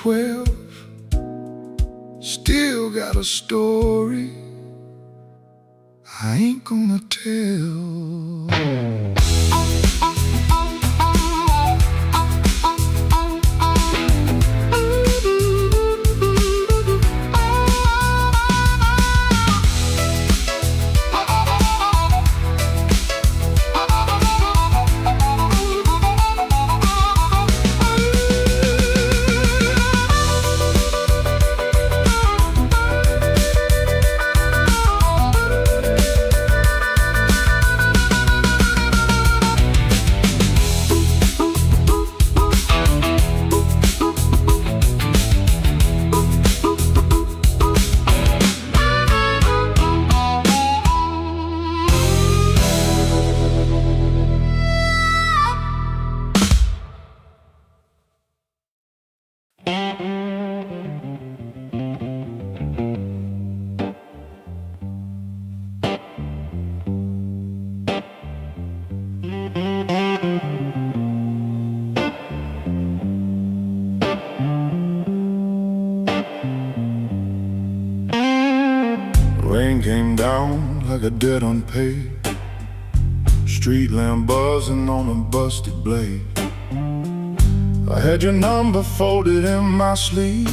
12, still got a story I ain't gonna tell. Rain came down like a debt unpaid, street lamp buzzing on a busted blade. I had your number folded in my sleeve,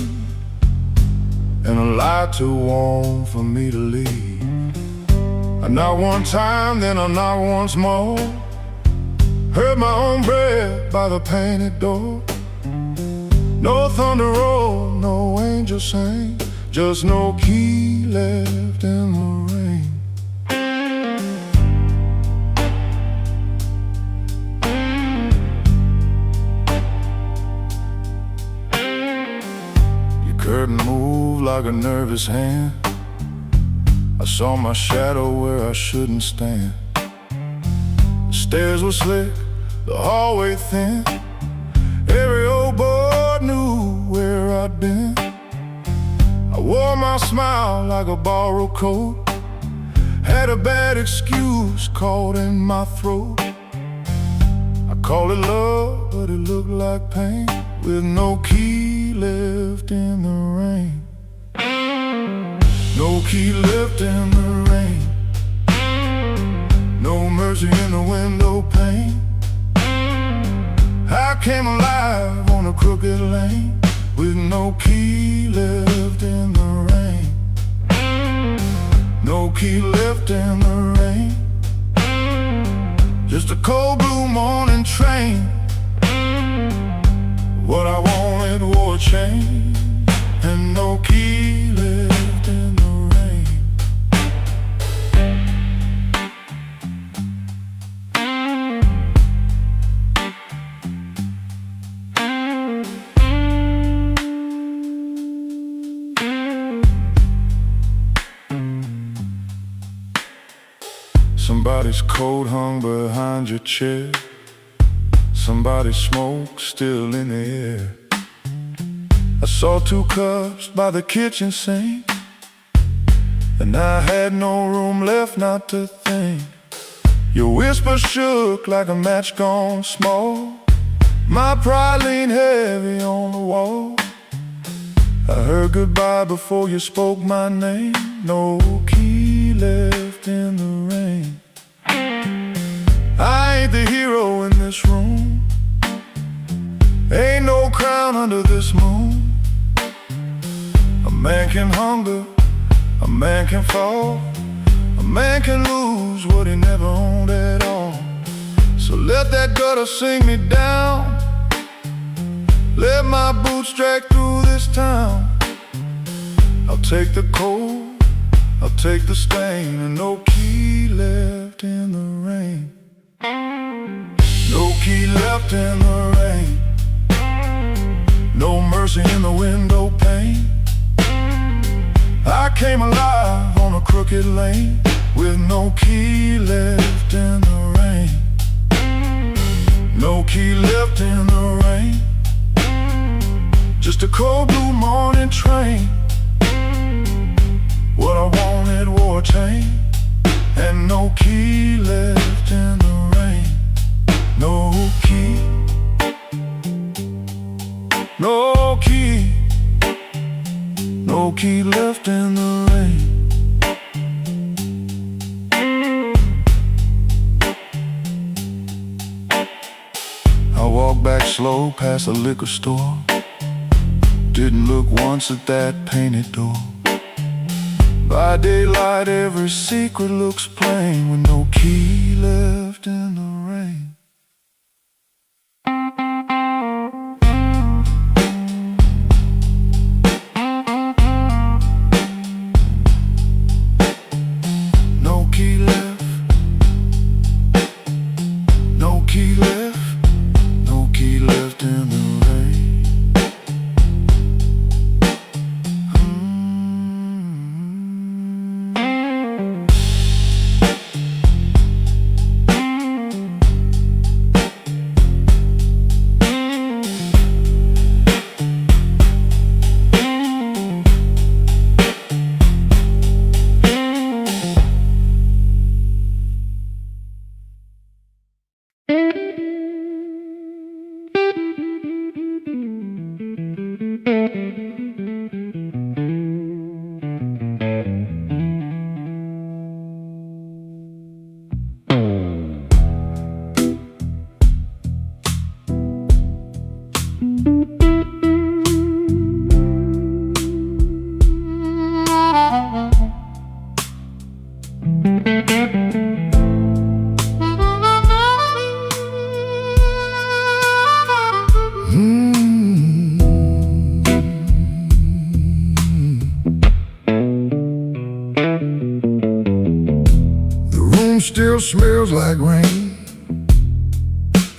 and a light too warm for me to leave. I knocked one time, then I knocked once more, heard my own breath by the painted door. No thunder roll, no angel sang, just no key left in the rain. Your curtain moved like a nervous hand. I saw my shadow where I shouldn't stand. The stairs were slick, the hallway thin. Every old boy knew where I'd been. I wore my smile like a borrowed coat, had a bad excuse caught in my throat. I called it love, but it looked like pain, with no key left in the rain. No key left in the rain, no mercy in the window pane. I came alive on a crooked lane, with no key left in the rain. No key left in the rain, just a cold blue morning train. What I wanted wore a chain, and no key left in the rain. Somebody's coat hung behind your chair, somebody's smoke still in the air. I saw 2 cups by the kitchen sink, and I had no room left not to think. Your whisper shook like a match gone small, my pride leaned heavy on the wall. I heard goodbye before you spoke my name, no key left in the rain. I ain't the hero in this room, ain't no crown under this moon. A man can hunger, a man can fall, a man can lose what he never owned at all. So let that gutter sing me down, let my boots drag through this town. I'll take the cold, I'll take the stain, and no key left in the rain. No key left in the rain, no mercy in the window pane. I came alive on a crooked lane, with no key left in the rain. No key left in the rain, just a cold blue morning train. What I wanted wore a chain, and no key left in the rain. No key, no key. past a liquor store, didn't look once at that painted door. By daylight every secret looks plain, with no key left in the rain. No key left, no key left, no key left in the rain. Still smells like rain,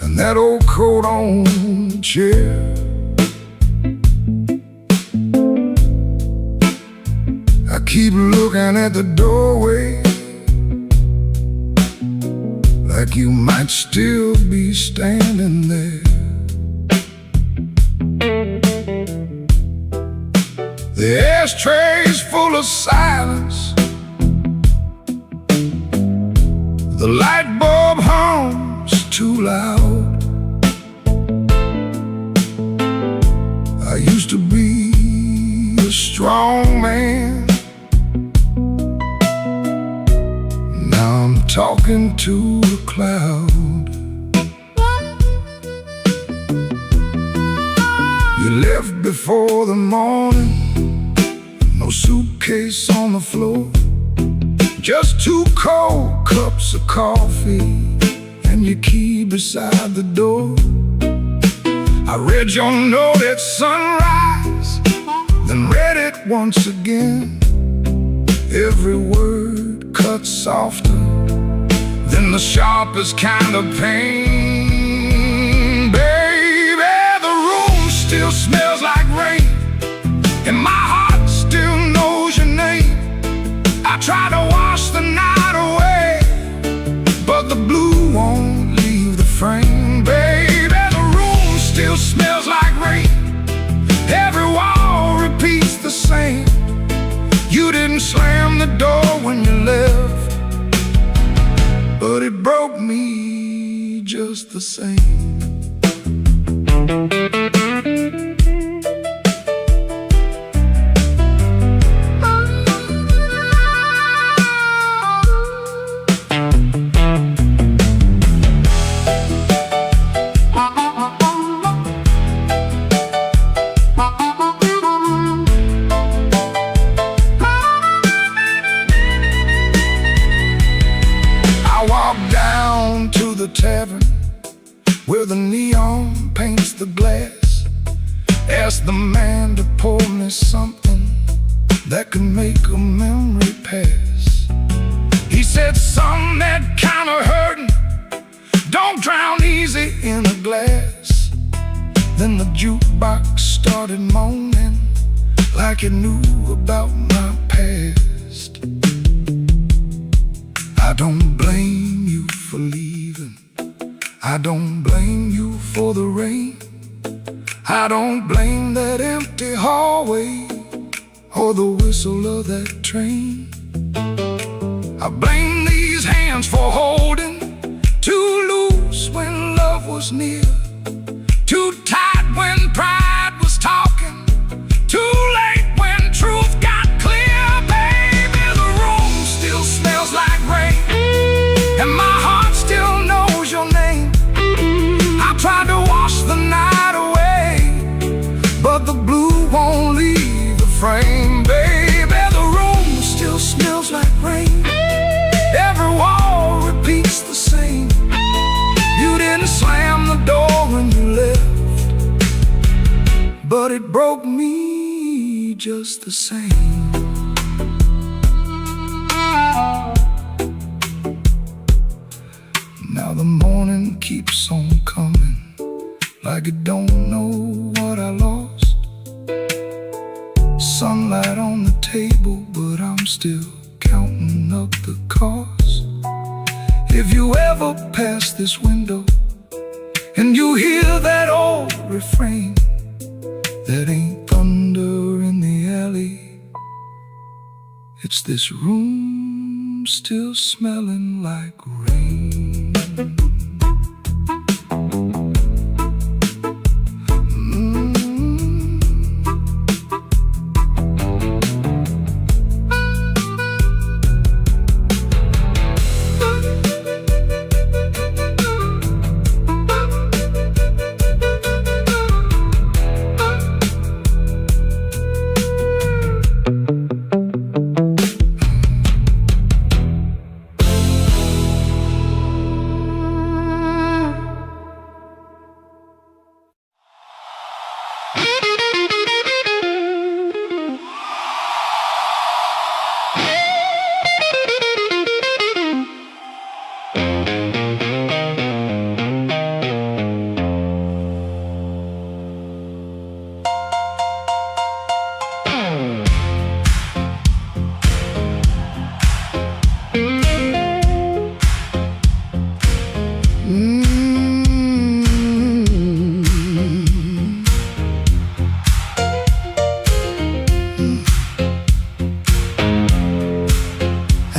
and that old coat on the chair. I keep looking at the doorway, like you might still be standing there. The ashtray's full of silence, the light bulb hums too loud. I used to be a strong man, now I'm talking to a cloud. You left before the morning, no suitcase on the floor, just 2 cold cups of coffee and your key beside the door. I read your note at sunrise, then read it once again. Every word cut softer than the sharpest kind of pain. Baby, the room still smells like rain, and my heart still knows your name. I try to wash the night away, but the blue won't leave the frame. Baby, the room still smells like rain, every wall repeats the same. You didn't slam the door when you left, but it broke me just the same. The tavern where the neon paints the glass, asked the man to pour me something that could make a memory pass. He said, "Son, that kind of hurting don't drown easy in a glass." Then the jukebox started moaning like it knew about my past. I don't blame you for leaving, I don't blame you for the rain, I don't blame that empty hallway or the whistle of that train. I blame these hands for holding too loose when love was near, too tight when pride was talking, too late when truth got clear. Baby, the room still smells like rain, and my heart still knows your name. I tried to wash the night away, but the blue won't leave the frame. Baby, the room still smells like rain. Every wall repeats the same. You didn't slam the door when you left, but it broke me just the same. Now the morning keeps on coming, like it don't know what I lost. Sunlight on the table, but I'm still counting up the cost. If you ever pass this window and you hear that old refrain, that ain't thunder in the alley, it's this room still smelling like rain.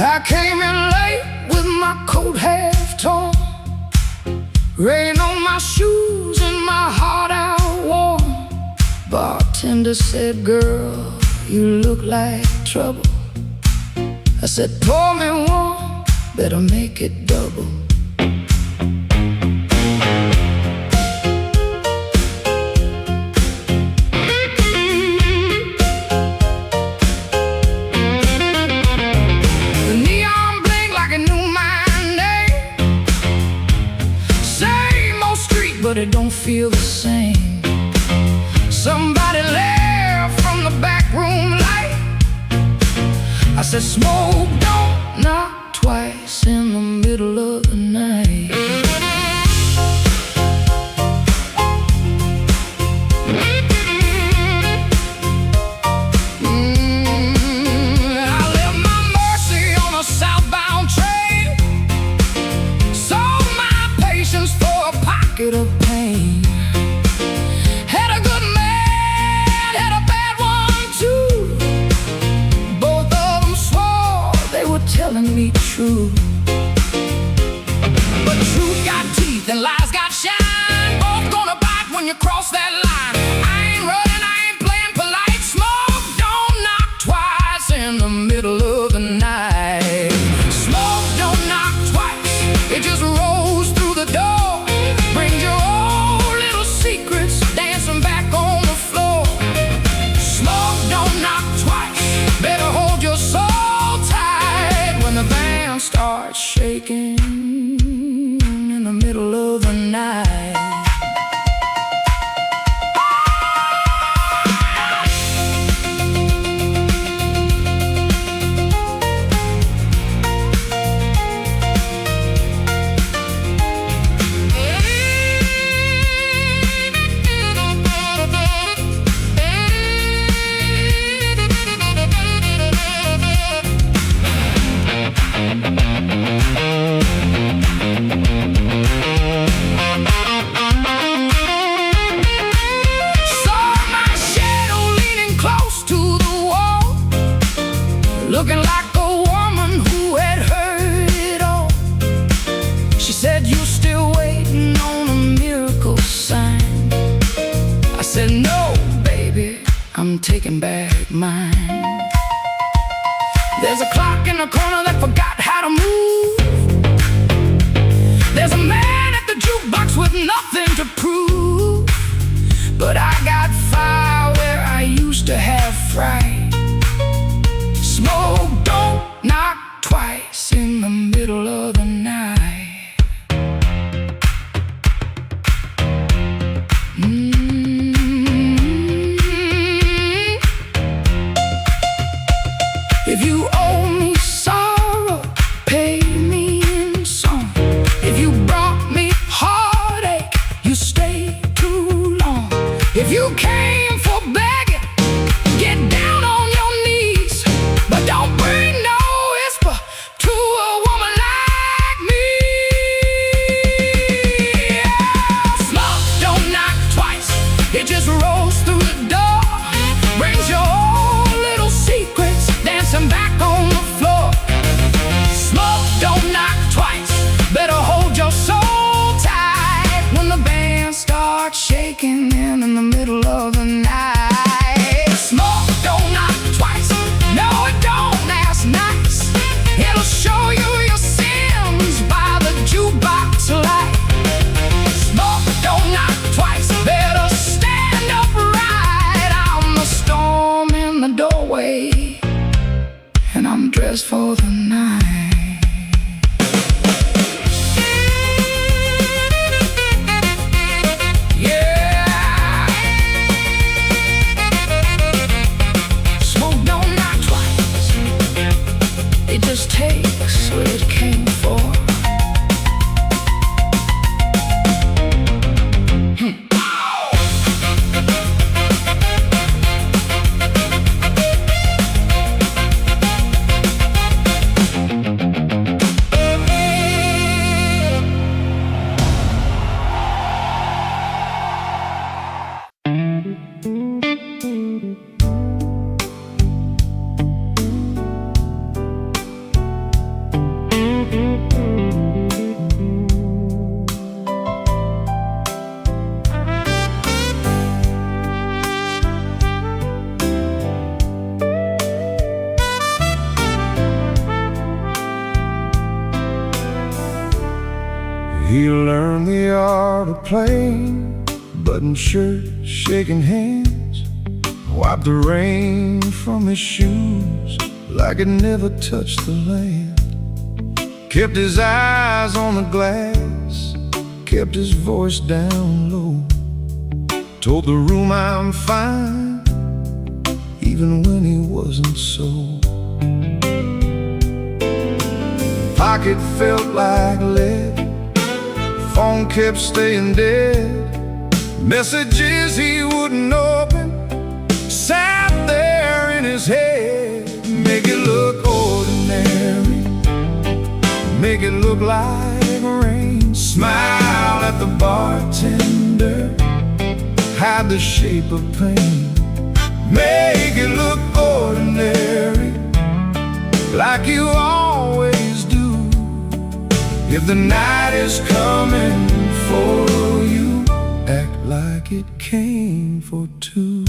I came in late with my coat half torn, rain on my shoes and my heart out warm. Bartender said, "Girl, you look like trouble." I said, "Pour me one, better make it double." But it don't feel the same. Somebody left from the back room light. I said, "Smoke don't knock twice in the middle of the night." I left my Mercy on a southbound train, sold my patience for a pocket of pain. Had a good man, had a bad one too. Both of them swore they were telling me true. But truth got teeth and lies got shine. Both gonna bite when you cross that line. I ain't running, I ain't playing polite. Smoke don't knock twice in the middle of the night. Smoke don't knock twice, it just rolls through the door. Brings your old little secrets dancing back on the floor. Smoke don't knock twice, better hold your soul tight when the band starts shaking in the middle of the night. Looking like a woman who had heard it all. She said, "You still waiting on a miracle sign?" I said, "No, baby, I'm taking back mine." There's a clock in the corner that forgot how to move. There's a man at the jukebox with nothing to prove. But I got fireworks just right. Smoke don't knock twice in the middle of the night. If you owe me sorrow, pay me in song. If you brought me heartache, you stayed too long. If you came for begging, get down on your knees, but don't bring no whisper to a woman like me. Smoke don't knock twice, it just rolls through the door. Brings your old little secrets dancing back on the floor. Smoke don't knock twice, better hold your soul tight when the band starts shaking in the middle of the night. Smoke don't knock twice, no it don't, that's nice. It'll show you your sins by the jukebox light. Smoke don't knock twice, better stand upright. I'm the storm in the doorway, and I'm dressed for the night. Yeah. Smoke don't knock twice, it just takes what it came for. He learned the art of playing, button shirt, shaking hands, wiped the rain from his shoes like it never touched the land. Kept his eyes on the glass, kept his voice down low. Told the room I'm fine, even when he wasn't so. Pocket felt like lead, phone kept staying dead. Messages he wouldn't open sat there in his head. Make it look ordinary, make it look like rain. Smile at the bartender, hide the shape of pain. Make it look ordinary, like you always do. If the night is coming for you, act like it came for two.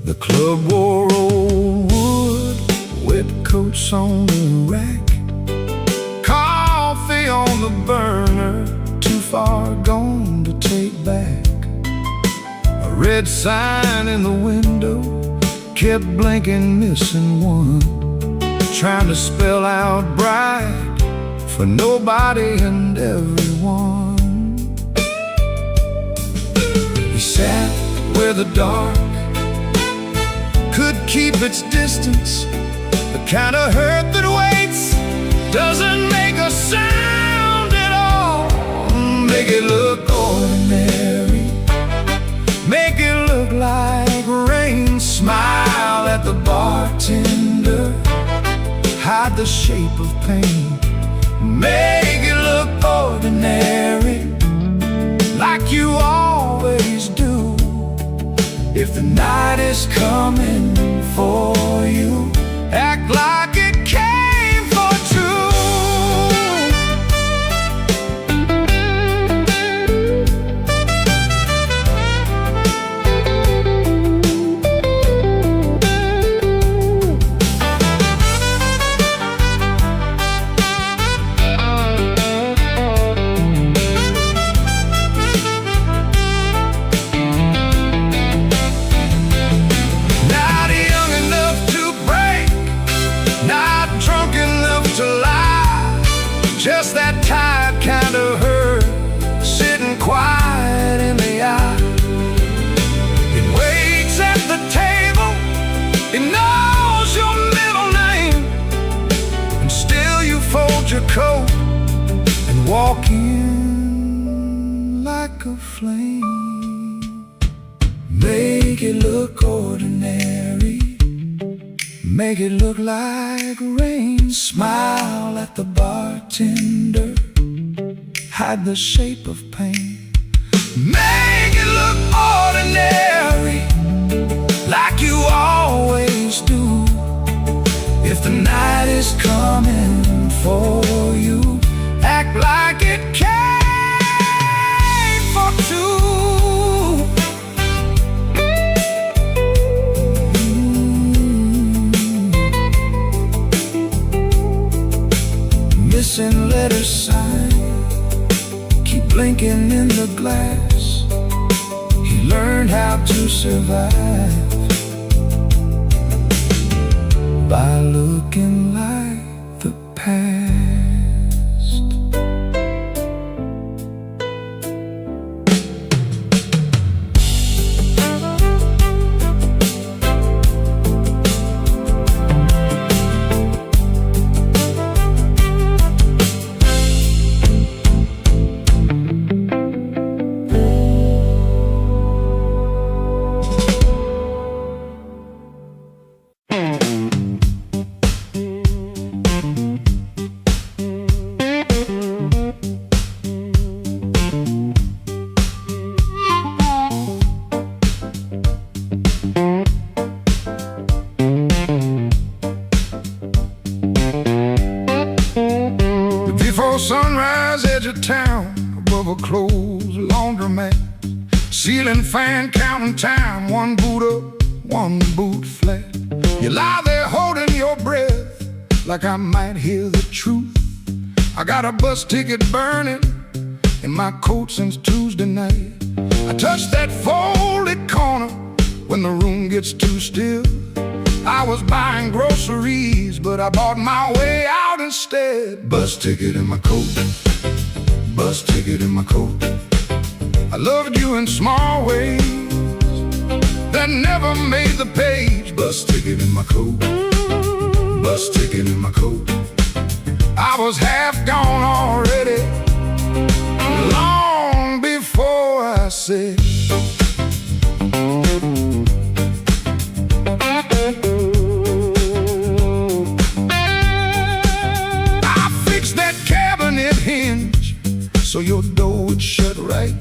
The club wore old wood, wet coats on the rack, coffee on the burner, too far gone to take back. A red sign in the window kept blinking, missing one, trying to spell out bright for nobody and everyone. He sat where the dark could keep its distance, the kind of hurt that waits, doesn't make a sound at all. Make it look ordinary, make it look like rain. Smile at the bartender, hide the shape of pain. Make it look ordinary, like you always do. If the night is coming for you, act like it came for two. flame. Make it look ordinary, make it look like rain. Smile at the bartender, hide the shape of pain. Make it look ordinary, like you always do. If the night is coming for you, act like it came for two. Missing letter sign, keep blinking in the glass. He learned how to survive by looking like the past. Sunrise, edge of town, above a closed laundromat. Ceiling fan counting time, one boot up, one boot flat. You lie there holding your breath, like I might hear the truth. I got a bus ticket burning in my coat since Tuesday night. I touch that folded corner when the room gets too still. I was buying groceries, but I bought my way out instead. Bus ticket in my coat, bus ticket in my coat. I loved you in small ways that never made the page. Bus ticket in my coat, bus ticket in my coat. I was half gone already, long before I said so your door would shut right.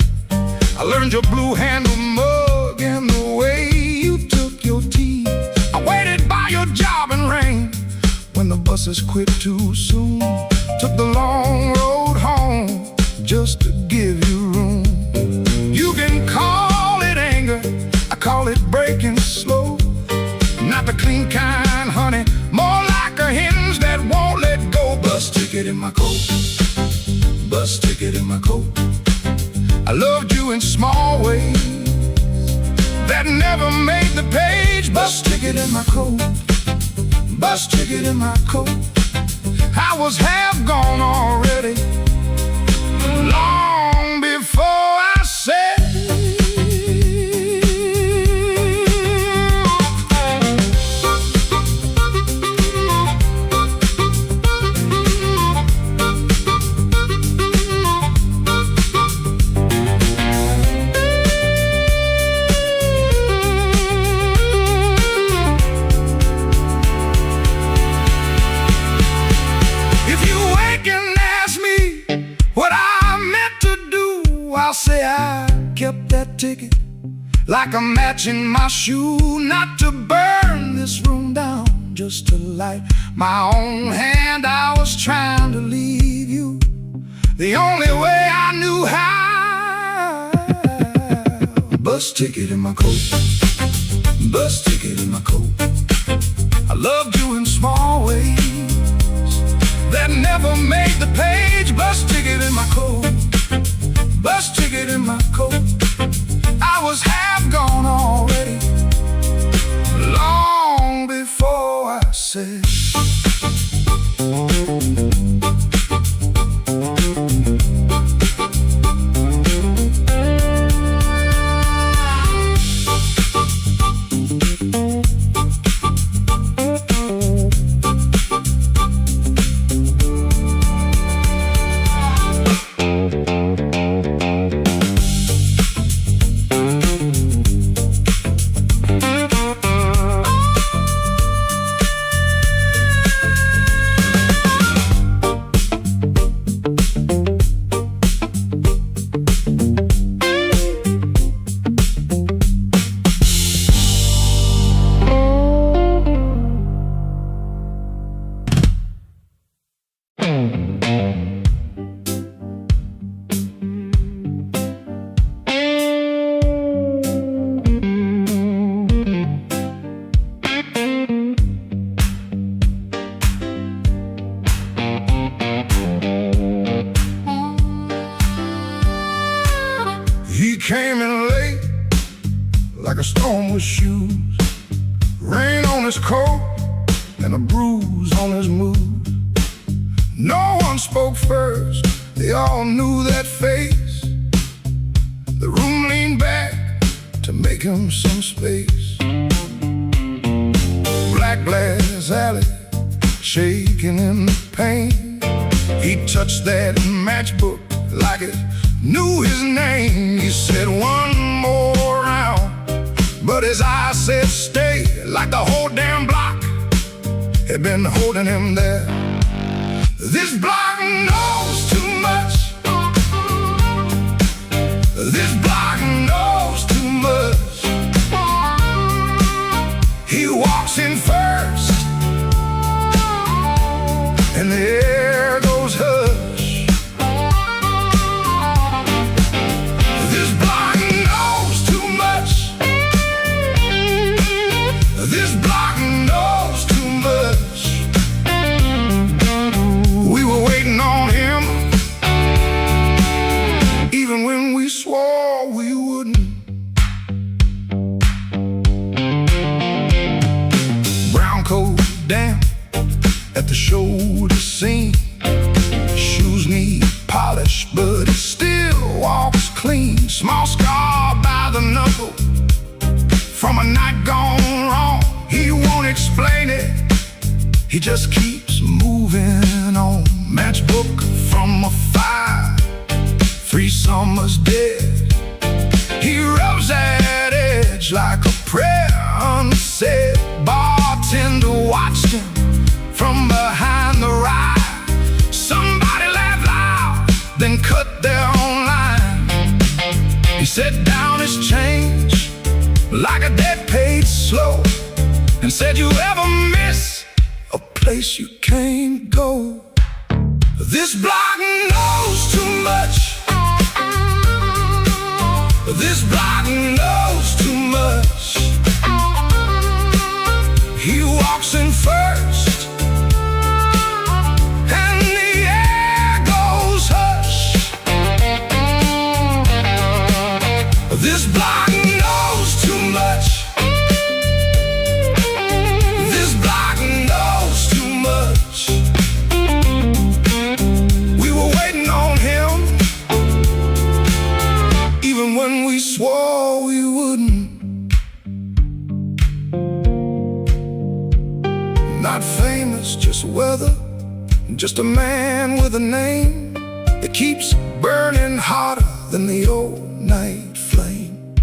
I learned your blue handle mug and the way you took your tea. I waited by your job in rain when the buses quit too soon. Took the long road home just to give you room. You can call it anger, I call it breaking slow. Not the clean kind, honey, more like a hinge that won't let go. Bus ticket in my coat, bus ticket in my coat. I loved you in small ways that never made the page. Bus ticket in my coat, bus ticket in my coat. I was half gone already, long before I said I'll say I kept that ticket like a match in my shoe. Not to burn this room down, just to light my own hand. I was trying to leave you the only way I knew how. Bus ticket in my coat, bus ticket in my coat. I loved you in small ways that never made the page. Bus ticket in my coat, bus ticket in my coat. I was half gone already, long before I said like a storm with shoes. Rain on his coat and a bruise on his mood. No one spoke first, they all knew that face. The room leaned back to make him some space. Black glass alley, shaking in the pain. He touched that matchbook like it knew his name. He said one more round, but his eyes said stay, like the whole damn block had been holding him there. This block knows too much. This block knows too much. He walks in first, and the air goes hush. This block knows too much. This block knows too much. We were waiting on him, even when we swore we wouldn't. Brown coat damp at the shoulder seam. Shoes need polish, but he still walks clean. Small scar by the knuckle from a night gone wrong. He won't explain it, he just keeps moving on. Matchbook from a fire, 3 summers dead. He rubs that edge like a prayer unsaid. Bartender watched him from behind the ride. Somebody laughed loud, then cut their own line. He set down his change like a debt paid slow, and said, you ever miss a place you can't go? This block knows too much. This block knows too much. He walks in first, and the air goes hush. This block knows too much. This block knows too much. We were waiting on him, even when we swore we wouldn't. Not famous, just weather, just a man with a name that keeps burning hotter than the old night flame.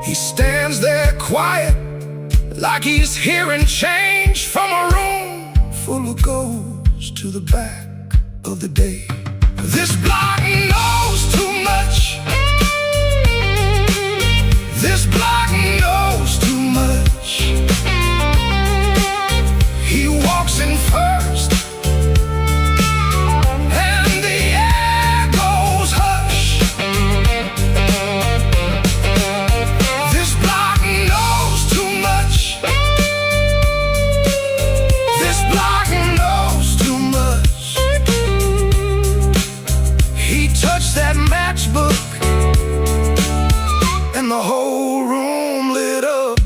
He stands there quiet, like he's hearing change from a room full of ghosts to the back of the day. This block knows too much. This block knows too much. He walks in first, and the air goes hush. This block knows too much. This block knows too much. He touched that matchbook, and the whole room lit up.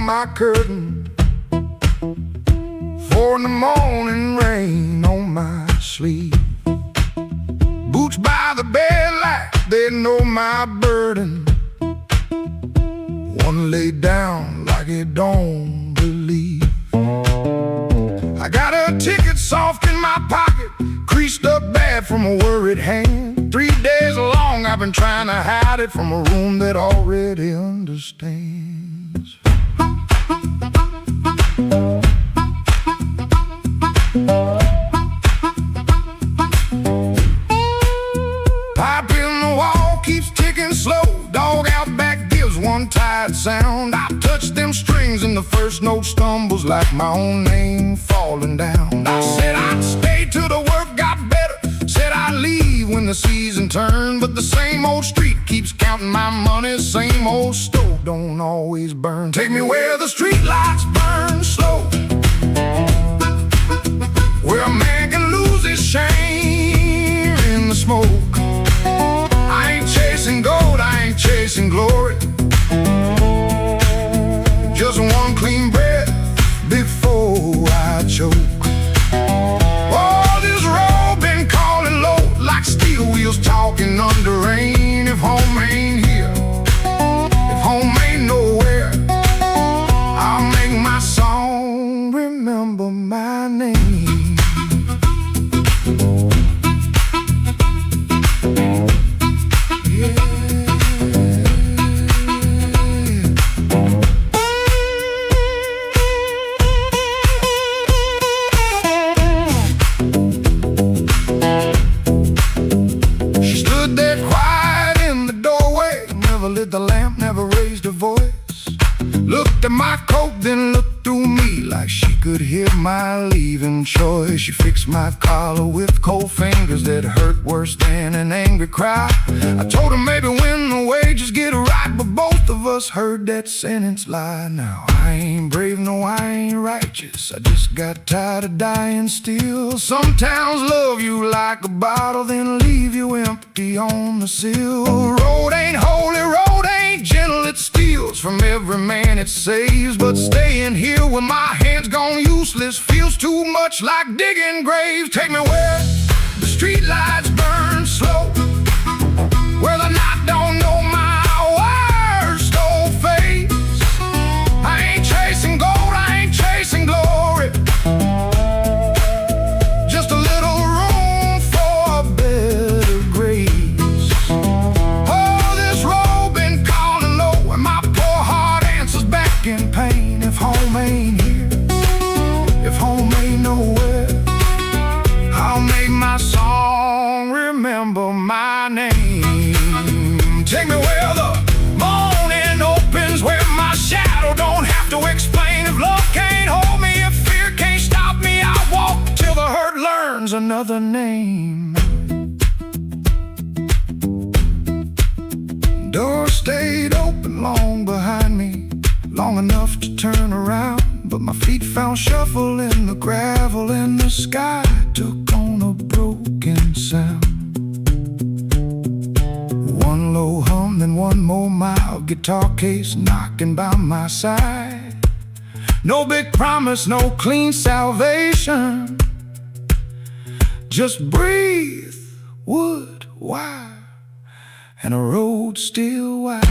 My curtain, 4 in the morning, rain on my sleeve. Boots by the bed like they know my burden. One laid down like it don't believe. from a worried hand. 3 days long I've been trying to hide it from a room that already understands. Pipe in the wall keeps ticking slow. Dog out back gives one tired sound. I touch them strings and the first note stumbles like my own name falling down. I said I'd stay till the work got better. Said I'd leave when the season turned. But the same old street keeps counting my money. Same old stove don't always burn. Take me where the street lights burn slow, where a man can lose his shame in the smoke. I ain't chasing gold, I ain't chasing glory. Just one clean breath before I choke. Oh, this road been calling low like steel wheels talking under rain. If home ain't here, if home ain't nowhere, I'll make my song remember my name. The lamp, never raised her voice. Looked at my coat, then looked through me like she could hear my leaving choice. She fixed my collar with cold fingers that hurt worse than an angry cry. I told her maybe when the wages get right, but both of us heard that sentence lie. Now I ain't brave, no I ain't righteous, I just got tired of dying still. Some towns love you like a bottle, then leave you empty on the sill. Road ain't holy, road ain't gentle, it steals from every man it saves. But staying here with my hands gone useless feels too much like digging graves. Take me where the street lights burn slow, where the night don't know my worst old face. I ain't chasing gold, I ain't chasing glory, just a little room for a better grace. Oh, this road been calling low and my poor heart answers back in pain. If home ain't here, if home ain't nowhere, I'll make my song remember my name. Take me where the morning opens, where my shadow don't have to explain. If love can't hold me, if fear can't stop me, I'll walk till the hurt learns another name. Door stayed open long behind me, long enough to turn around, but my feet found shuffle in the gravel and the sky took on a broken sound. One low hum, then one more mild guitar case knocking by my side. No big promise, no clean salvation, just breathe, wood, wire, and a road still wide.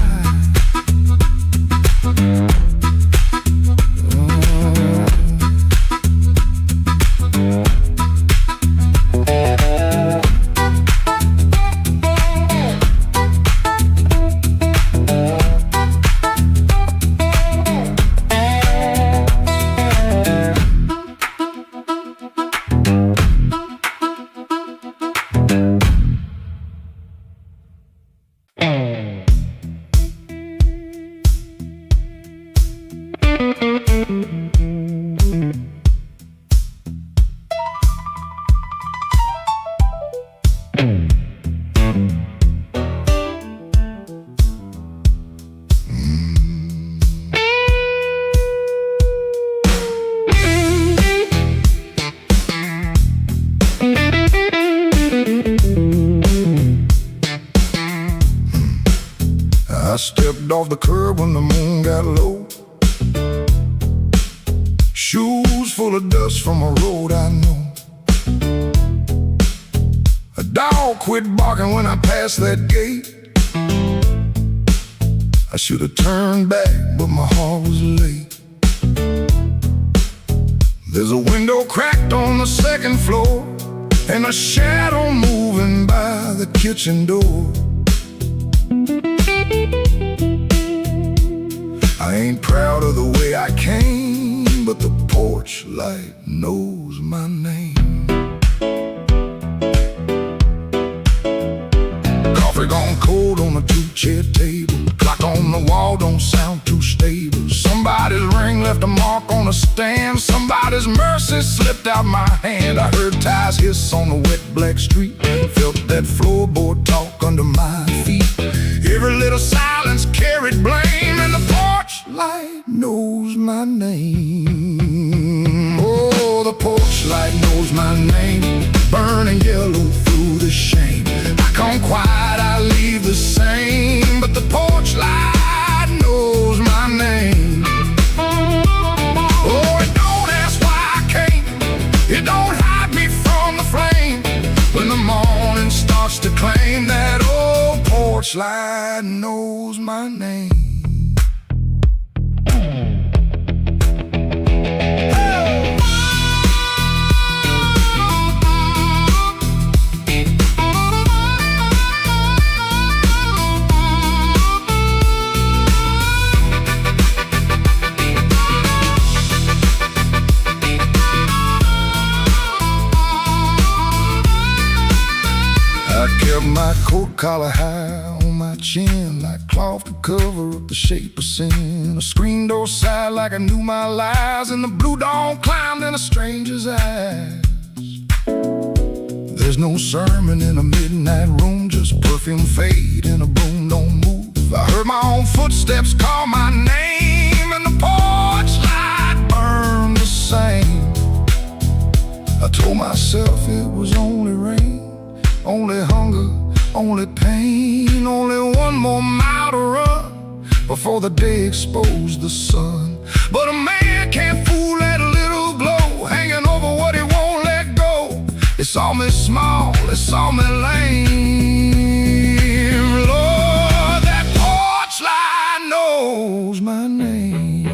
I stepped off the curb when the moon got low, shoes full of dust from a road I know. A dog quit barking when I passed that gate. I should have turned back, but my heart was late. There's a window cracked on the second floor. and a shadow moving by the kitchen door. I ain't proud of the way I came, but the porch light knows my name. Coffee gone cold on a two-chair table. Clock on the wall don't sound too stable. Somebody's ring left a mark on a stand. Somebody's mercy slipped out my hand. I heard tires hiss on the wet black street. Felt that floorboard talk under my feet. Every little silence carried blame, and the porch light knows my name. Oh, the porch light knows my name. Burning yellow through the shame. I come quiet, I leave the same, but the porch light knows my name. Oh, it don't ask why I came. It don't hide me from the flame. When the morning starts to claim, that old porch light knows my name. I kept my coat collar high on my chin, like cloth to cover up the shape of sin. A screen door side like I knew my lies, and the blue dawn climbed in a stranger's eyes. There's no sermon in a midnight room, just perfume fade and a broom don't move. I heard my own footsteps call my name, and the porch light burned the same. I told myself it was only rain, only hunger, only pain, only one more mile to run before the day exposed the sun. But a man can't fool that little glow hanging over what he won't let go. It saw me small, it saw me lame. Lord, that porch light knows my name.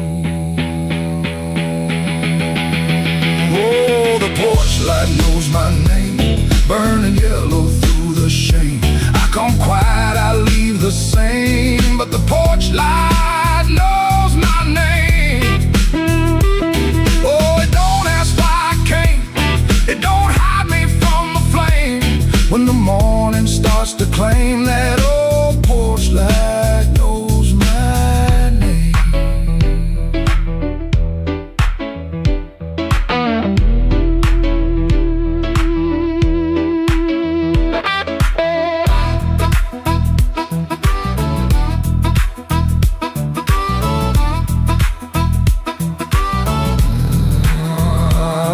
Oh, the porch light knows my name. Burning yellow through the shame. I come quiet, I leave the same, but the porch light knows my name. Oh, it don't ask why I came. It don't hide me from the flame. When the morning starts to claim, that old porch light knows my name.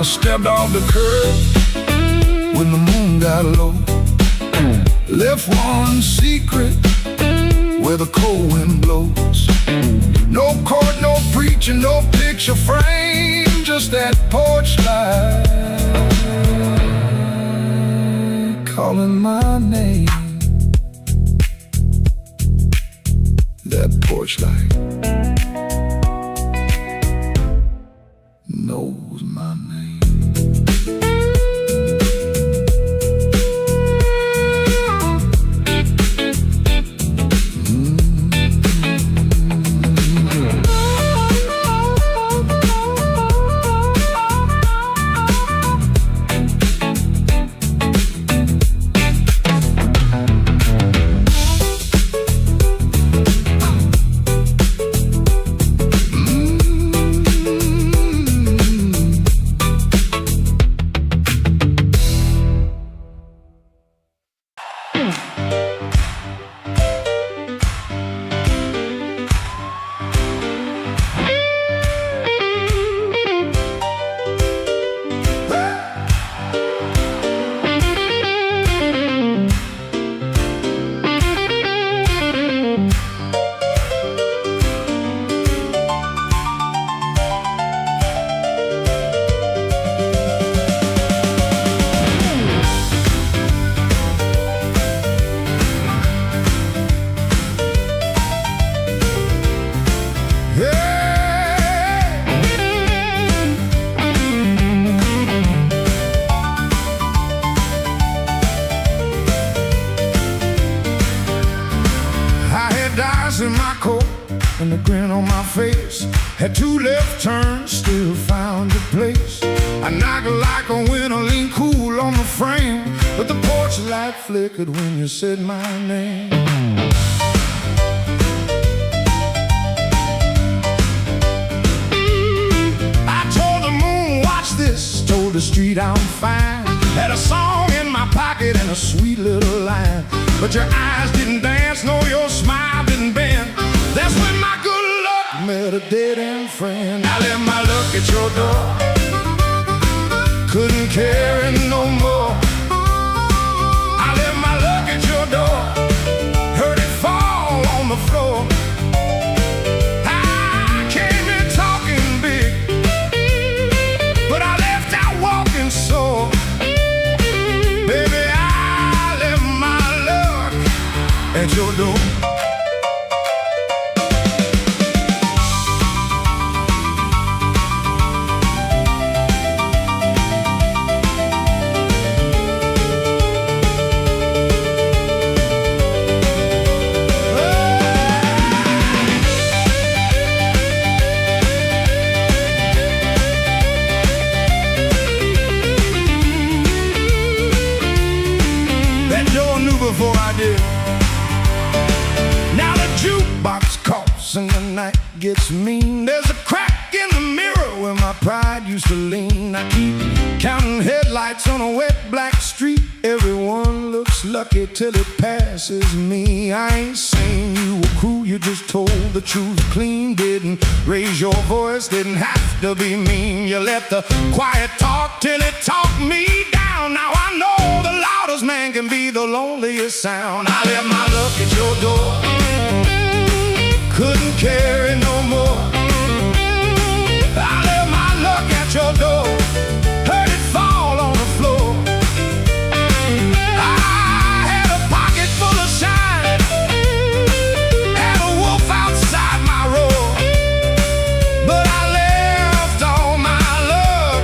Stepped off the curb when the moon got low. Left one secret where the cold wind blows. No court, no preaching, no picture frame, just that porch light calling my name. That porch light knows my name. on my face. Had two left turns, still found your place. I knocked like a winter, lean cool on the frame, but the porch light flickered when you said my name. I told the moon, watch this, told the street I'm fine. Had a song in my pocket and a sweet little line, but your eyes didn't dance, no, your smile didn't bend. That's when my good luck met a dead-end friend. I left my luck at your door, couldn't carry no more. I left my luck at your door, heard it fall on the floor. I came in talking big, but I left out walking sore. Baby, I left my luck at your door. Before I did. Now the jukebox coughs and the night gets mean. There's a crack in the mirror where my pride used to lean. I keep counting headlights on a wet black street. Everyone looks lucky till it passes me. I ain't saying you were cruel, you just told the truth clean. Didn't raise your voice, didn't have to be mean. You let the quiet talk till it talked me down. Now I know the loudest man can be the loneliest sound. I left my luck at your door, couldn't carry no more. I left my luck at your door, heard it fall on the floor. I had a pocket full of shine, had a wolf outside my roar, but I left all my luck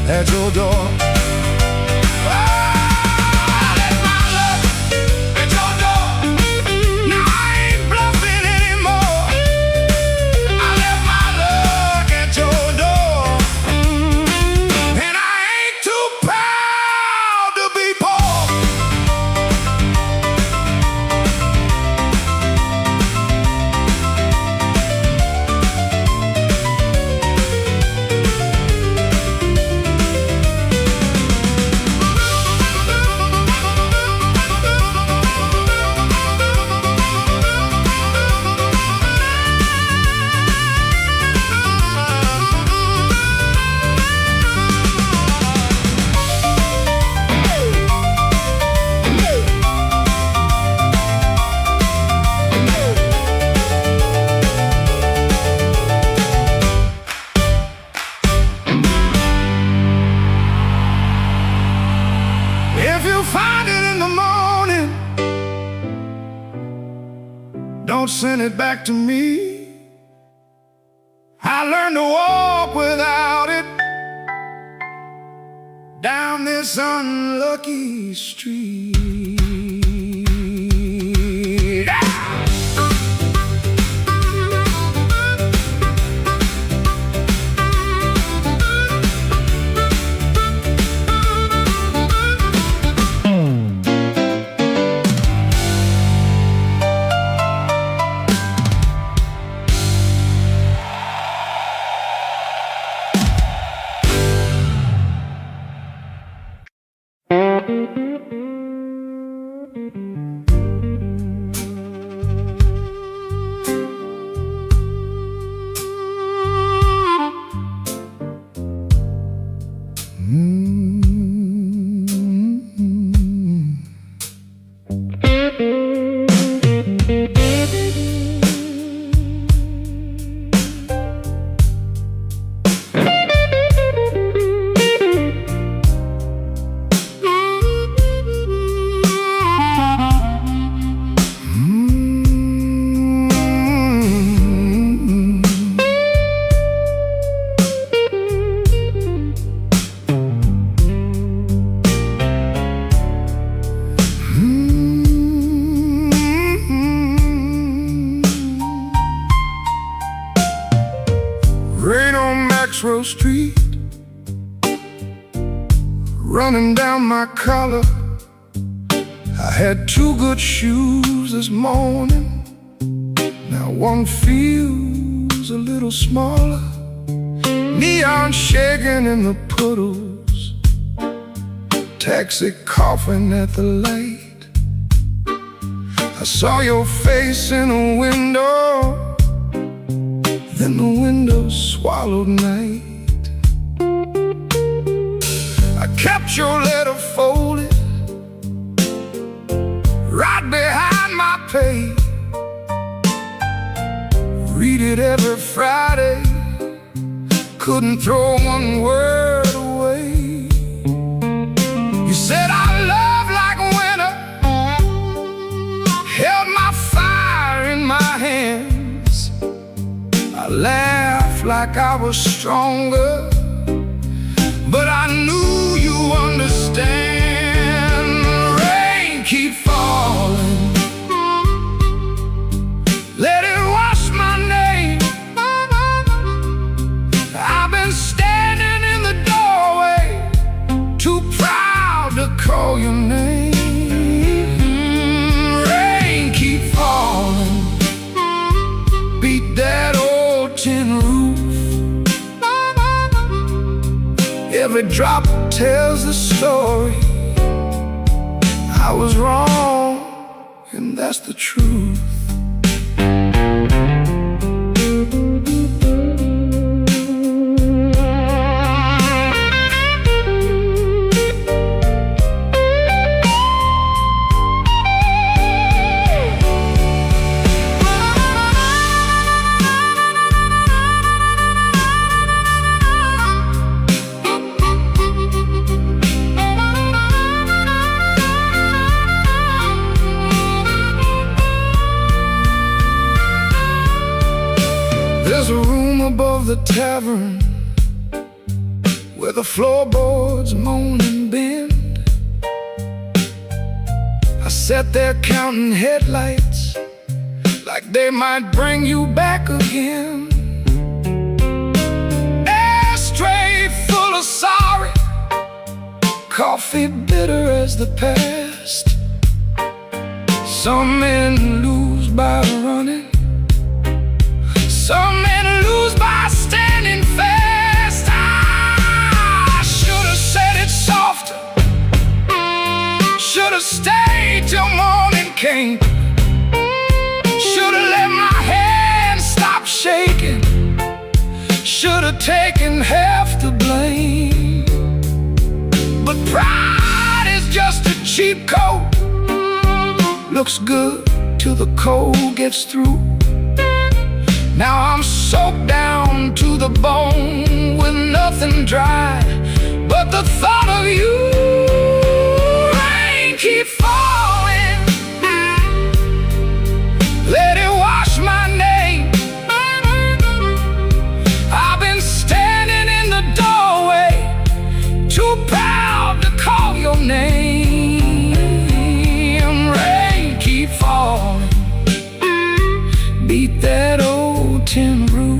at your door. Don't send it back to me. I learned to walk without it down this unlucky street. street, running down my collar. I had two good shoes this morning. Now one feels a little smaller. Neon shaking in the puddles, taxi coughing at the light. I saw your face in a window, then the window swallowed night. I kept your letter folded right behind my page. Read it every Friday, couldn't throw one word away. You said our love like winter held my fire in my hands. I laughed like I was stronger, but I knew you understand. Rain keep falling, let it wash my name. I've been standing in the doorway, too proud to call your name. Rain keep falling, beat that old tin roof. Every drop tells the story. I was wrong, and that's the truth. There's a room above the tavern where the floorboards moan and bend. I sat there counting headlights like they might bring you back again. Ashtray full of sorry, coffee bitter as the past. Some men lose by running, some men lose by standing fast. I should have said it softer, should have stayed till morning came, should have let my hand stop shaking, should have taken half the blame. But pride is just a cheap coat, looks good till the cold gets through. Now I'm soaked down to the bone with nothing dry but the thought of you. Rain keep falling, let it wash my name. I've been standing in the doorway, too proud to call your name. Rain keep falling, beat that old tin roof.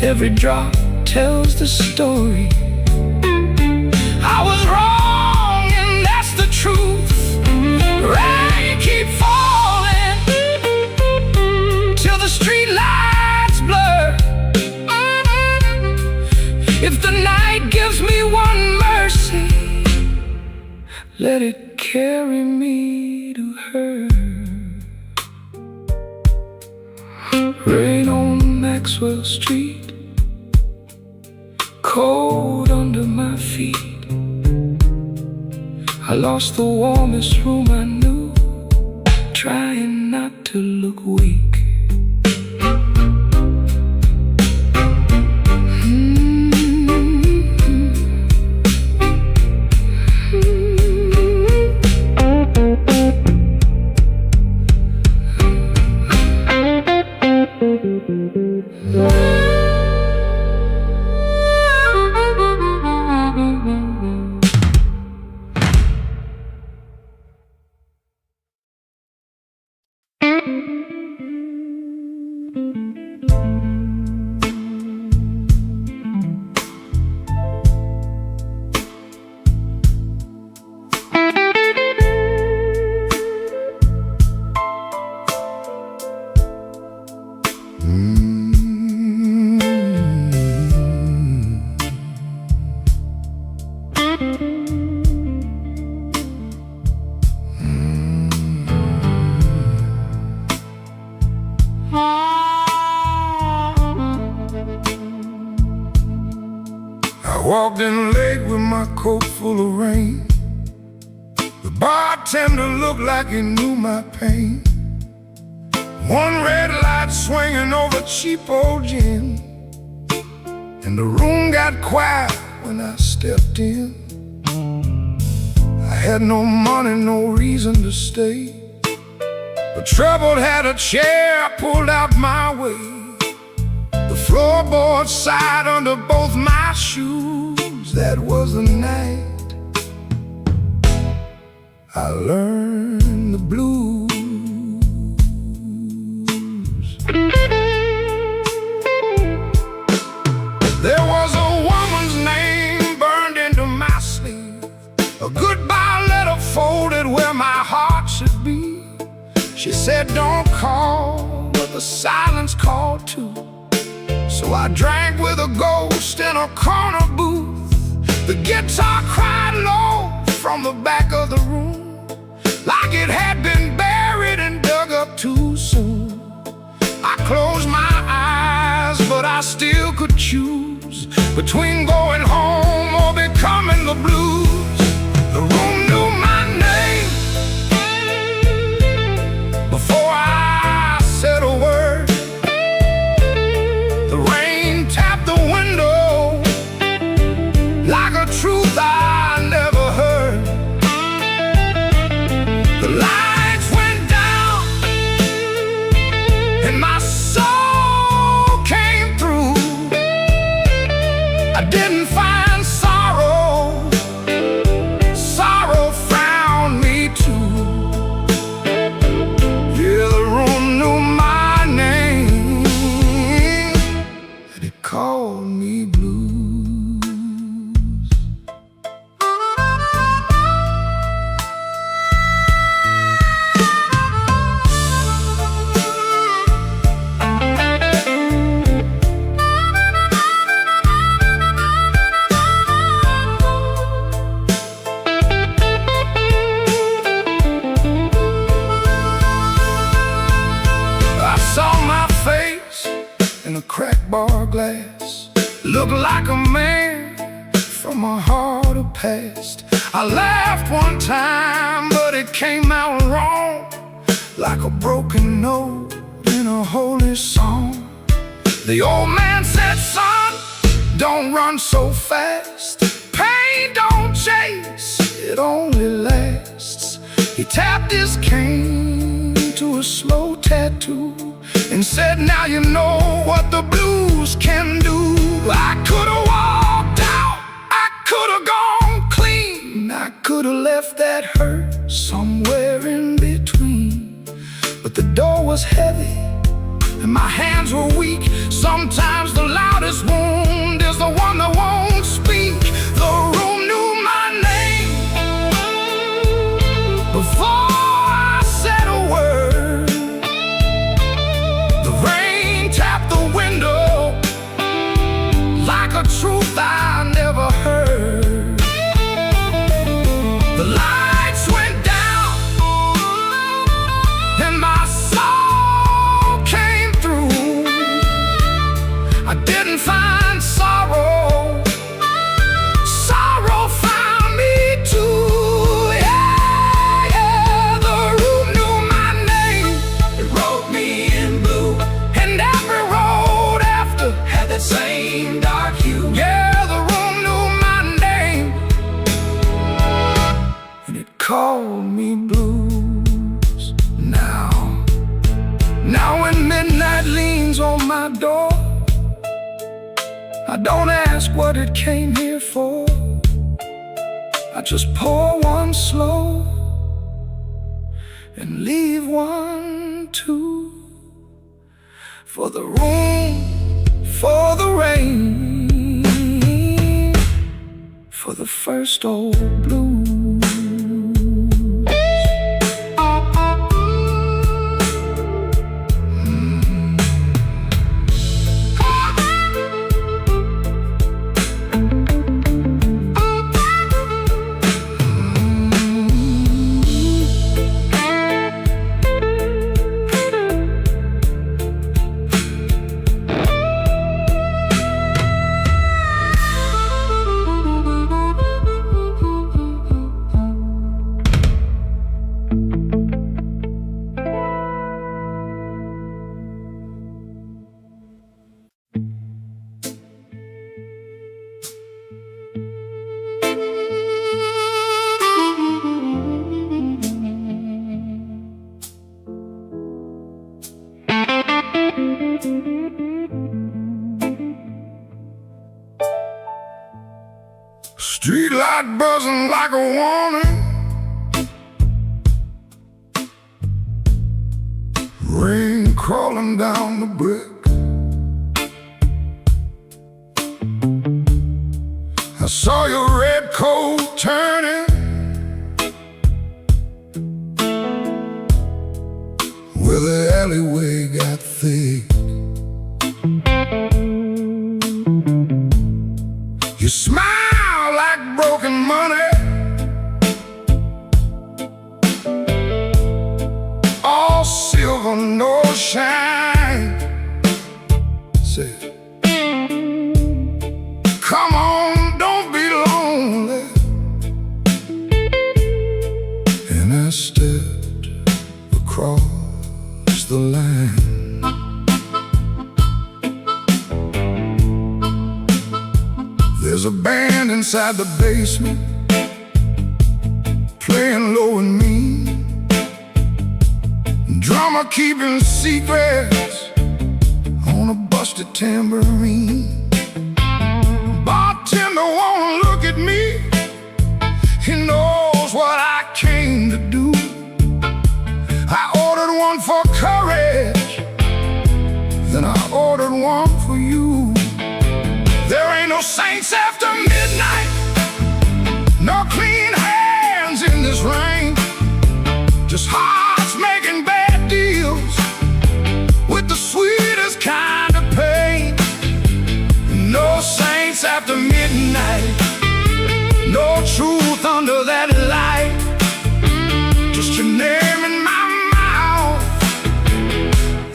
Every drop tells the story. I was wrong, and that's the truth. Rain keep falling till the street lights blur. If the night gives me one mercy, let it carry me to her. Rain on Maxwell Street, cold under my feet. I lost the warmest room I knew, trying not to look weak. I walked in late with my coat full of rain. The bartender looked like he knew my pain. One red light swinging over cheap old gin, and the room got quiet when I stepped in. I had no money, no reason to stay, but trouble had a chair pulled out my way. The floorboard sighed under both my shoes. That was the night I learned the blues. There was a woman's name burned into my sleeve, a goodbye letter folded where my heart should be. She said, don't call, but the silence called too. So I drank with a ghost in a corner booth. The guitar cried low from the back of the room, like it had been buried and dug up too soon. I closed my eyes, but I still could choose between going home or becoming the blues. The room knew my name before I said a word. The rain tapped the window like a truth I never heard. The lights went down and my soul came through. I didn't find sorrow, sorrow found me too. Yeah, the room knew my name, and it called me blues. I saw my face in a cracked bar glass, looked like a man from a harder past. I laughed one time, but it came out wrong, like a broken note in a holy song. The old man said, son, don't run so fast. Pain don't chase, it only lasts. He tapped his cane to a slow tattoo and said, now you know what the blues can do. I could've walked out, I could've gone clean, I could've left that hurt somewhere in between. But the door was heavy and my hands were weak. Sometimes the loudest wound is the one that won't speak. The room knew my name before I said a word. The rain tapped the window like a truth I never heard. The lights went down and my soul came through. I didn't find sorrow, sorrow found me too. Yeah, yeah, the room knew my name, it wrote me in blue, and every road after had that same dark hue. Yeah, the room knew my name, and it called me blues. Now when midnight leans on my door, I don't ask what it came here for. I just pour one slow and leave one too. For the room, for the rain, for the first old blues. Street light buzzing like a warning, rain crawling down the brick. I saw your red coat turning where the alleyway got thick. You smile like broken money, all silver, no shine. Say, come on, don't be lonely. And I stepped across the line. There's a band inside the basement, playing low and mean, drummer keeping secrets on a busted tambourine. Bartender won't look at me, he knows what I came to do. I ordered one for courage, then I ordered one for you. There ain't no saints after midnight, no clean hands in this rain, just hearts making bad deals with the sweetest kind of pain. No saints after midnight, no truth under that light, just your name in my mouth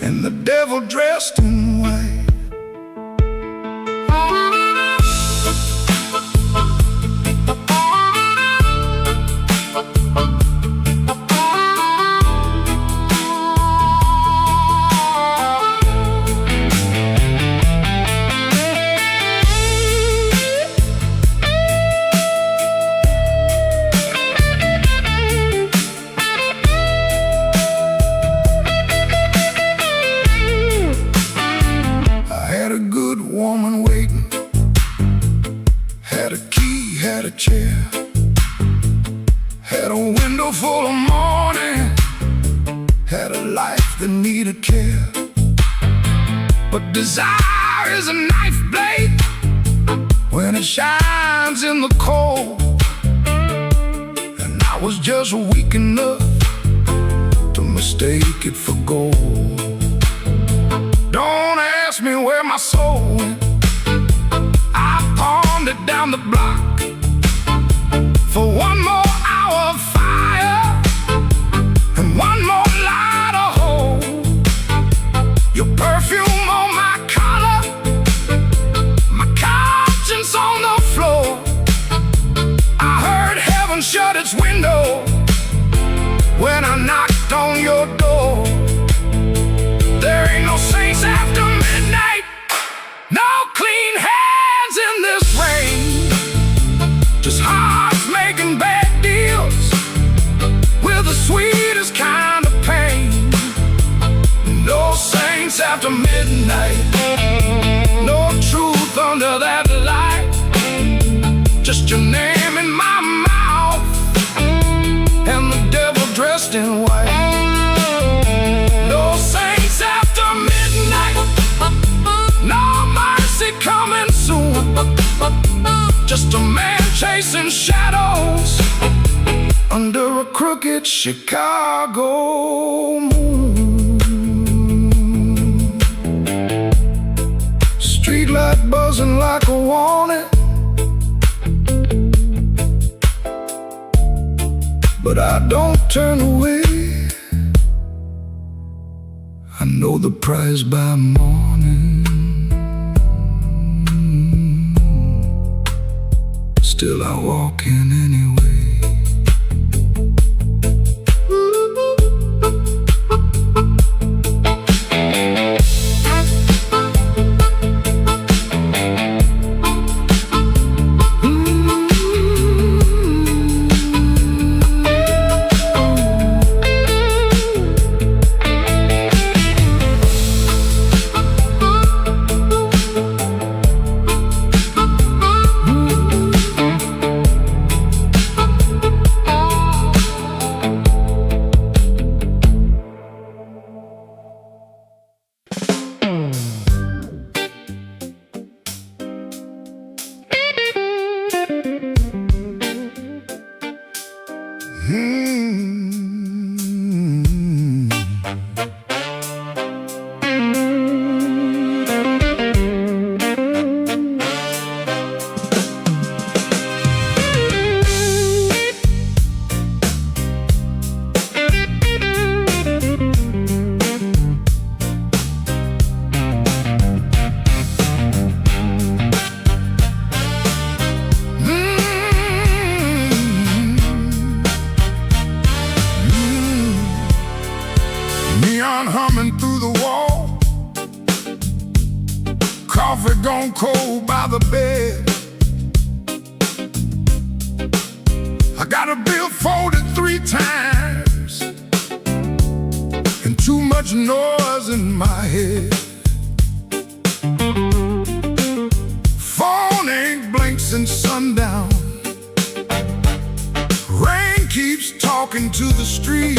and the devil dressed in white. Woman waiting, had a key, had a chair, had a window full of morning, had a life that needed care. But desire is a knife blade when it shines in the cold, and I was just weak enough to mistake it for gold. Don't ask me where my soul went, I pawned it down the block for one more hour of fire and one more light of hope. Your perfume on my collar, my conscience on the floor. I heard heaven shut its window when I knocked on your door. There ain't no saints after midnight, no clean hands in this rain, just hearts making bad deals with the sweetest kind of pain. No saints after midnight, no truth under that light, just your name in my mouth and the devil dressed in white. No saints after midnight, no mercy coming soon, just a man chasing shadows under a crooked Chicago moon. Streetlight buzzing like a warning, but I don't turn away. I know the prize by morning, still I walk in anyway. blindfolded 3 times, and too much noise in my head. Phone ain't blinked since sundown. Rain keeps talking to the street.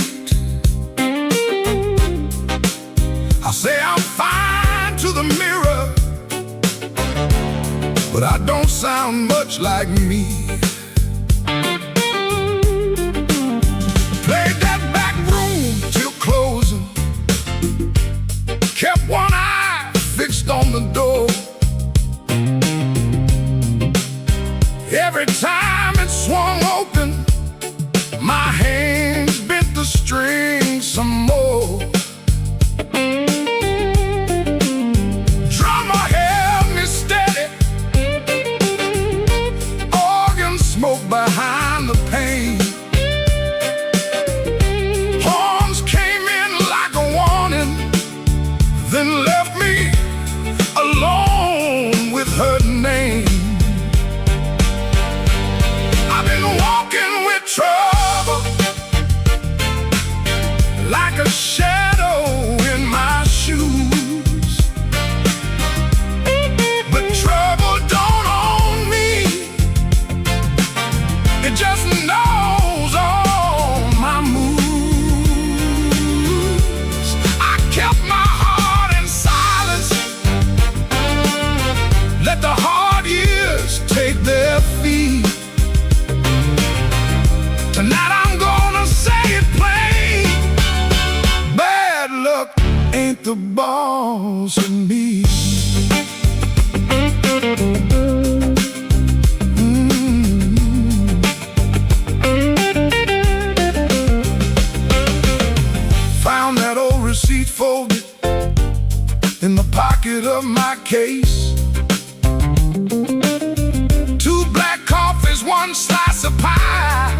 I say I'm fine to the mirror, but I don't sound much like me. Played that back room till closing, kept one eye fixed on the door. Every time it swung open, my hands bent the string some more. Drummer held me steady, organ smoke behind the pane. Horns came in like a warning, then left me alone with her name. I've been walking with trouble, like a shadow in my shoes. But trouble don't own me, it just knows all my moves. I kept my heart in silence, let the hard years take their feet. Tonight I'm gonna say it plain, bad luck ain't the boss of me. Found that old receipt folded in the pocket of my case. 2 black coffees, 1 slice of pie,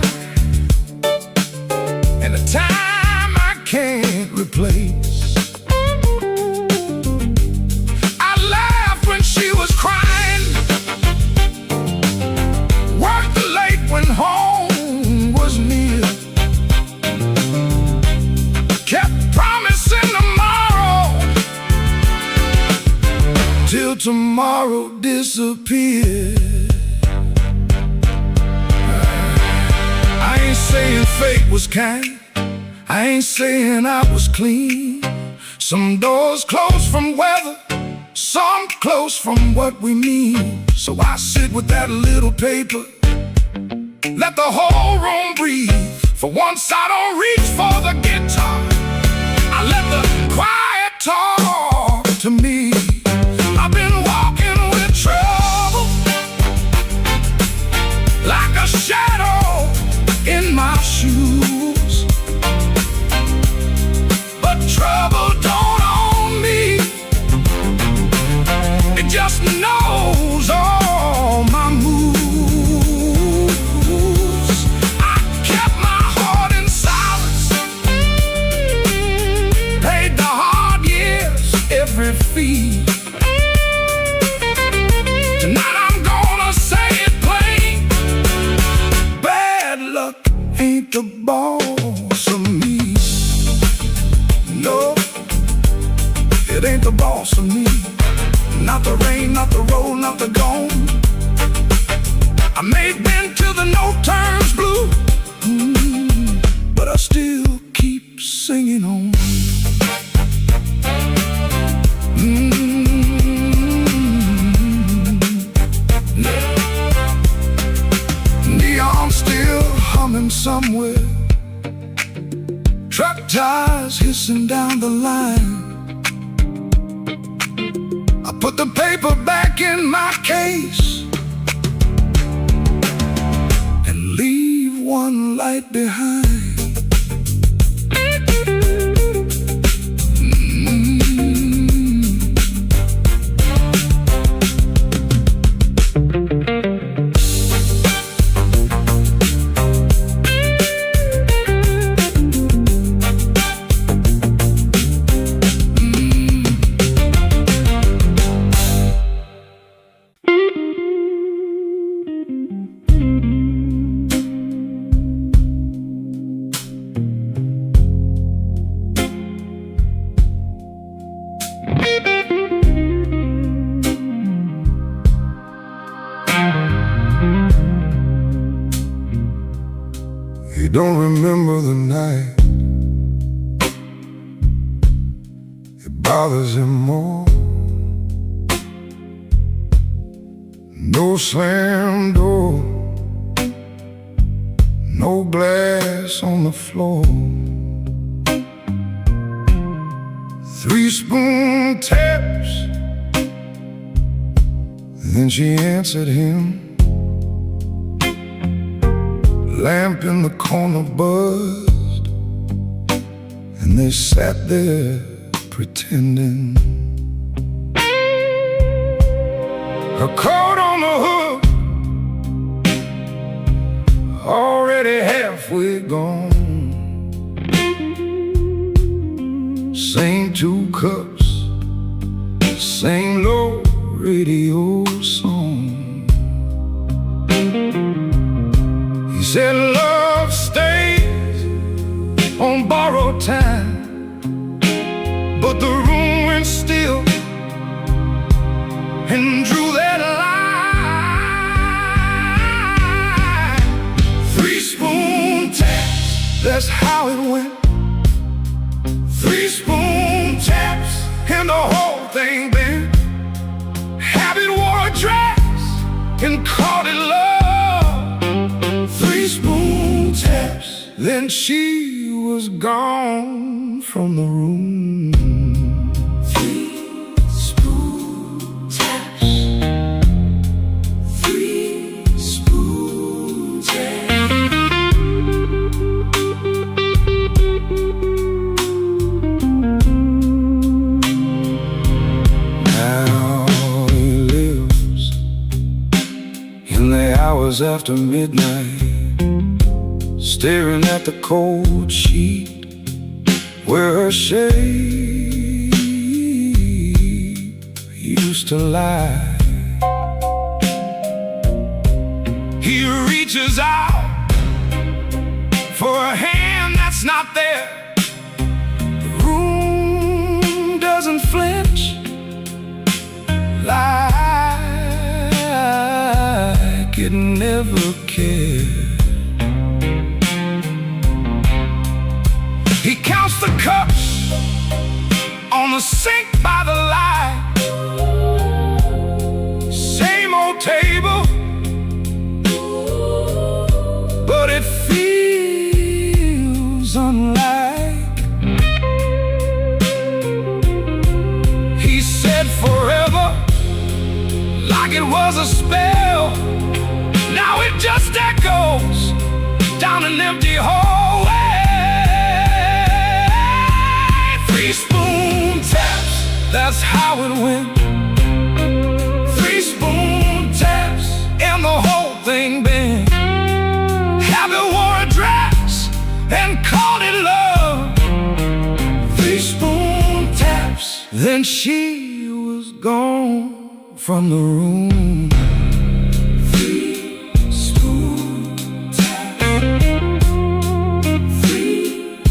and a time I can't replace. I laughed when she was crying, worked late when home was near, kept promising tomorrow till tomorrow disappeared. I ain't saying fate was kind, I ain't saying I was clean. Some doors close from weather, some close from what we mean. So I sit with that little paper, let the whole room breathe. For once I don't reach for the guitar, I let the quiet talk to me. I've been walking with trouble, like a shadow in my shoes. But trouble don't own me, it just knows all my moves. I kept my heart in silence, paid the hard years every fee. Tonight I'm gonna say it plain, bad luck ain't the boss of me. No, it ain't the boss of me. Not the rain, not the road, not the gone. I may bend till the note turns blue, but I still keep singing on. Neon still humming somewhere, truck tires hissing down the line. I put the paper back in my case and leave one light behind. don't remember the night. It bothers him more. No slam door, no glass on the floor. 3-spoon taps. Then she answered him. Lamp in the corner buzzed, and they sat there pretending. Her coat on the hook, already halfway gone. Same 2 cups, same low radio song. He said love stays on borrowed time, but the room went still and drew that line. 3-spoon taps, that's how it went. 3-spoon taps and the whole thing bent. Habit wore a dress and called it love. 3-spoon taps, then she was gone from the room. 3-spoon taps. 3-spoon taps. Now he lives in the hours after midnight, staring at the cold sheet where her shape used to lie. He reaches out for a hand that's not there. The room doesn't flinch like it never cared. He counts the cups on the sink by the light. Same old table, but it feels unlike. He said forever, like it was a spell. Now it just echoes down an empty hallway. 3-spoon taps, that's how it went. 3-spoon taps, and the whole thing bent. Habit wore a dress and called it love. 3-spoon taps, then she was gone from the room. 3-spoon taps.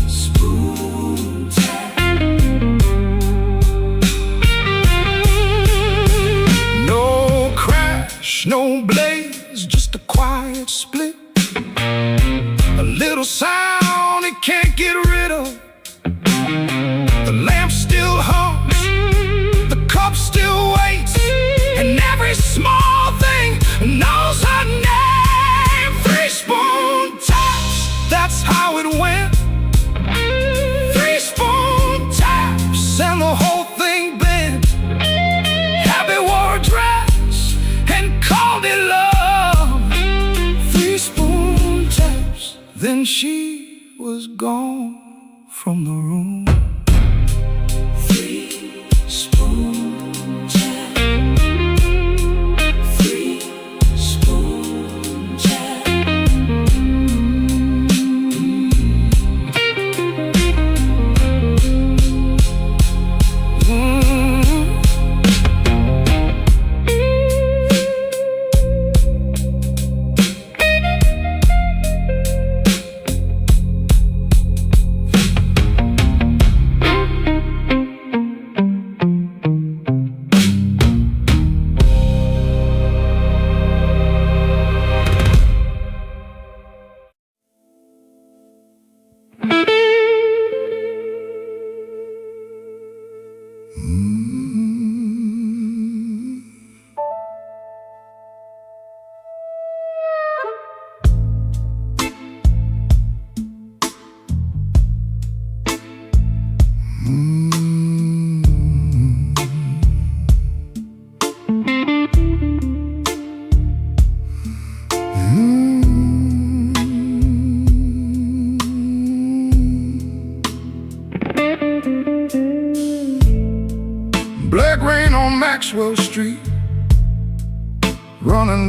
3-spoon taps. No crash, no blaze, just a quiet split. A little sound it can't get rid of. The lamp still hums, the cup still waits, and every small thing knows her name. 3-spoon taps, that's how it went. 3-spoon taps, and the whole thing bent. Habit wore a dress and called it love. 3-spoon taps, then she was gone from the room. 3-spoon taps. 3-spoon taps.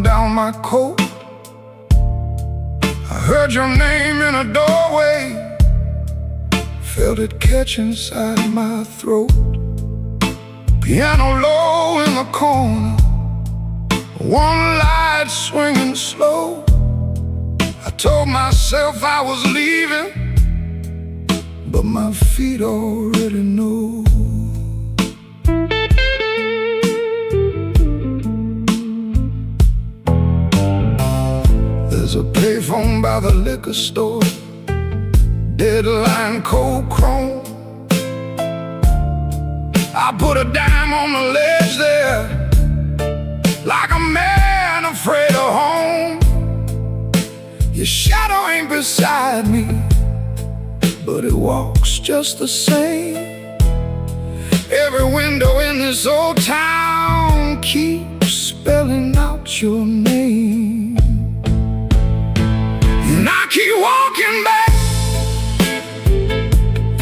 buttoned down my coat. I heard your name in a doorway, felt it catch inside my throat. Piano low in the corner, one light swinging slow. I told myself I was leaving, but my feet already know. There's a payphone by the liquor store, deadline cold chrome. I put a dime on the ledge there, like a man afraid of home. Your shadow ain't beside me, but it walks just the same. Every window in this old town keeps spelling out your name. And I keep walking back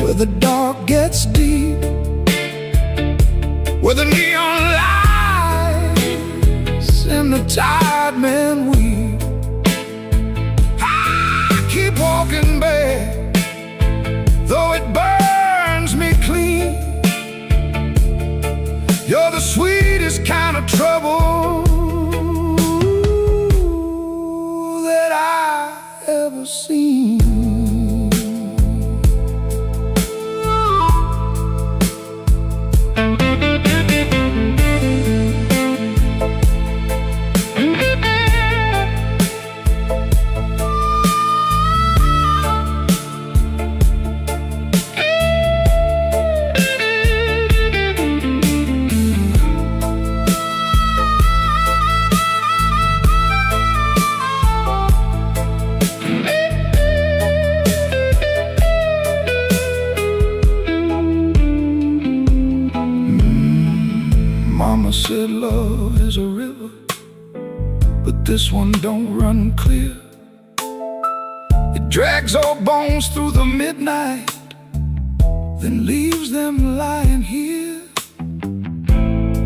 where the dark gets deep, where the neon lights and the tired men weep. I keep walking back, though it burns me clean. You're the sweetest kind of trouble that I ever seen. Mama said love is a river, but this one don't run clear. It drags old bones through the midnight, then leaves them lying here.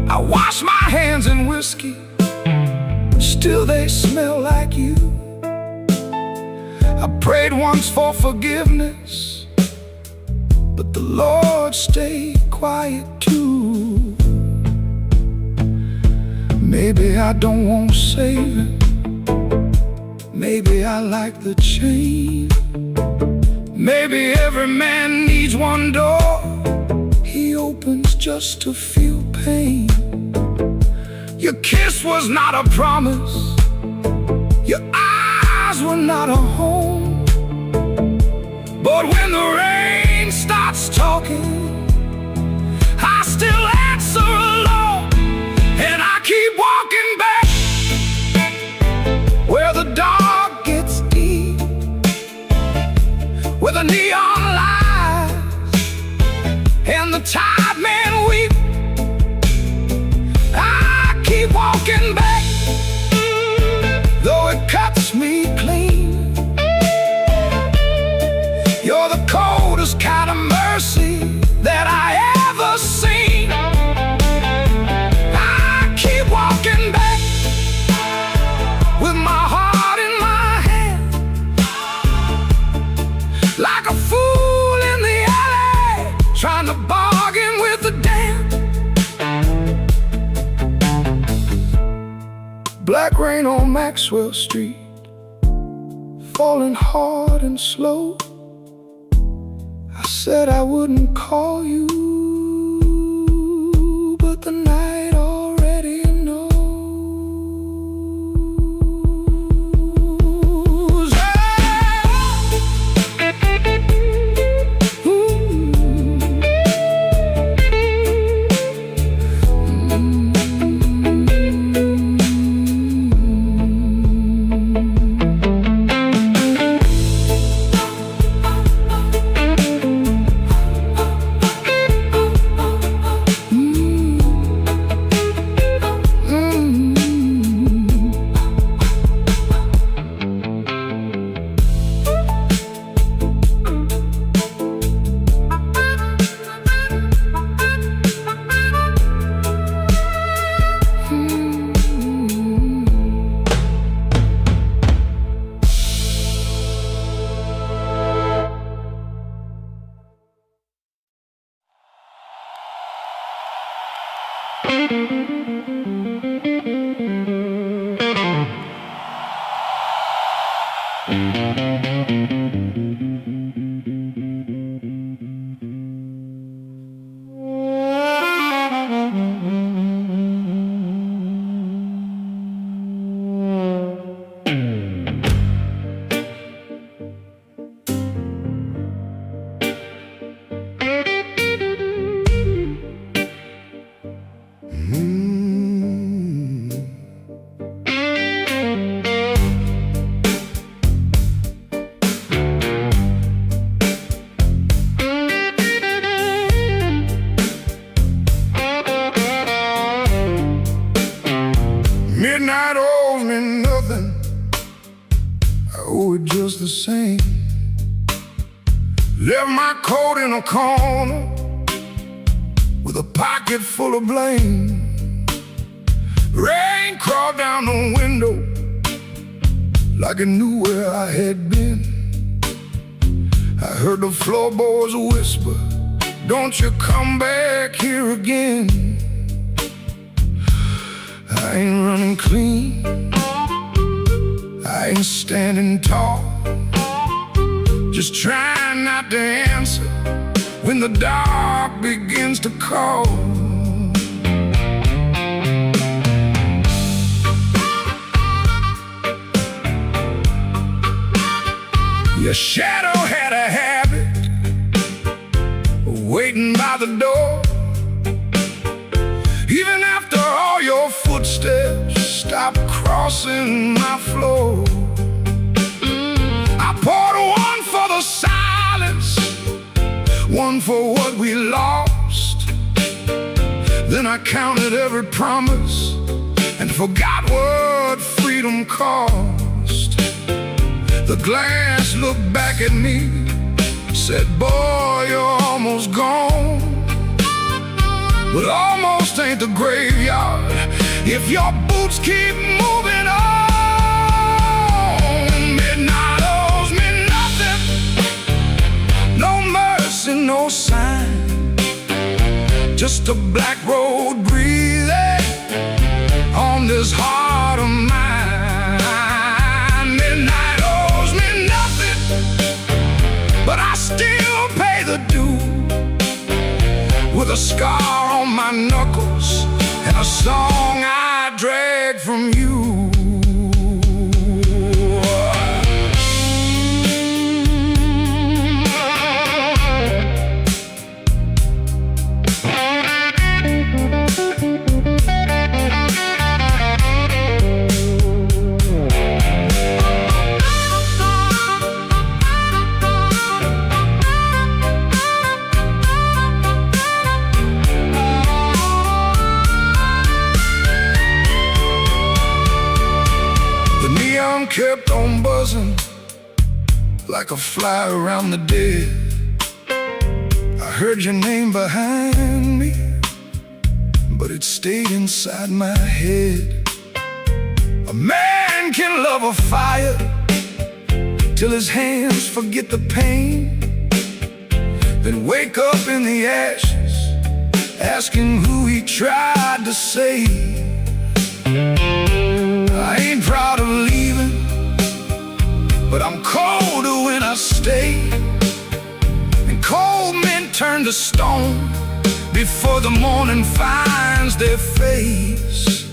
I wash my hands in whiskey, still they smell like you. I prayed once for forgiveness, but the Lord stayed quiet too. Maybe I don't want saving, maybe I like the chain. Maybe every man needs one door he opens just to feel pain. Your kiss was not a promise, your eyes were not a home. But when the rain starts talking, I still answer alone. And I keep walking back where the dark gets deep, where the neon lights and the tired men weep. I keep walking back, though it cuts me clean. You're the coldest kind of mercy that I ever seen. Walking back with my heart in my hand, like a fool in the alley, trying to bargain with the damned. Black rain on Maxwell Street, falling hard and slow. I said I wouldn't call you, but the night already knows. Midnight owes me nothing, I owe it just the same. Left my coat in a corner with a pocket full of blame. Rain crawled down the window like it knew where I had been. I heard the floorboards whisper, "Don't you come back here again." I ain't running clean, I ain't standing tall, just trying not to answer when the dark begins to call. Your shadow had a habit of waiting by the door. Even after all your footsteps stopped crossing my floor. I poured one for the silence, one for what we lost. Then I counted every promise and forgot what freedom cost. The glass looked back at me, said, "Boy, you're almost gone." But almost ain't the graveyard if your boots keep moving on. Midnight owes me nothing, no mercy, no sign, just a black road breathing on this heart of mine. Midnight owes me nothing, but I still pay the due, with a scar on my knuckles and a song I drag from you. Kept on buzzing like a fly around the dead. I heard your name behind me, but it stayed inside my head. A man can love a fire till his hands forget the pain, then wake up in the ashes asking who he tried to save. I ain't proud of leaving, but I'm colder when I stay. And cold men turn to stone before the morning finds their face.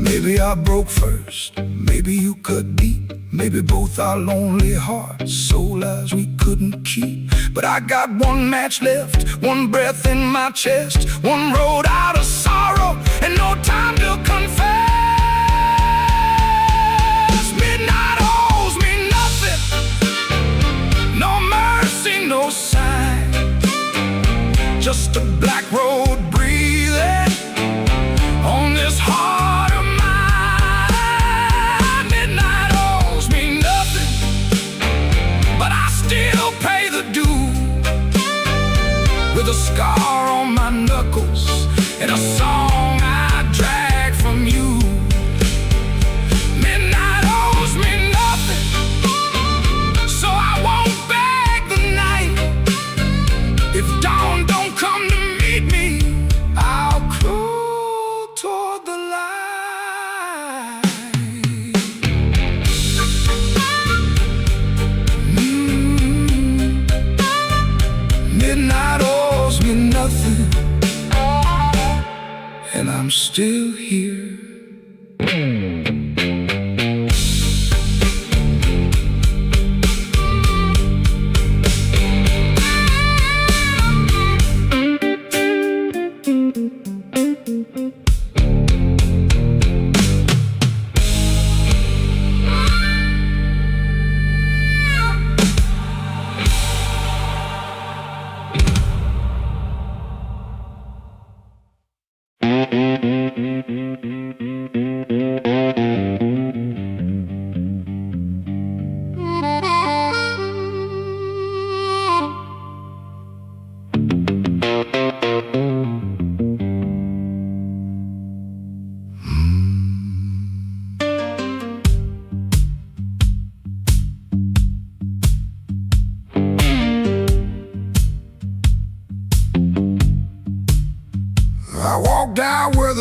Maybe I broke first, maybe you cut deep, maybe both our lonely hearts sold lives we couldn't keep. But I got one match left, one breath in my chest, one road out of sorrow, and no time to confess. Midnight owes me nothing, no mercy, no sign, just a black road breathing on this heart of mine. Midnight owes me nothing, but I still pay the due, with a scar on my knuckles and a song I drag from you.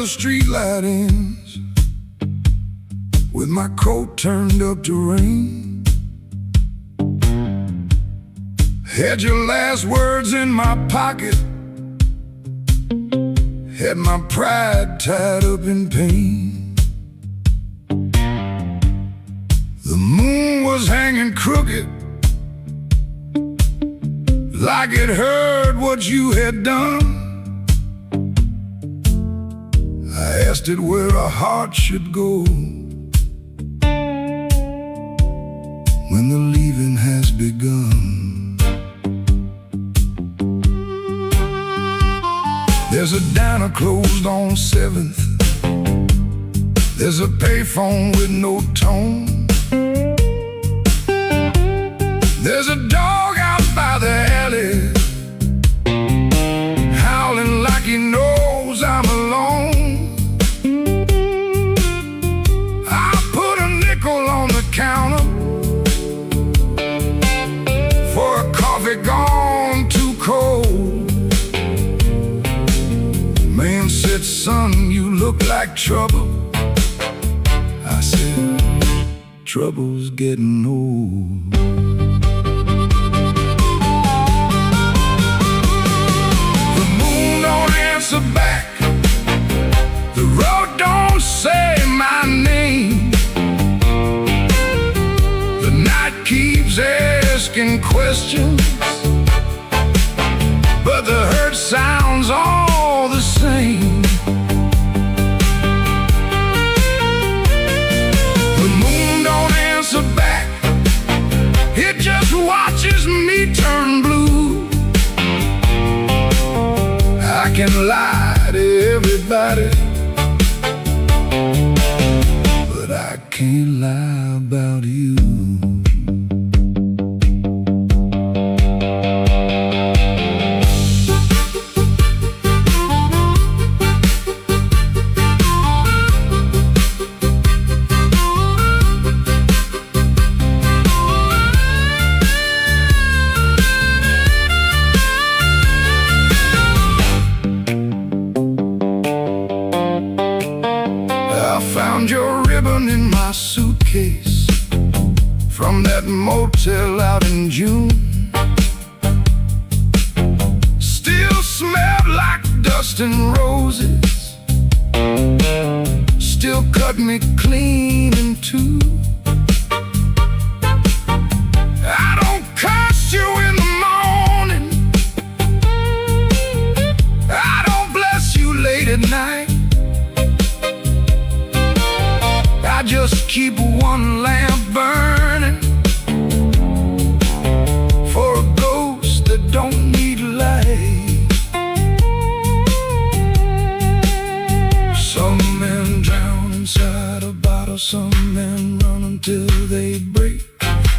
the streetlight ends, with my coat turned up to rain. Had your last words in my pocket, had my pride tied up in pain. The moon was hanging crooked, like it heard what you had done. I asked it where a heart should go when the leaving has begun. There's a diner closed on 7th. There's a payphone with no tone. There's a dog out by the alley, howling like he knows I'm alone. I put a nickel on the counter for a coffee gone too cold. Man said, son, you look like trouble. I said, trouble's getting old. The moon don't answer back, the road don't say my name. The night keeps asking questions, but the hurt sounds all the same. The moon don't answer back, it just watches me turn blue. I can lie to everybody, but I can't lie about you. Found your ribbon in my suitcase from that motel out in June. Still smelled like dust and roses, still cut me clean in two. I don't curse you in the morning, I don't bless you late at night. I just keep one lamp burning for a ghost that don't need light. Some men drown inside a bottle, some men run until they break.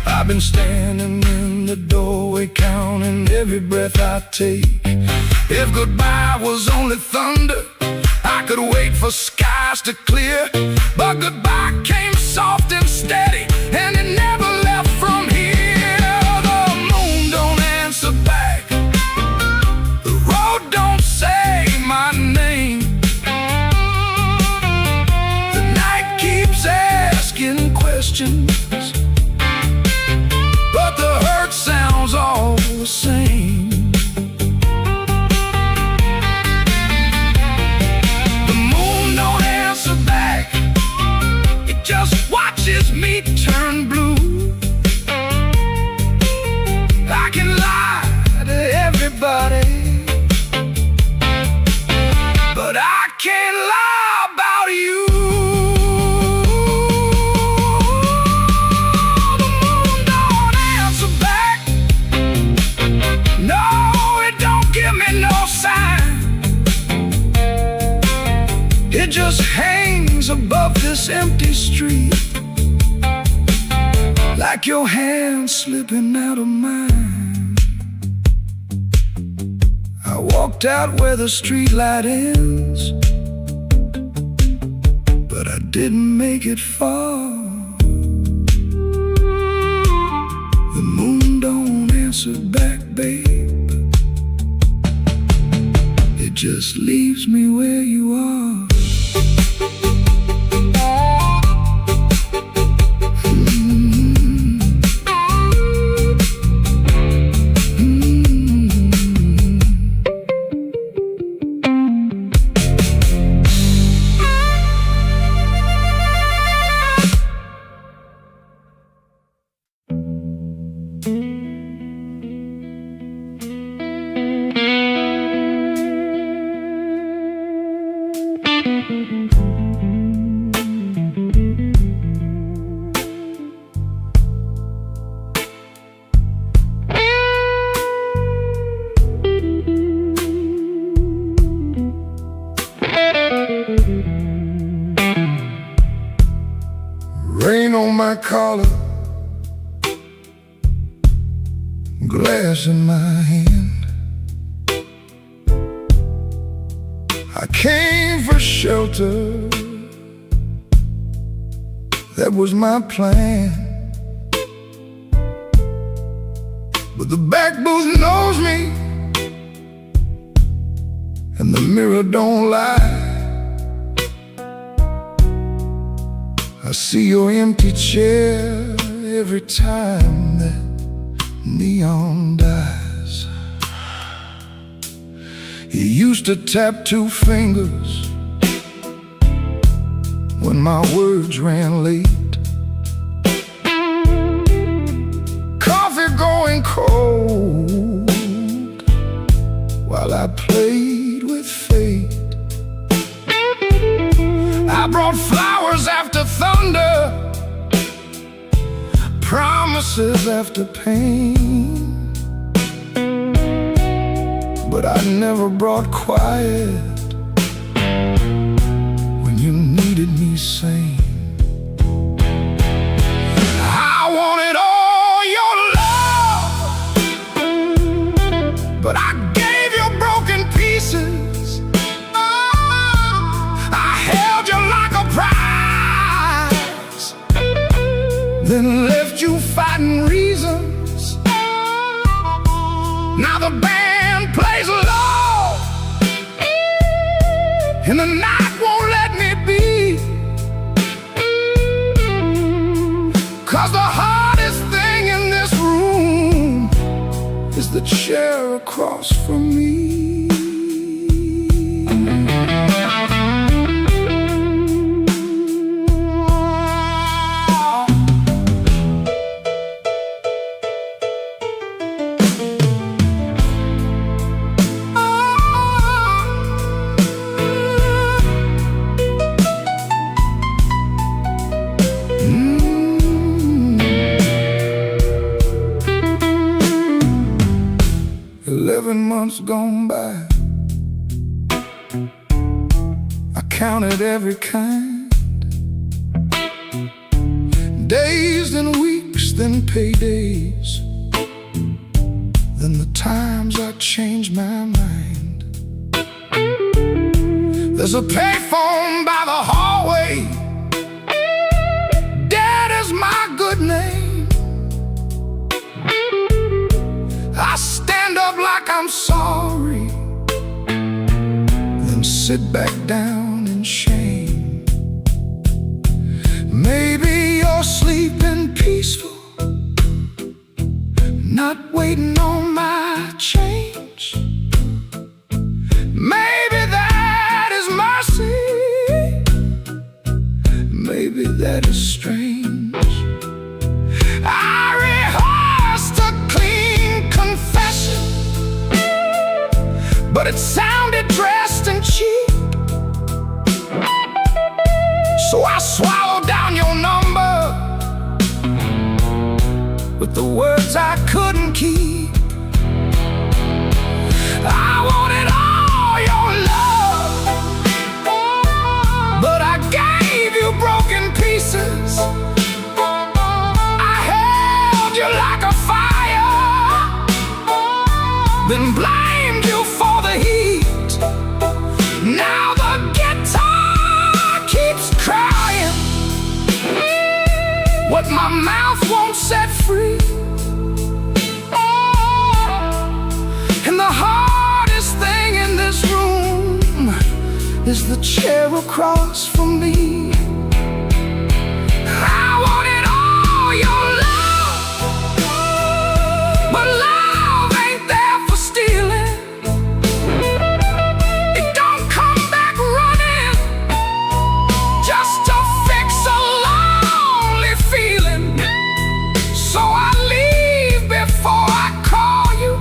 I've been standing in the doorway counting every breath I take. If goodbye was only thunder, I could wait for skies to clear, but goodbye came soft and steady, and it never left from here. The moon don't answer back, the road don't say my name. The night keeps asking questions, but the hurt sounds all the same. Just watches me turn blue. I can lie to everybody, but I can't lie about you. The moon don't answer back, no, it don't give me no sign. It just hangs above this empty street, like your hand slipping out of mine. I walked out where the streetlight ends, but I didn't make it far. The moon don't answer back, babe, it just leaves me where you are. Rain on my collar, glass in my hand. I came for shelter, that was my plan. But the back booth knows me, and the mirror don't lie. I see your empty chair every time that neon dies. You used to tap 2 fingers when my words ran late. Coffee going cold while I played with fate. I brought flowers after thunder, promises after pain, but I never brought quiet when you needed me sane. I wanted all your love, but I gave you broken pieces. I held you like a prize, then left you fighting reasons. Now the band plays low, and the night won't let me be. 'Cause the hardest thing in this room is the chair across from me. 11 months gone by, I counted every kind. Days, then weeks, then paydays, then the times I changed my mind. There's a payphone by the hallway, Dad is my good name. I stand up like I'm sorry, then sit back down in shame. Maybe you're sleeping peaceful, not waiting on my change. Maybe that is mercy, maybe that is strange. I rehearsed a clean confession, but it sounded dressed and cheap. So I swallowed down your number with the words I couldn't keep. I wanted all your love, but I gave you broken pieces. I held you like a fire, then blamed you for the heat. Now the guitar keeps crying what my mouth won't set free. And the hardest thing in this room is the chair across from me. I wanted all your love, but love ain't there for stealing. It don't come back running just to fix a lonely feeling. So I leave before I call you.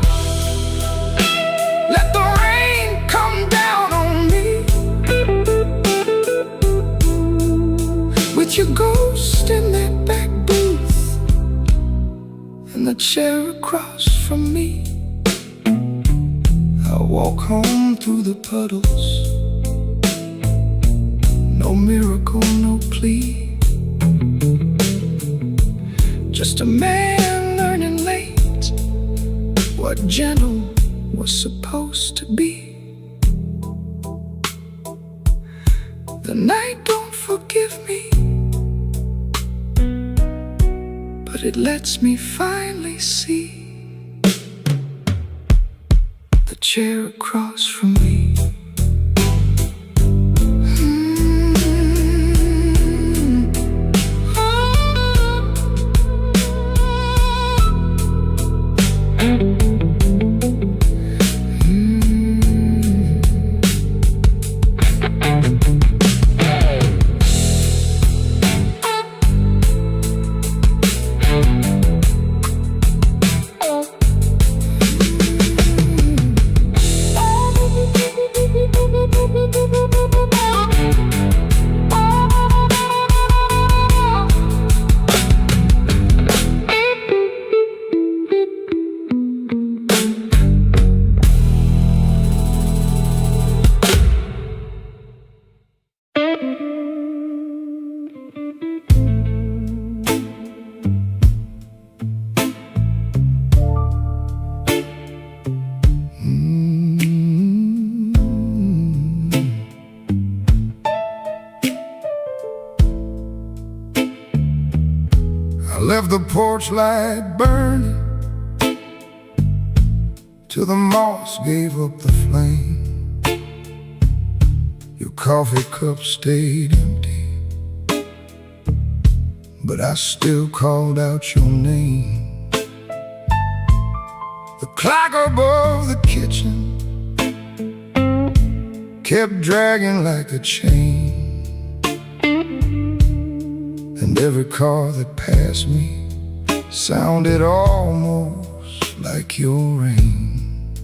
Let the rain come down on me, with your ghost in that back booth and the chair across from me. I walk home through the puddles, no miracle, no plea. a man learning late what gentle was supposed to be. The night don't forgive me, but it lets me finally see the chair across from me. Left the porch light burning till the moss gave up the flame. Your coffee cup stayed empty, but I still called out your name. The clock above the kitchen kept dragging like a chain, and every car that passed me sounded almost like your rain.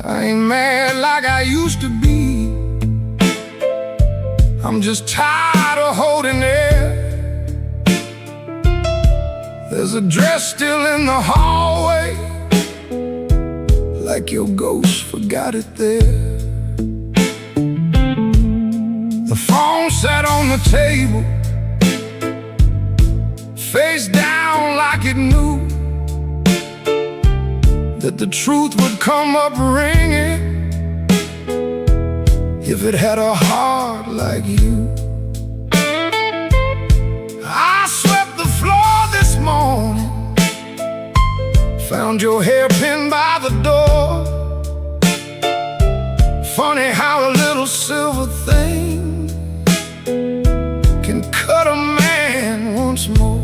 I ain't mad like I used to be, I'm just tired of holding it. There's a dress still in the hallway, like your ghost forgot it there. The phone sat on the table, face down like it knew that the truth would come up ringing if it had a heart like you. I swept the floor this morning, found your hairpin by the door. Funny how a little silver thing can cut a man once more.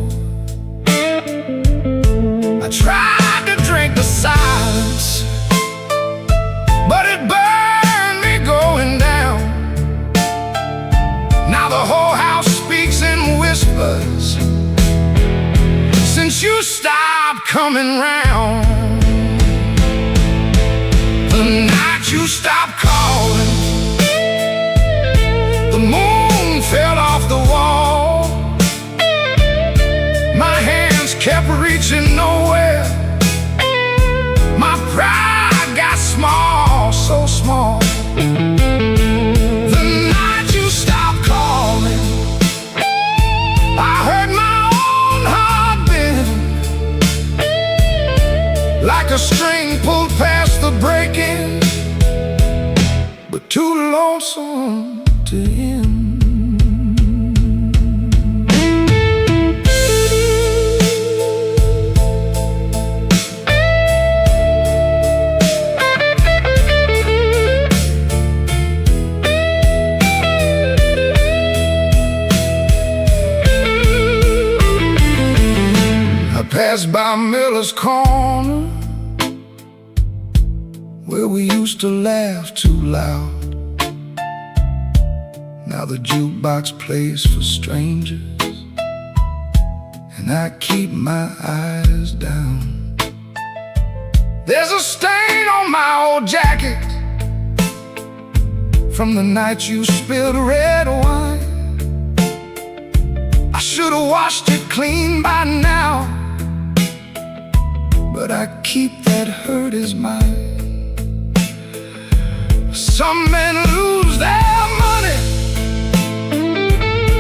I tried to drink the silence, but it burned me going down. Now the whole house speaks in whispers since you stopped coming round. The night you stopped calling, the moon fell off the wall. My hands kept reaching nowhere, my pride got small, so small. The night you stopped calling, I heard my own heart bend, like a string pulled past the breaking, but too lonesome to end. Passed by Miller's Corner, where we used to laugh too loud. Now the jukebox plays for strangers, and I keep my eyes down. There's a stain on my old jacket from the night you spilled red wine. I should've washed it clean by now, but I keep that hurt as mine. Some men lose their money,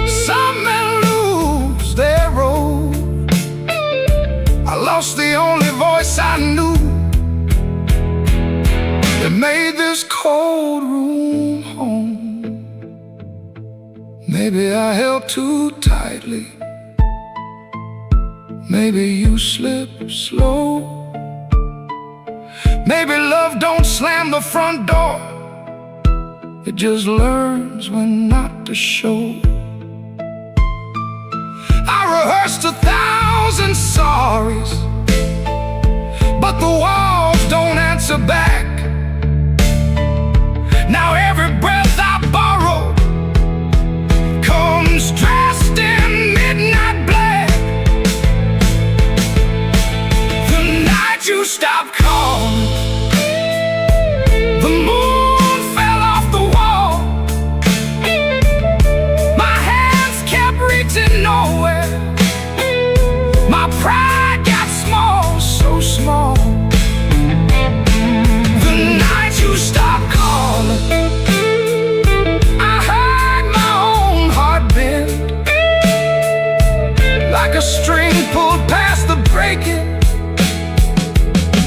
some men lose their road. lost the only voice I knew that made this cold room home. Maybe I held too tightly. Maybe you slip slow. Maybe love don't slam the front door. It just learns when not to show. I rehearsed 1,000 sorries, but the walls don't answer back. Now every breath I borrow comes dressed in midnight black. The night you stopped calling, the moon fell off the wall. My hands kept reaching nowhere. My pride got small, so small. The night you stopped calling, I heard my own heart bend, like a string pulled past the breaking,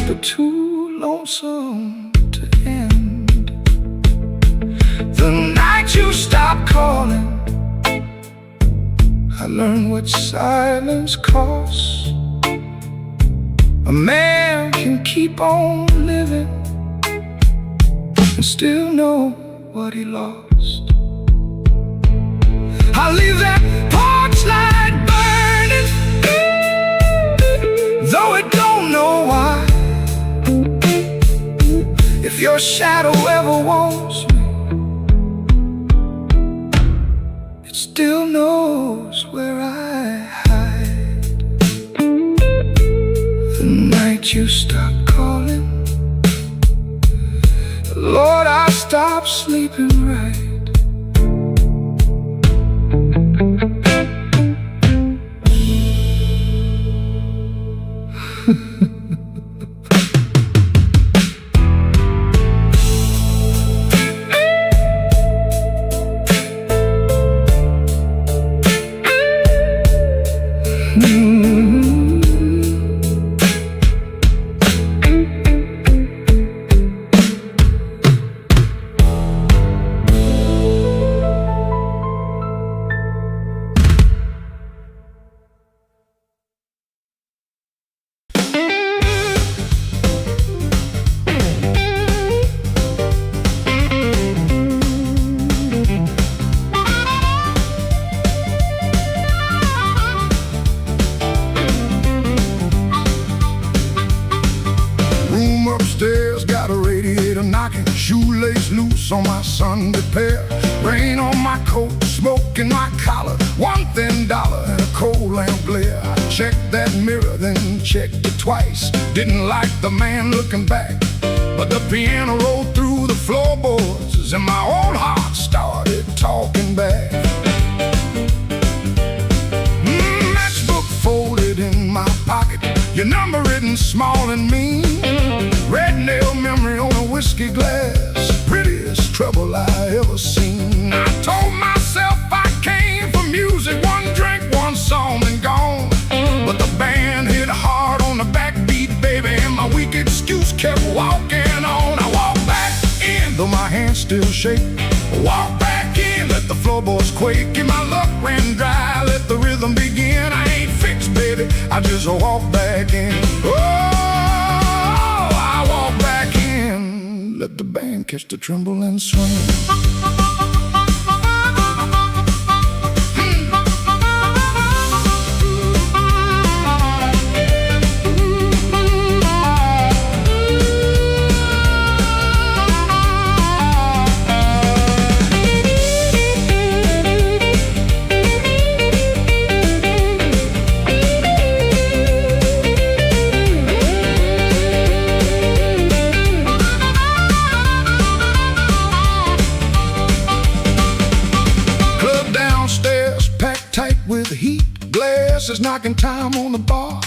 but too lonesome to end. The night you stopped calling, I learned what silence costs. A man can keep on living and still know what he lost. I leave that porch light burning, though it don't know why. If your shadow ever wants me, it still knows where I hide. The night you stopped calling, Lord, I stopped sleeping right. Upstairs got a radiator knocking, shoelace loose on my Sunday pair, rain on my coat, smoke in my collar, one thin dollar and a cold lamp glare. I checked that mirror, then checked it twice. Didn't like the man looking back, but the piano rolled through the floorboards and my old heart started talking back. Matchbook folded in my pocket, your number written small and mean, red nail memory on a whiskey glass, prettiest trouble I ever seen. I told myself I came for music, one drink, one song and gone, but the band hit hard on the backbeat, baby, and my weak excuse kept walking on. I walked back in, though my hands still shake. Walk back in, let the floorboards quake, and my luck ran dry, let the rhythm begin. I ain't fixed, baby, I just walk back in. Oh, I walk back in, let the band catch the tremble and swing. With the heat, glasses knocking time on the bar.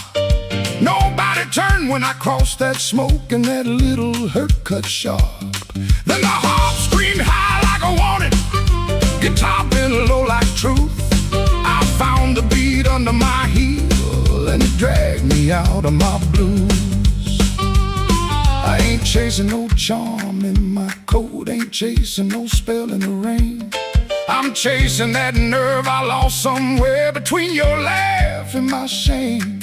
Nobody turned when I crossed that smoke and that little hurt cut sharp. Then the harp screamed high like a warning, guitar bent like truth. I found the beat under my heel and it dragged me me out of my blues. I ain't chasing no charm in my coat, ain't chasing no spell in the rain. I'm chasing that nerve I lost somewhere between your laugh and my shame.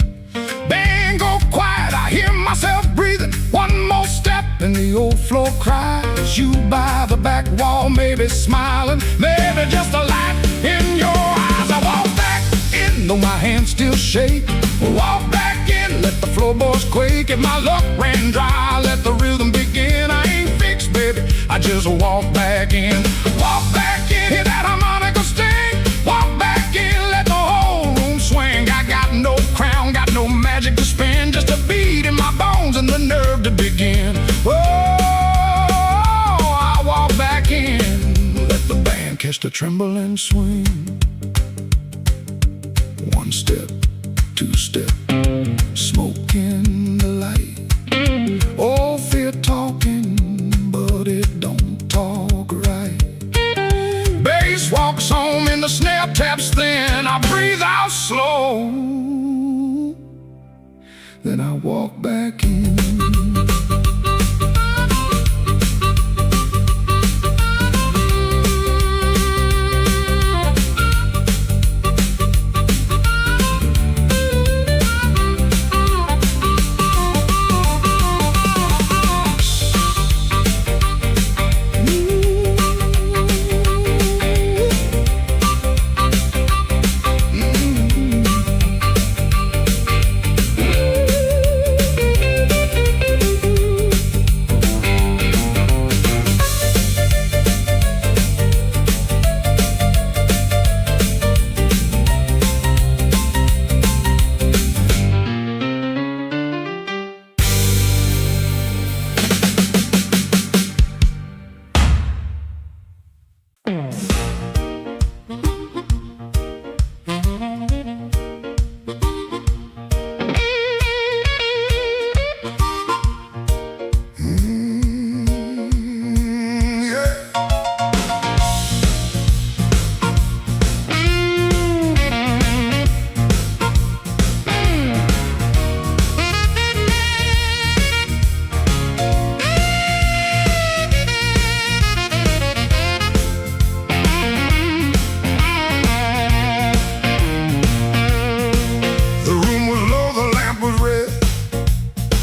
Bang go quiet, I hear myself breathing. One more step and the old floor cries. You by the back wall, maybe smiling, maybe just a light in your eyes. I walk back in, though my hands still shake. Walk back in, let the floorboards quake. If my luck ran dry, let the rhythm begin. I ain't fixed, baby, I just walk back in. Walk back in, hear that harmonica sting. Walk back in, let the whole room swing. I got no crown, got no magic to spin, just a beat in my bones and the nerve to begin. Oh, I walk back in, let the band catch the tremble and swing. One step, two step, smoke in the light. Oh, fear talking, but it don't talk right. Bass walks home and the snare taps thin. I breathe out slow, then I walk back in.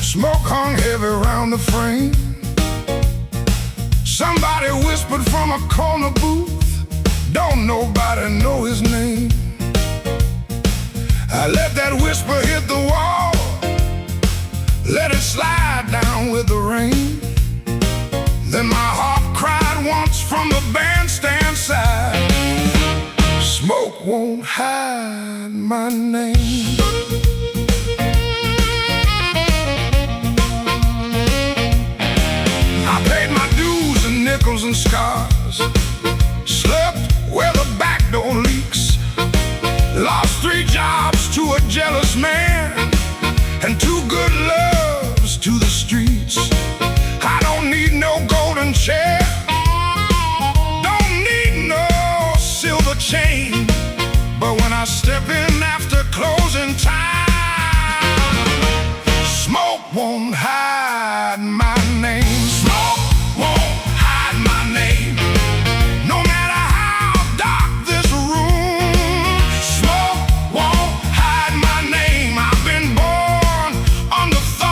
Smoke hung heavy around the frame. Somebody whispered from a corner booth, don't nobody know his name. I let that whisper hit the wall, let it slide down with the rain. Then my heart cried once from the bandstand side, smoke won't hide my name. I paid my dues in nickels and scars, slept where the back door leaks, lost 3 jobs to a jealous man, and 2 good loves to the streets. I don't need no golden chair, don't need no silver chain, but when I step in after closing time, smoke won't hide my name. Smoke won't hide my name, no matter how dark this room. Smoke won't hide my name. I've been born under thunder.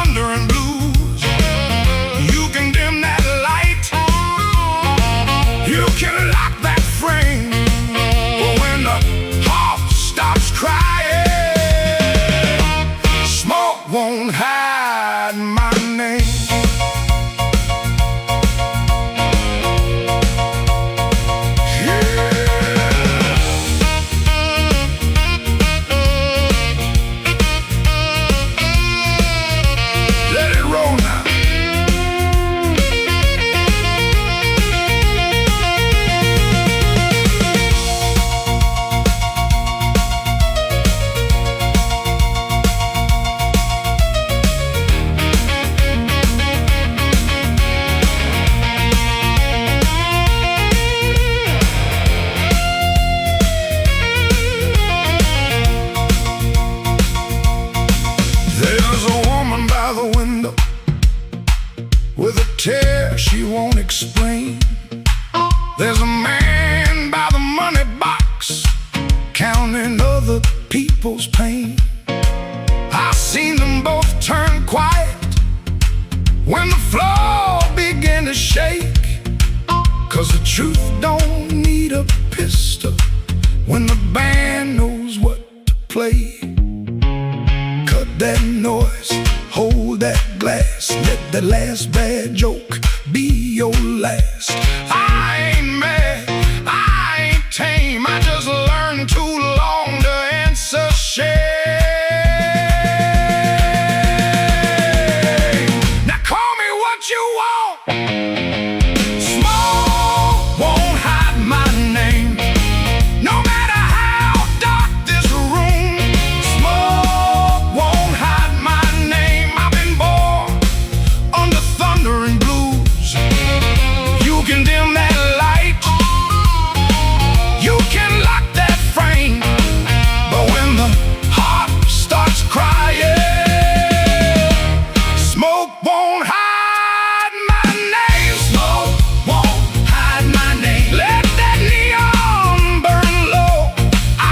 chair she won't explain. There's a man by the money box counting other people's pain. I've seen them both turn quiet when the floor began to shake. 'Cause the truth don't need a pistol when the band knows what to play. Cut that noise, hold that glass, let that last bad joke be your last. I ain't mad, I ain't tame, I just learned too long to answer shame. Now call me what you want, smoke won't hide my name. No matter how dark this room, smoke won't hide my name. I've been born under thunder and blues. You can dim that light, you can lock that frame, but when the heart starts crying, smoke won't hide my name. Smoke won't hide my name. Let that neon burn low.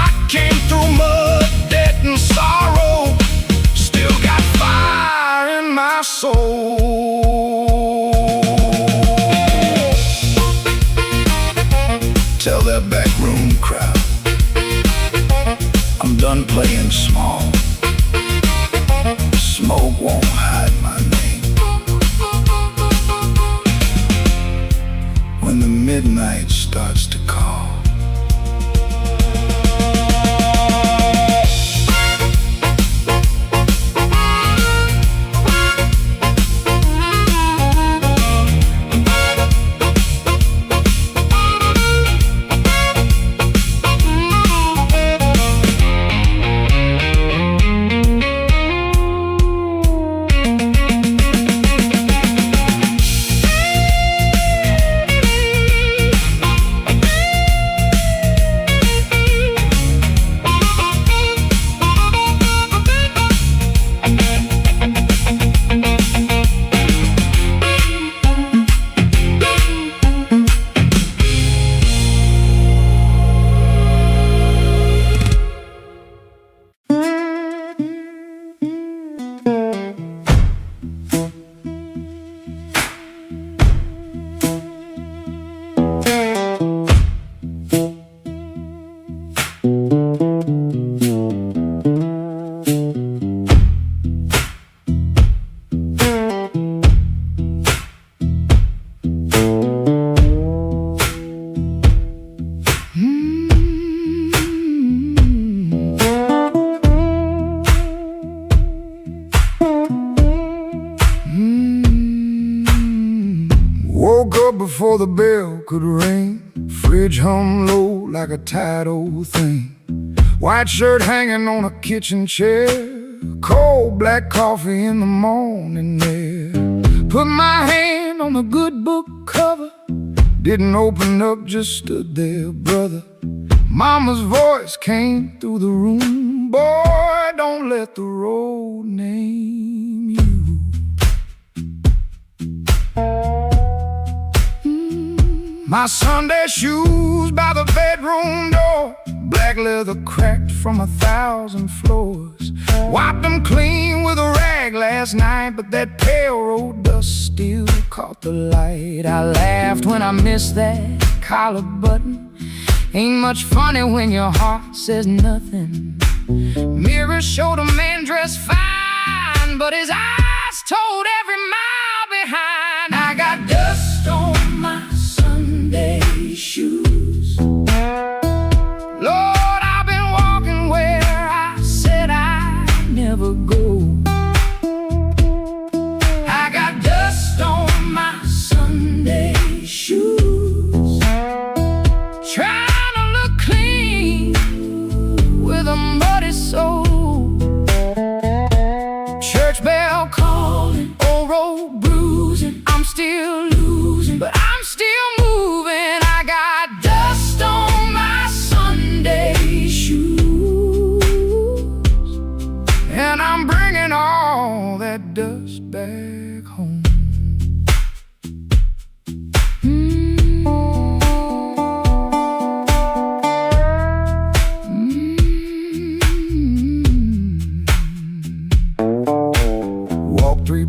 I came through mud, debt, and sorrow, still got fire in my soul. Tell that backroom crowd I'm done playing small. Smoke won't hide my name. When the midnight starts to call, woke up before the bell could ring. Fridge hum low like a tired old thing. White shirt hanging on a kitchen chair. Cold black coffee in the morning air. Put my hand on the good book cover. Didn't open up, just stood there, brother. Mama's voice came through the room. Boy, don't let the road name you. My Sunday shoes by the bedroom door, black leather cracked from 1,000 floors. Wiped them clean with a rag last night, but that pale road dust still caught the light. I laughed when I missed that collar button. Ain't much funny when your heart says nothing. Mirror showed a man dressed fine, but his eyes told every mile behind. I got dust on my Sunday shoes. Lord, I've been walking where I said I'd never go. I got dust on my Sunday shoes. Trying to look clean with a muddy soul. Church bell calling, old road bruising. I'm still losing, but I'm still moving. I got dust on my Sunday shoes, and I'm bringing all that dust back home.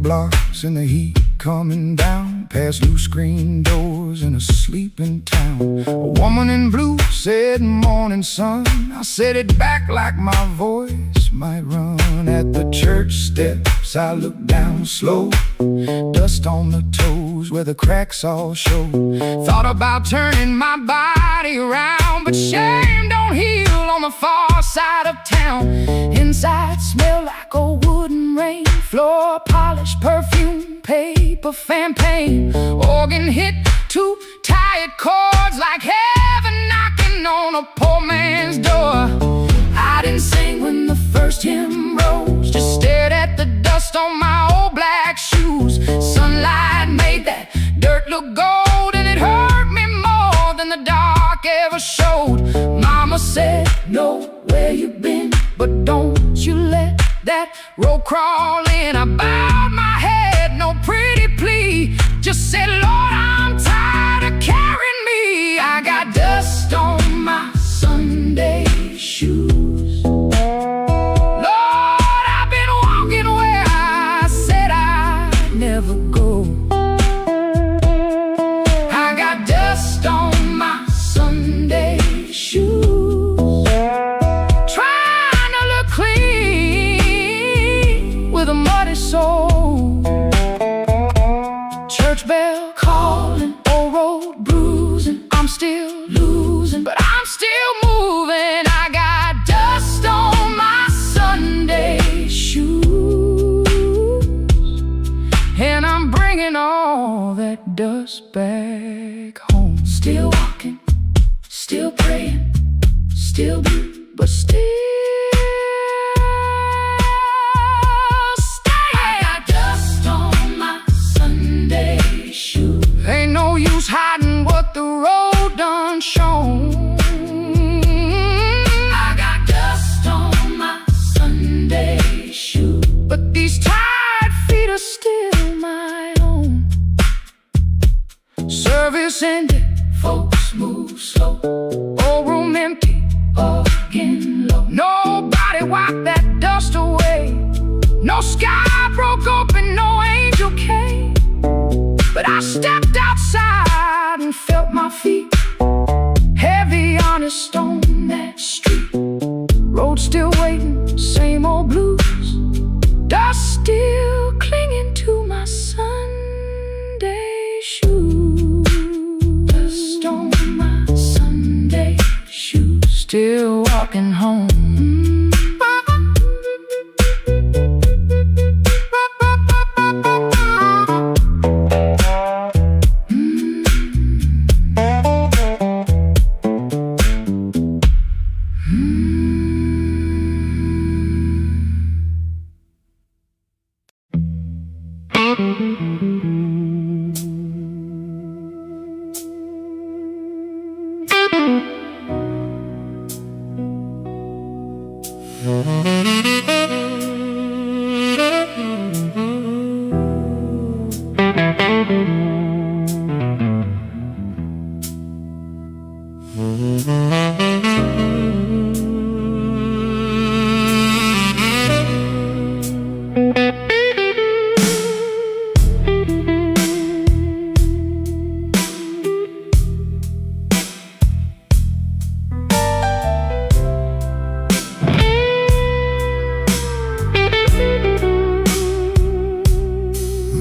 blocks in the heat coming down, past loose screen doors in a sleeping town. A woman in blue said, "Morning, sun." I said it back like my voice might run. At the church steps I looked down slow, dust on the toes where the cracks all show. Thought about turning my body around, but shame don't heal on the far side of town. Inside smell like a wooden rain, floor polish, perfume, paper, fan paint. Organ hit two tired chords like heaven knocking on a poor man's door. I didn't sing when the first hymn rose, just stared at the dust on my old black shoes. Sunlight made that dirt look gold, and it hurt me more than the dark ever showed. Mama said, "Know where you've been, but don't you let that road crawl in." I bowed my head, no pretty plea, just said, "Lord, I'm tired of carrying me." I got dust on my Sunday shoes. Lord, I've been walking where I said I'd never go. I got dust on my Sunday shoes, trying to look clean with a muddy soul. Church bell calling, old road bruising. I'm still losing, but I'm still moving. I got dust on my Sunday shoes, and I'm bringing all that dust back home. Still walking, still praying, still blue, but still staying. I got dust on my Sunday shoes. Ain't no use hiding what the road done shown. I got dust on my Sunday shoes, but these tired feet are still my own. Service ended, folks move slow. Old room empty, organ low. Nobody wiped that dust away. No sky broke open, no angel came. But I stepped outside and felt my feet heavy on a stone that street. Road still waiting, same old blues. Dust still clinging to my Sunday shoes. Dust on my Sunday shoes, still walking home.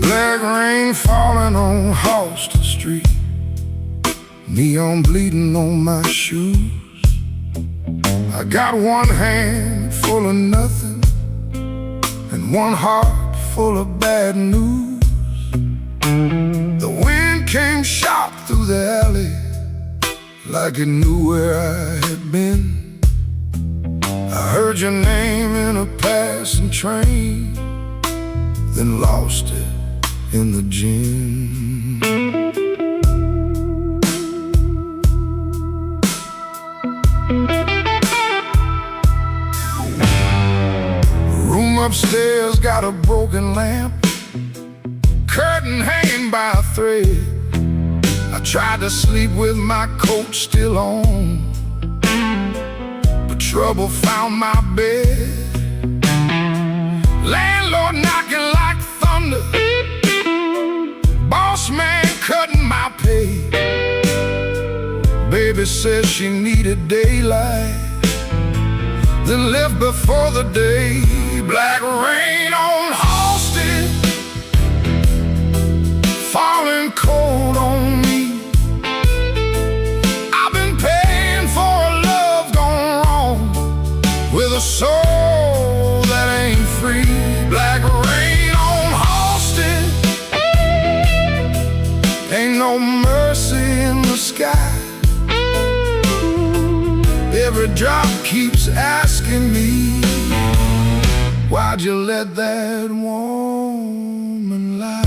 Black rain falling on Halston Street, neon bleeding on my shoes. I got one hand full of nothing and one heart full of bad news. The wind came sharp through the alley like it knew where I had been. I heard your name in a passing train, then lost it in the gym. Room upstairs got a broken lamp, curtain hanging by a thread. I tried to sleep with my coat still on, but trouble found my bed. Landlord knocking like thunder, baby said she needed daylight, then left before the day. Black rain on Halsted, falling cold on me. I've been paying for a love gone wrong, with a soul that ain't free. Black rain on Halsted, ain't no mercy in the sky. Every drop keeps asking me, why'd you let that woman lie?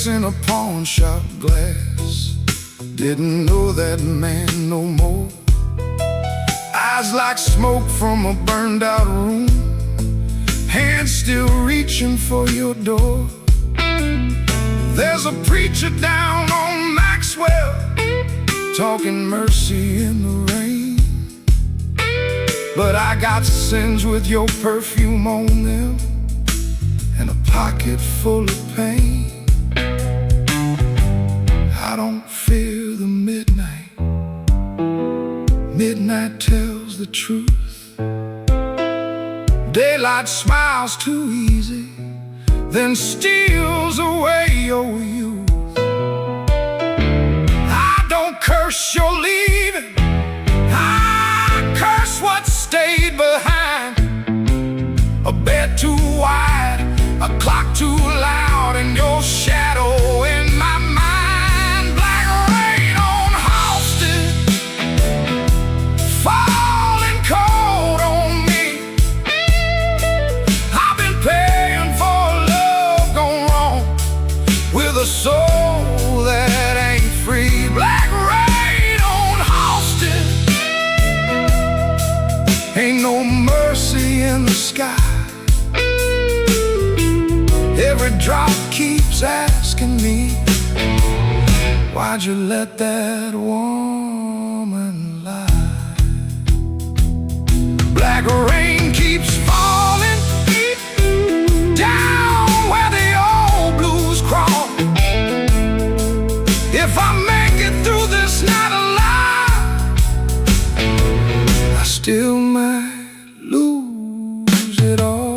In a pawn shop glass, didn't know that man no more. Eyes like smoke from a burned out room, hands still reaching for your door. There's a preacher down on Maxwell, talking mercy in the rain, but I got sins with your perfume on them, and a pocket full of pain. I don't fear the midnight. Midnight tells the truth. Daylight smiles too easy, then steals away your youth. I don't curse your leaving, I curse what stayed behind. A bed too wide, a clock too loud, and your shadow in my mind. Falling cold on me. I've been paying for love gone wrong, with a soul that ain't free. Black rain on Halsted, ain't no mercy in the sky. Every drop keeps asking me, why'd you let that woman lie? Black rain keeps falling down where the old blues crawl. If I make it through this night alive, I still might lose it all.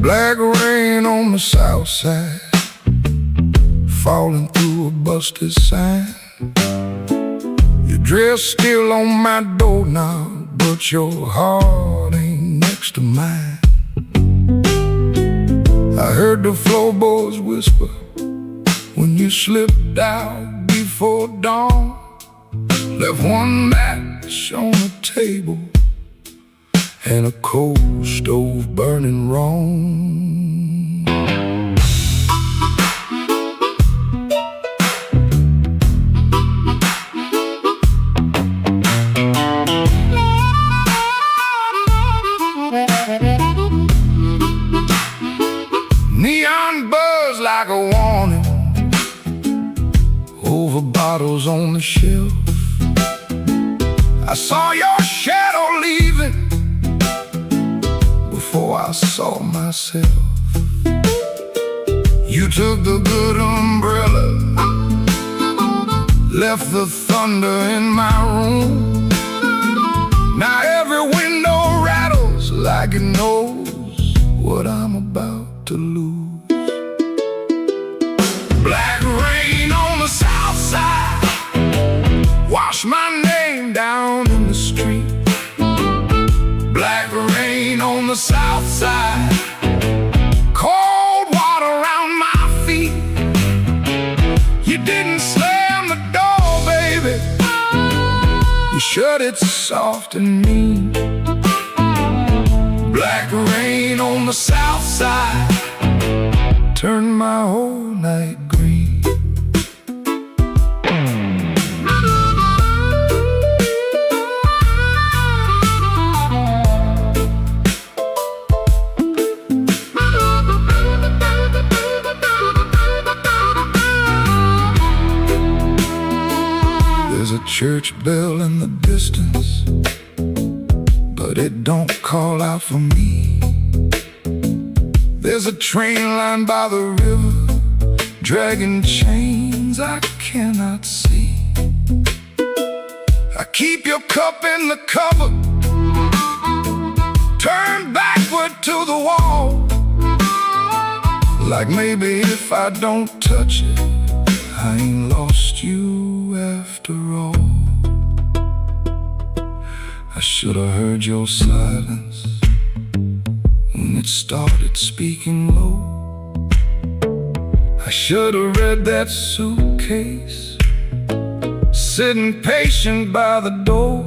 Black rain on the south side, falling through a busted sign. Your dress still on my doorknob, but your heart ain't next to mine. I heard the floorboards whisper, when you slipped out before dawn, left one match on the table and a coal stove burning wrong. Neon buzz like a warning over bottles on the shelf. I saw your shadow leaving before I saw myself. You took the good umbrella, left the thunder in my room. Now every window rattles like it knows what I'm about to lose. Black rain on the south side, wash my name down in the street. Black rain on the south side, cold water around my feet. You didn't slam the door, baby, you shut it soft and mean. Black rain on the south side turned my whole night green. There's a church bell in the distance, but it don't call out for me. There's a train line by the river, dragging chains I cannot see. I keep your cup in the cupboard, turned backward to the wall, like maybe if I don't touch it, I ain't lost you after all. I should have heard your silence when it started speaking low. I should have read that suitcase sitting patient by the door.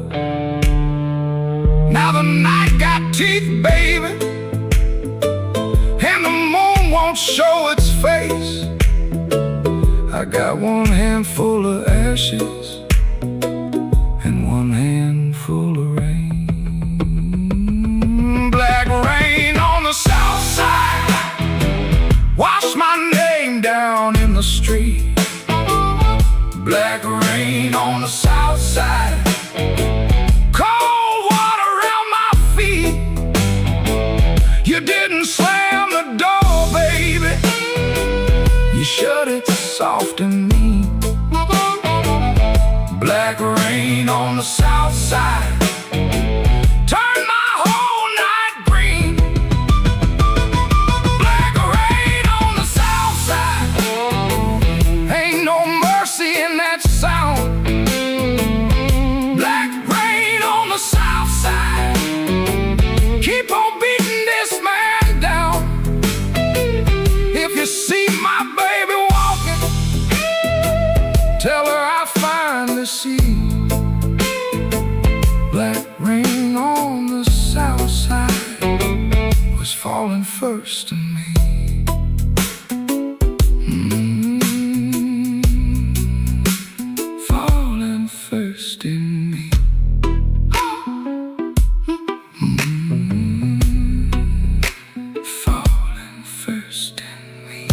Now the night got teeth, baby, and the moon won't show its face. I got one handful of ashes and one handful of rain. Black rain on the south side, wash my name down in the street. Black rain on the south side, cold water around my feet. You didn't slam the door, baby, you shut it soft and mean. Black rain on the south side turned my whole night green. Black rain on the south side, ain't no mercy in that sound. Black rain on the south side, keep on beating this man down. If you see my baby walking, tell her I finally see. Black rain on the south side was falling first to me. Falling first in me. Falling first in me.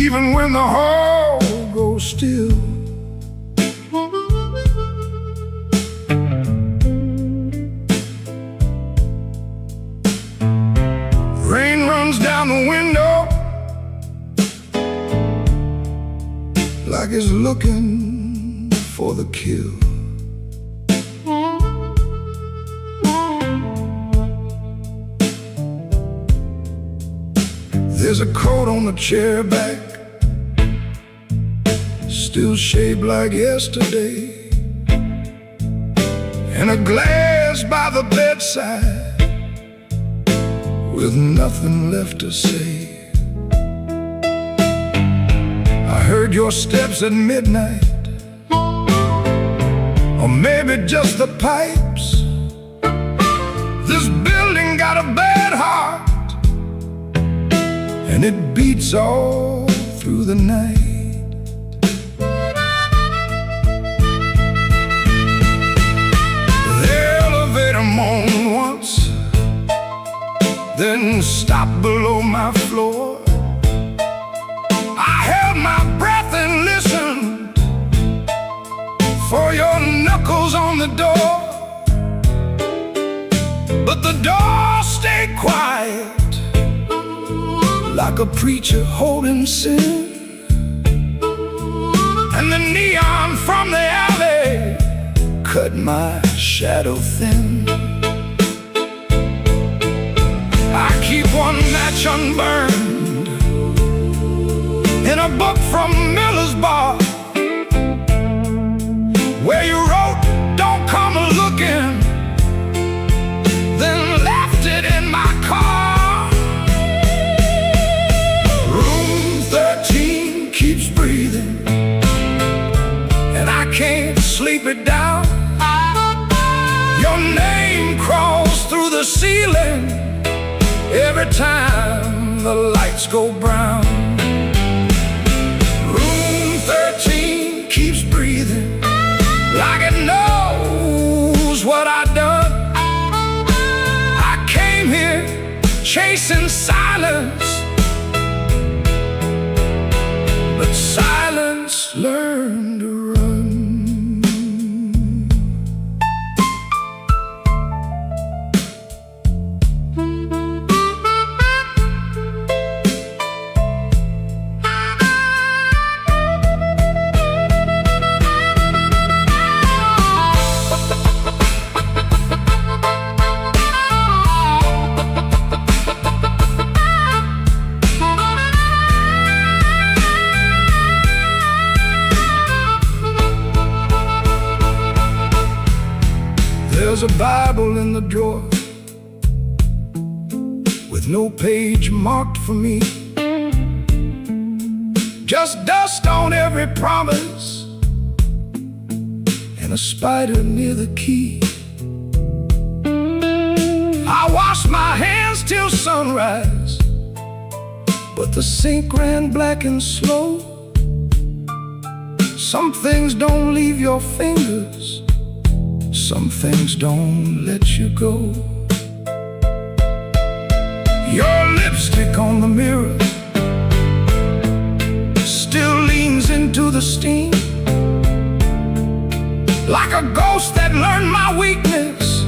even when the hall goes still. Rain runs down the window like it's looking for the kill. There's a coat on the chair back, still shaped like yesterday, and a glass by the bedside with nothing left to say. I heard your steps at midnight, or maybe just the pipes. This building got a bad heart, and it beats all through the night. The elevator moaned once, then stopped below my floor. I held my breath and listened for your knuckles on the door, but the door stayed quiet, like a preacher holding sin. And the neon from the alley cut my shadow thin. I keep one match unburned in a book from Miller's Bar, where you wrote, "Don't come looking," then left it in my car. Room 13 keeps breathing, and I can't sleep it down. Your name crawls through the ceiling every time the lights go brown. Room 13 keeps breathing like it knows what I've done. I came here chasing silence, but silence learned to run. There's a Bible in the drawer with no page marked for me, just dust on every promise and a spider near the key. I washed my hands till sunrise, but the sink ran black and slow. Some things don't leave your fingers, some things don't let you go. Your lipstick on the mirror still leans into the steam, like a ghost that learned my weakness,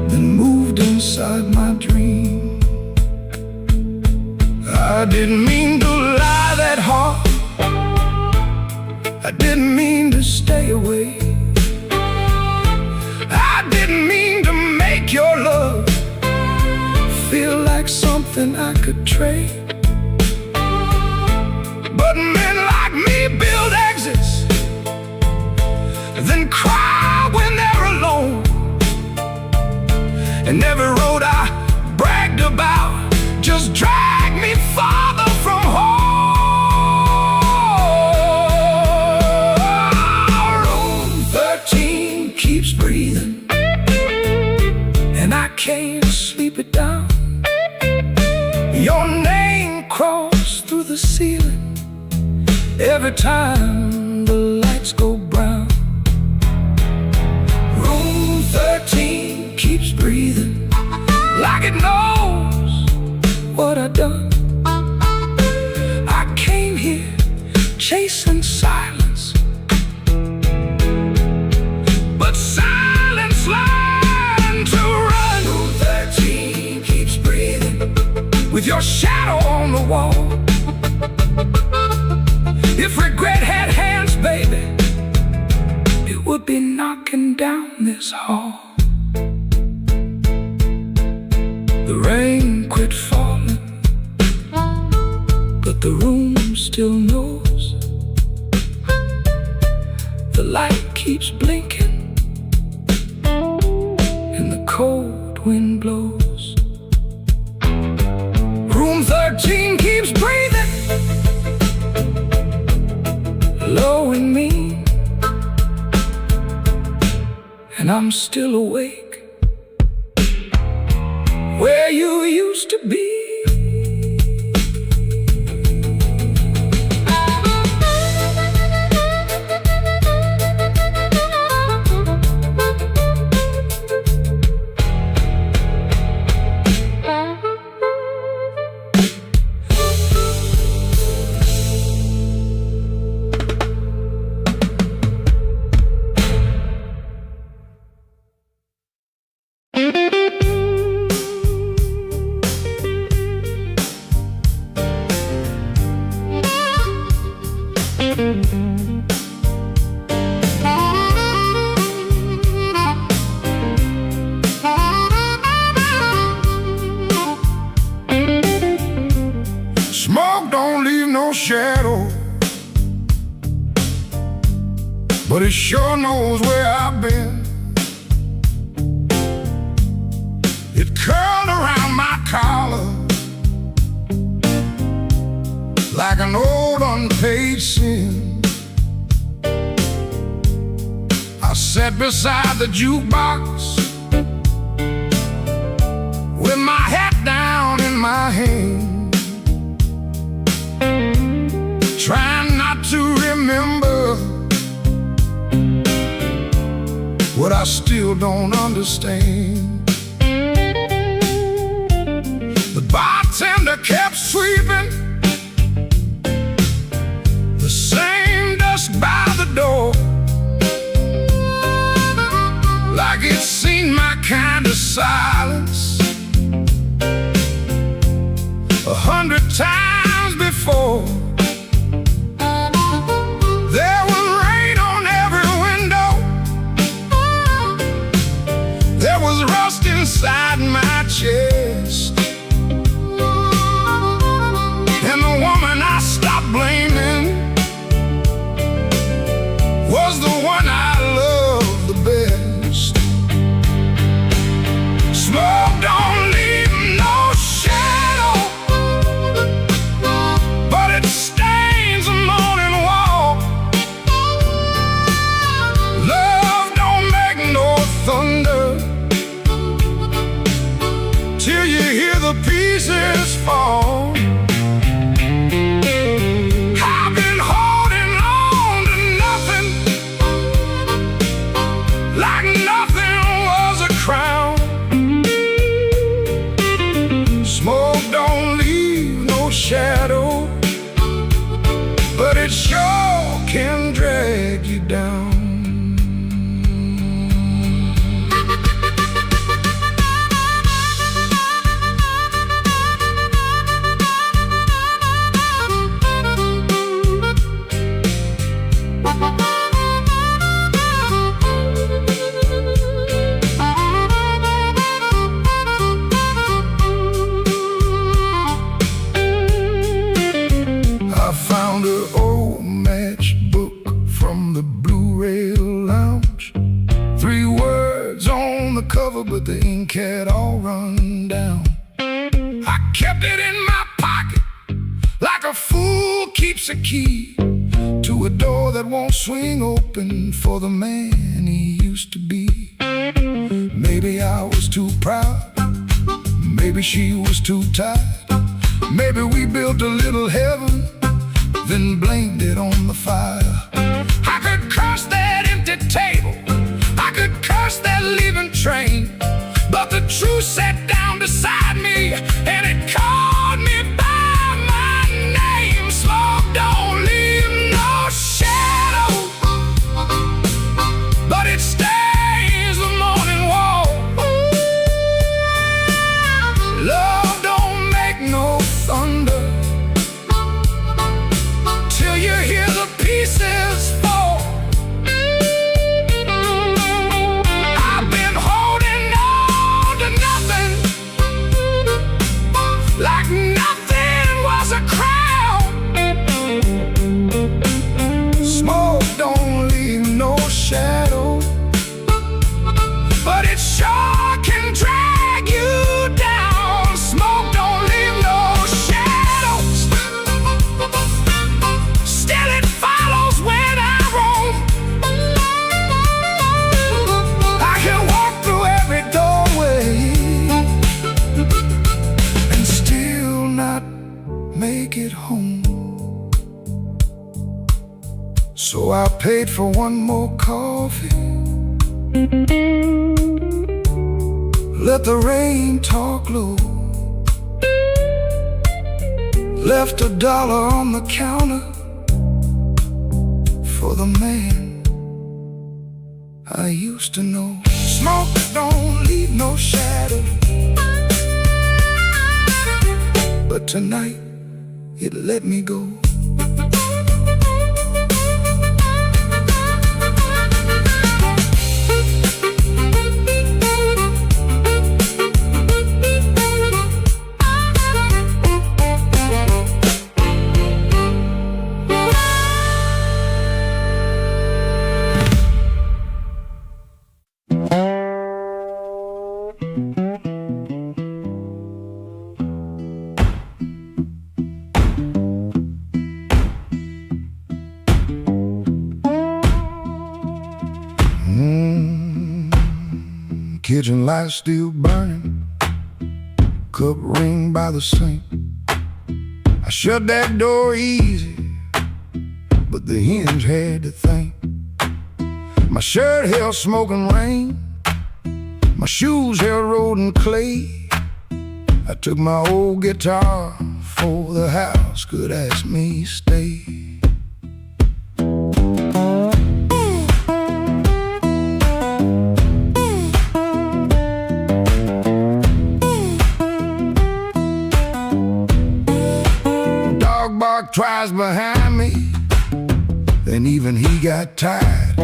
then moved inside my dream. I didn't mean to lie that hard, I didn't mean to stay away, I didn't mean to make your love feel like something I could trade. But men like me build exits, then cry when they're alone. And every road I bragged about just dragged me farther from home. Room 13 keeps breathing, and I can't sleep it down. Your name crawls through the ceiling every time the lights go brown. Room 13 keeps breathing like it knows what I've done. I came here this hall. The rain quit falling, but the room still knows. The light keeps blinking and the cold wind blows. Room 13 keeps breathing, low and mean, and I'm still awake where you used to be. Smoke don't leave no shadow, but it sure knows where I've been. It curled around my collar like an old unpaid sin. I sat beside the jukebox with my hat down in my hand, trying not to remember what I still don't understand. The bartender kept sweeping the same dust by the door, like it's seen my kind of silence 100 times before. There was rain on every window, there was rust inside my chest, and the woman I stopped blaming was the one I loved the best. Smoke don't leave no shadow, but it stains the morning wall. Love don't make no thunder till you hear the pieces fall. I've been holding on to nothing, like nothing was a crown. Smoke don't leave no shadow, but it sure can drag you down. I found an old matchbook from the Blu-ray lounge. 3 words on the cover, but the ink had all run down. I kept it in my pocket like a fool keeps a key to a door that won't swing open for the man he used to be. Maybe I was too proud, maybe she was too tired, maybe we built a little heaven, then blamed it on the fire. I could curse that empty table, I could curse that leaving train, but the truth sat down beside me and it called me by my name. Smoke don't leave no shadow, but it stains the morning wall. Love don't make no thunder So I paid for one more coffee. Let the rain talk low. Left $1 on the counter for the man I used to know. Smoke don't leave no shadow, but tonight it let me go. Kitchen light still burning, cup ring by the sink. I shut that door easy, but the hinge had to think. My shirt held smoking rain, my shoes held road and clay. I took my old guitar for the house could ask me stay. Twice behind me, then even he got tired.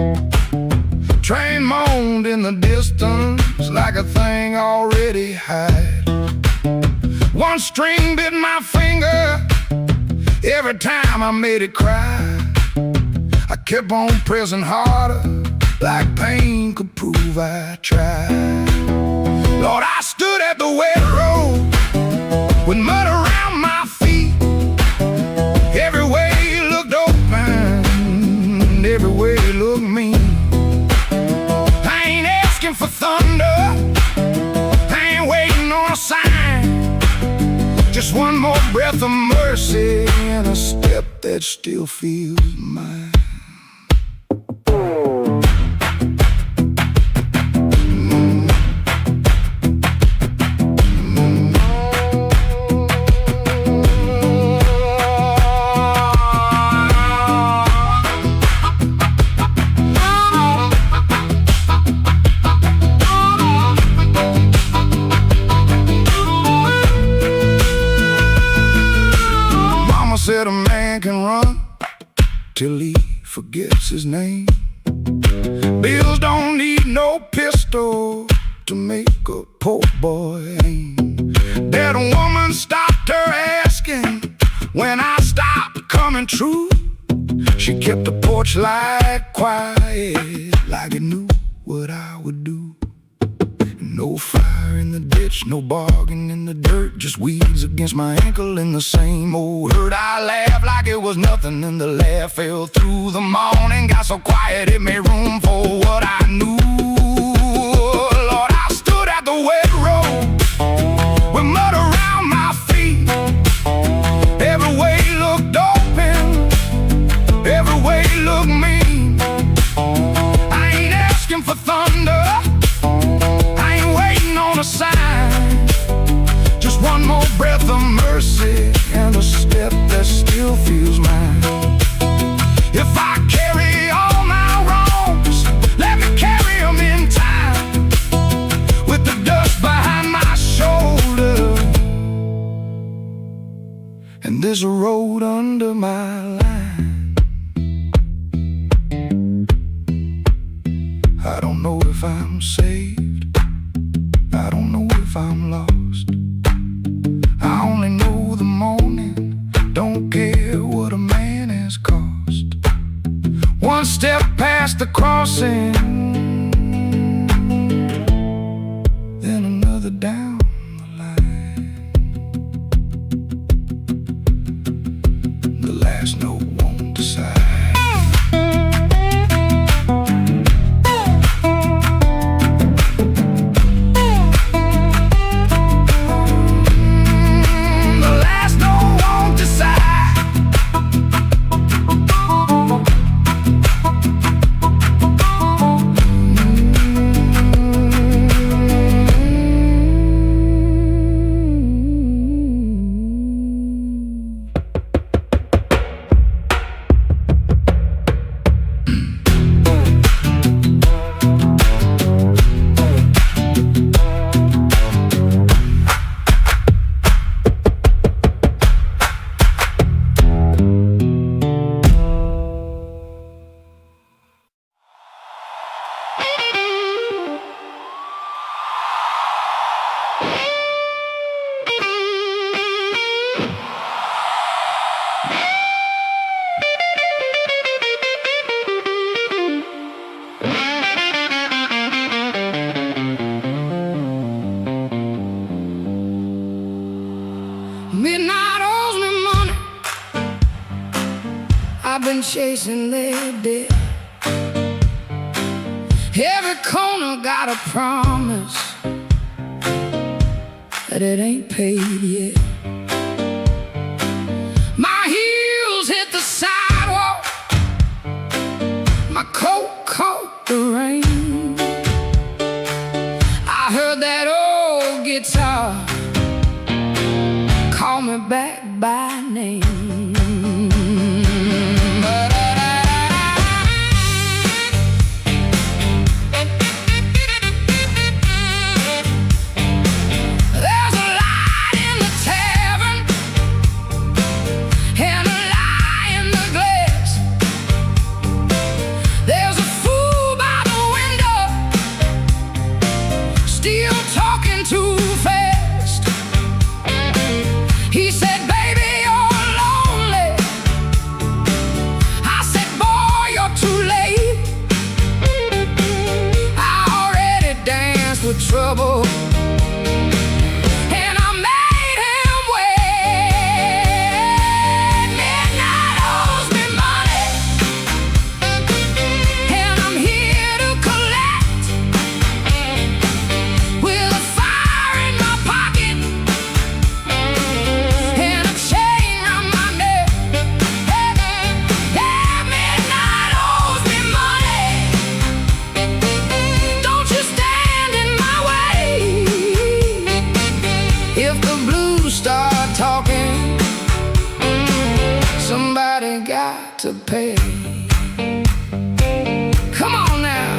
Train moaned in the distance like a thing already hired. One string bit my finger every time I made it cry. I kept on pressing harder, like pain could prove I tried. Lord, I stood at the wet road with mud around my feet. Every way looked open, every way looked mean. I ain't asking for thunder, I ain't waiting on a sign. Just one more breath of mercy and a step that still feels mine. Said a man can run till he forgets his name. Bills don't need no pistol to make a poor boy aim. That woman stopped her asking when I stopped coming true. She kept the porch light quiet, like it knew what I would do. No fire in the ditch, no bargain in the dirt, just weeds against my ankle in the same old hurt. I laughed like it was nothing, and the laugh fell through the morning. Got so quiet it made room for what I knew. Lord, I stood at the wet road with mud around my feet. Every way looked open, every way looked mean. I ain't asking for thunder, a sign. Just one more breath of mercy and a step that still feels mine. If I carry all my wrongs, let me carry them in time, with the dust behind my shoulder and there's a road under my line. I don't know if I'm saved, I don't know if I'm lost. I only know the morning, don't care what a man has cost. One step past the crossing, then another down the line. The last note won't decide. I've been chasing their debt. Every corner got a promise that it ain't paid yet. My heels hit the sidewalk, my coat caught the rain. I heard that old guitar call me back by name. He said, baby, you're lonely. I said, boy, you're too late. I already danced with trouble, and I made him wait. Midnight owes me money, and I'm here to collect. With a fire in my pocket and a chain round my neck. Yeah, midnight owes me money. Don't you stand in my way. If the blues start talking, somebody got to pay. Come on now.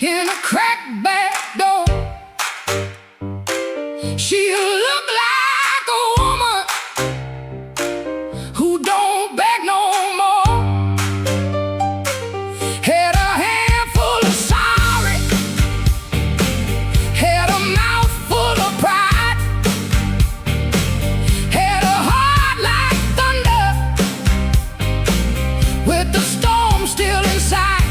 In a cracked back door, she looked like a woman who don't beg no more. Had a handful of sorry, had a mouth full of pride, had a heart like thunder with the storm still inside.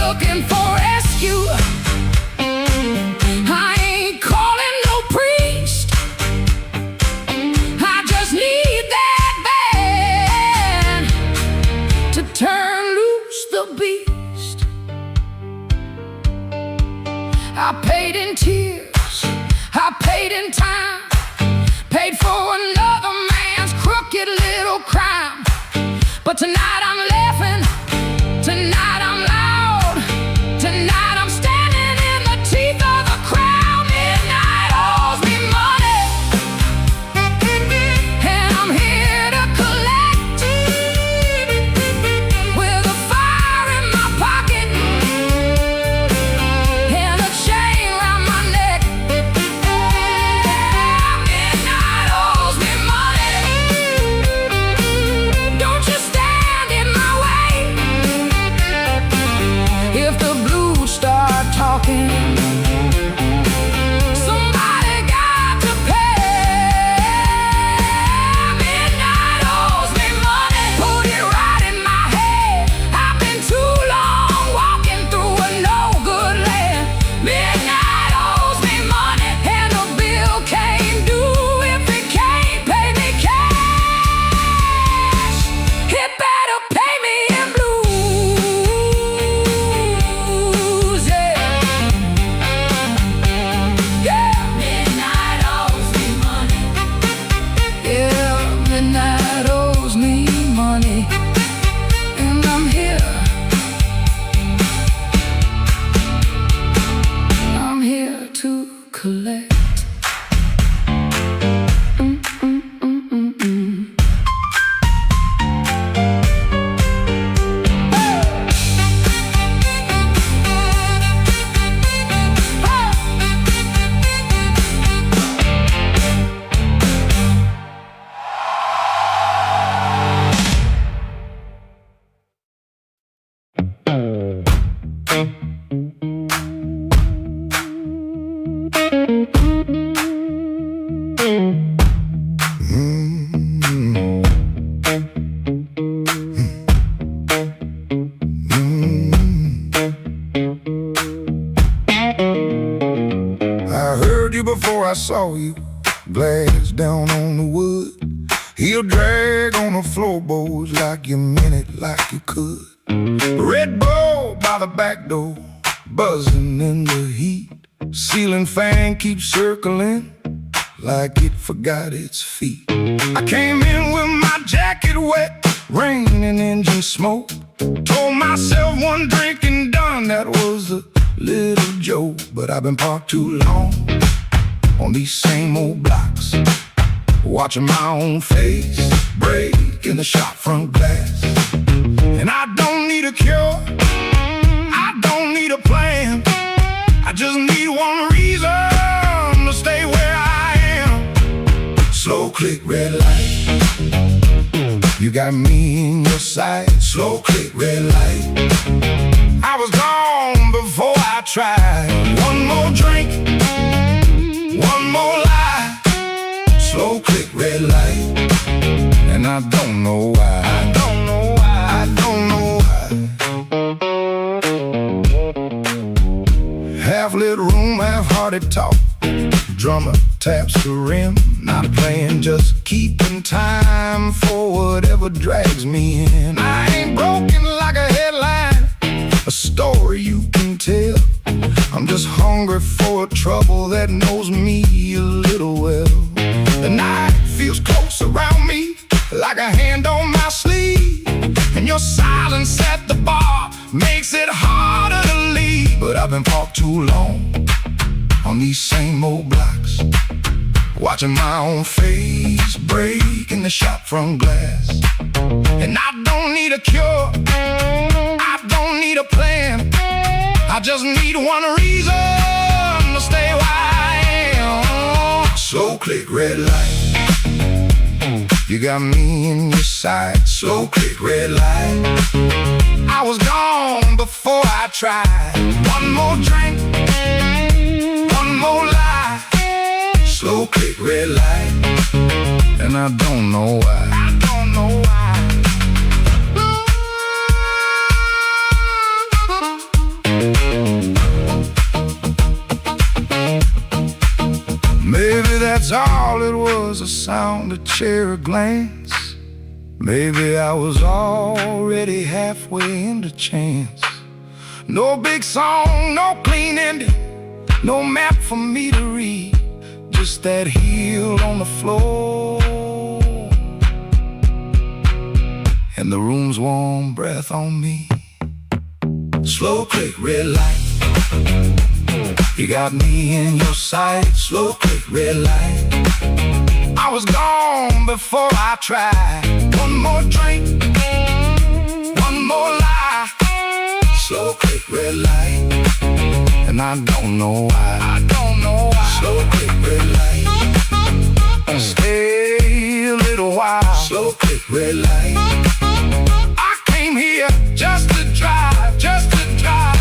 Looking for rescue, I ain't calling no priest. I just need that band to turn loose the beast. I paid in tears, I paid in time, paid for another man's crooked little crime. But tonight I'm laughing, tonight I'm loud. Tonight I'm standing in the teeth of the crowd. Midnight owes me money, and I'm here to collect. With a fire in my pocket and a chain round my neck. Midnight owes me money. Don't you stand in my way. saw you, glass down on the wood. He'll drag on the floorboards like you meant it, like you could. Red Bull by the back door, buzzing in the heat. Ceiling fan keeps circling like it forgot its feet. I came in with my jacket wet, rain and engine smoke. Told myself one drink and done, that was a little joke. But I've been parked too long on these same old blocks, watching my own face break in the shop front glass. And I don't need a cure, I don't need a plan, I just need one reason to stay where I am. Slow click, red light, you got me in your sight. Slow click, red light, I was gone before I tried. One more drink, one more lie. Slow click, red light, and I don't know why. I don't know why. I don't know why. Half-lit room, half-hearted talk. Drummer taps the rim, not playing, just keeping time for whatever drags me in. I ain't broken like a headline, a story you can tell. I'm just hungry for a trouble that knows me a little well. The night feels close around me, like a hand on my sleeve. And your silence at the bar makes it harder to leave. But I've been parked too long on these same old blocks, watching my own face break in the shop front glass. And I don't need a cure, I don't need a plan, I just need one reason to stay where I am. Slow click, red light, you got me in your sight. Slow click, red light, I was gone before I tried. One more drink, one more lie. Slow click, red light, and I don't know why. I don't know why. Maybe that's all it was, a sound, a chair, a glance. Maybe I was already halfway into chance. No big song, no clean ending, no map for me to read, just that heel on the floor and the room's warm breath on me. Slow click, red light, you got me in your sight. Slow click, red light, I was gone before I tried. One more drink, one more lie. Slow click, red light, and I don't know why. I don't know why. Slow click, red light, stay a little while. Slow click, red light, I came here just to drive, just to drive.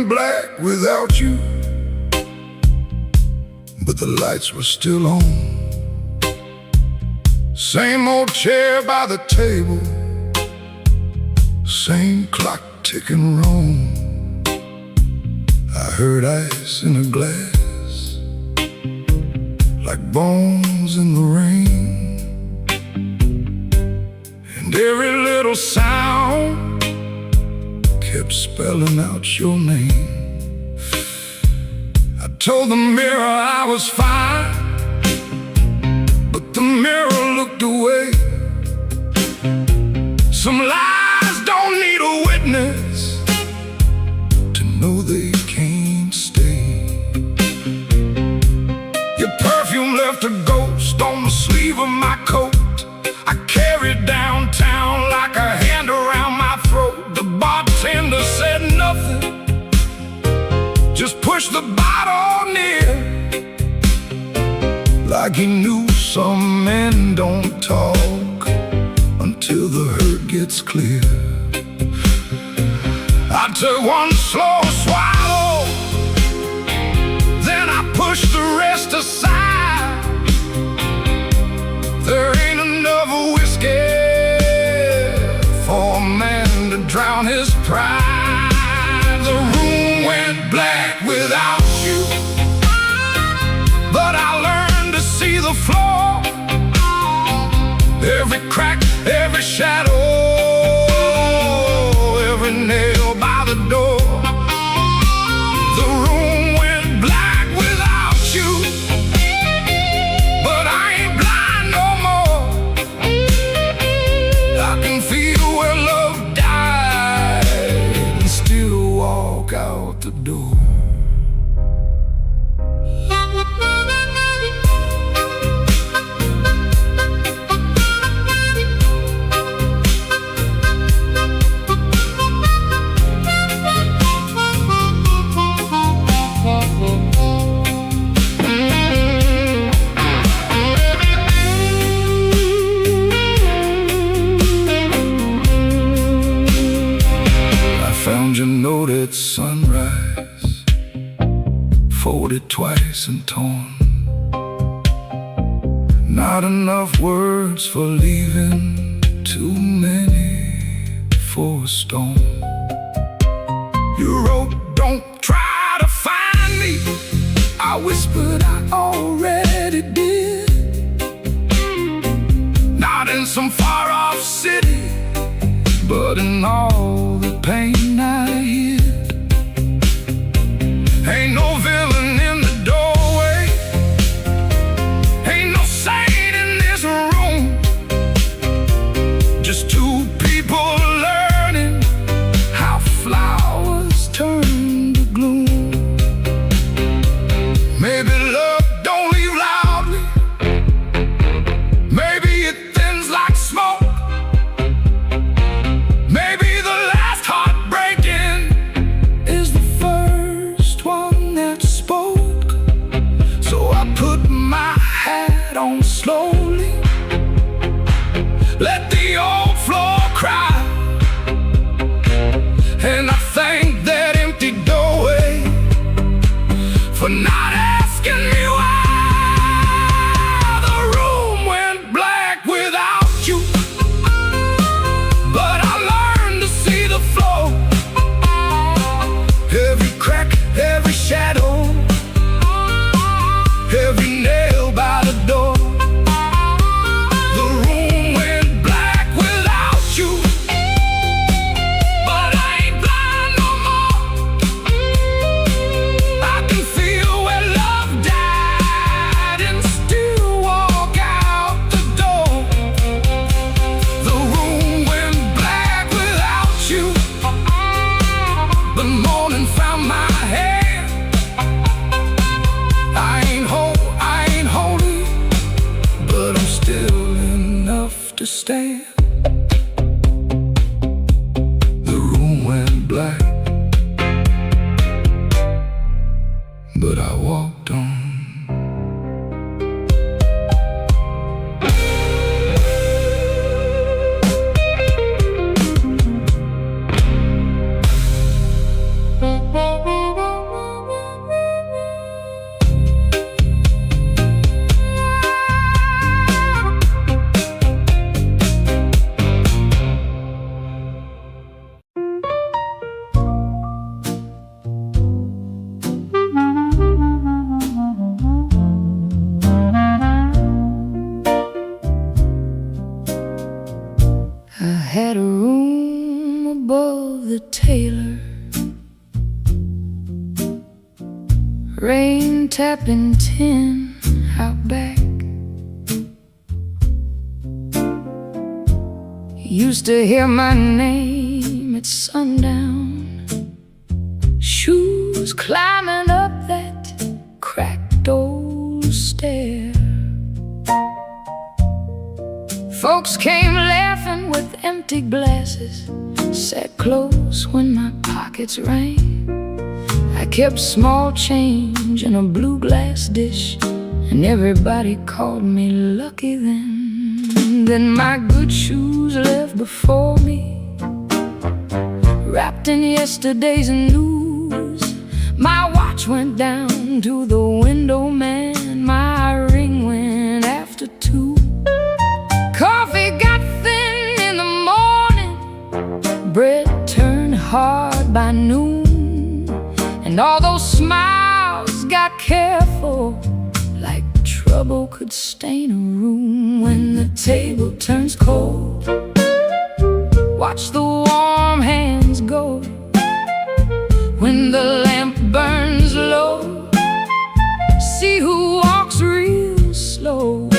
Black without you, but the lights were still on. Same old chair by the table, same clock ticking wrong. I heard ice in a glass, like bones in the rain, and every little sound kept spelling out your name. I told the mirror I was fine, but The mirror looked away. Some lies don't need a witness to know they can't stay. Your perfume left a ghost on the sleeve of my coat. I carried downtown like a hand around my throat. The bartender said nothing, just pushed the bottle near, like he knew some men don't talk until the hurt gets clear. I took one slow swallow, then I pushed the rest aside. There ain't enough whiskey for a man to drown his pride. The room went black without you, but I learned to see the floor, every crack, every shadow, every nail by the door. The room went black without you, but I ain't blind no more. I can feel where love died and still walk out the door. At sunrise, folded twice and torn. Not enough words for leaving, too many for a storm. You wrote, don't try to find me. I whispered, I already did. Not in some far-off city, but in all the pain I hid. Ain't no villain in the doorway, ain't no saint in this room, just two people learning how flowers turn to gloom. Maybe love don't leave loudly, maybe it thins like smoke. Maybe the last heartbreaking is the first one that spoke. So I put my hat on slowly, let the old floor cry, and I thank that empty doorway for not asking me why. The room went black without you, but I learned to see the floor, every crack, every shadow, every nail by the door. The room went black without you, but I ain't blind no more. I can feel where love died and still walk out the door. The room went black without you. The morning found my hand. I ain't holy, but I'm still enough to stand. The room went black, but I walked on. had a room above the tailor, rain tapping tin out back. Used to hear my name at sundown, shoes climbing up that cracked old stair. Folks came laughing with empty glasses, sat close when my pockets rang. I kept small change in a blue glass dish, and everybody called me lucky then. Then my good shoes left before me, wrapped in yesterday's news. My watch went down to the window man, my ring went after 2. Coffee got thin in the morning, bread turned hard by noon, and all those smiles got careful, like trouble could stain a room. When the table turns cold, watch the warm hands go. When the lamp burns low, see who walks real slow.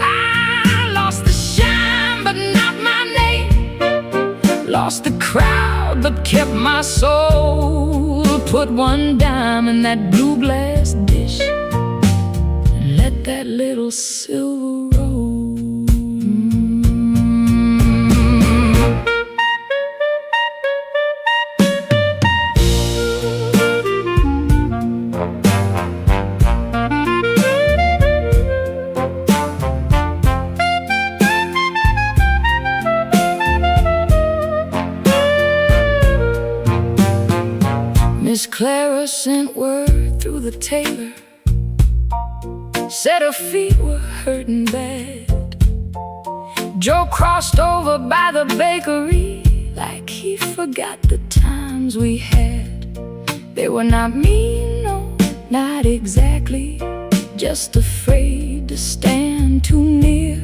I lost the shine but not my name, lost the crowd but kept my soul. Put one dime in that blue glass dish, let that little silver roll. Miss Clara sent word through the tailor, said her feet were hurting bad. Joe crossed over by the bakery like he forgot the times we had. They were not mean, no, not exactly, just afraid to stand too near.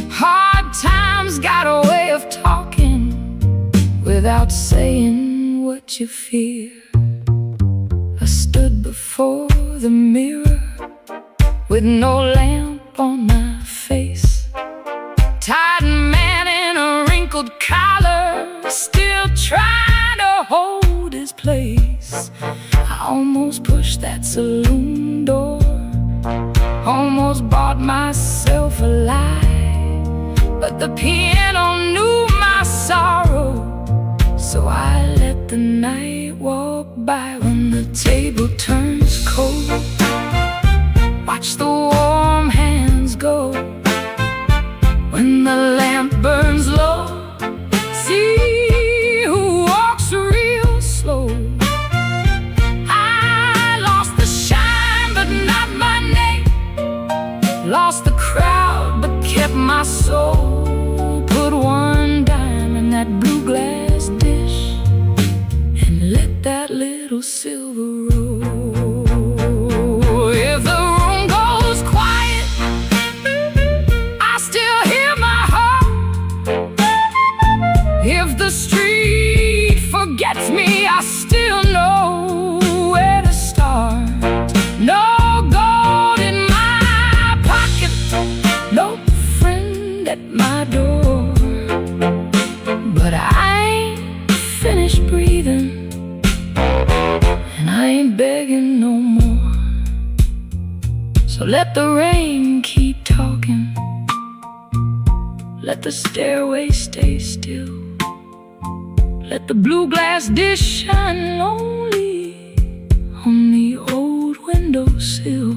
Hard times got a way of talking without saying what you fear. I stood before the mirror with no lamp on my face, tired man in a wrinkled collar, still trying to hold his place. I almost pushed that saloon door, almost bought myself a lie, but the piano knew my sorrow, so I let the night walk by. When the table turns cold, watch the warm hands go. When the lamp burns low, see who walks real slow. I lost the shine but not my name, lost the crowd but kept my soul. Put one dime in that blue glass dish, and let that little silver roll. If the room goes quiet, I still hear my heart. If the street forgets me, I still know where to start. No gold in my pocket, no friend at my door, but I ain't finished breathing, and I ain't begging no more. So let the rain keep talking, let the stairway stay still, let the blue glass dish shine lonely on the old windowsill.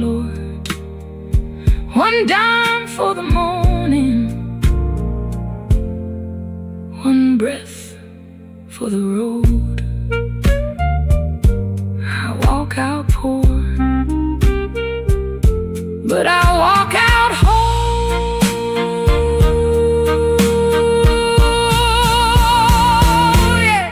Lord, one dime for the morning, one breath for the road. I walk out poor, but I walk out whole. Yeah.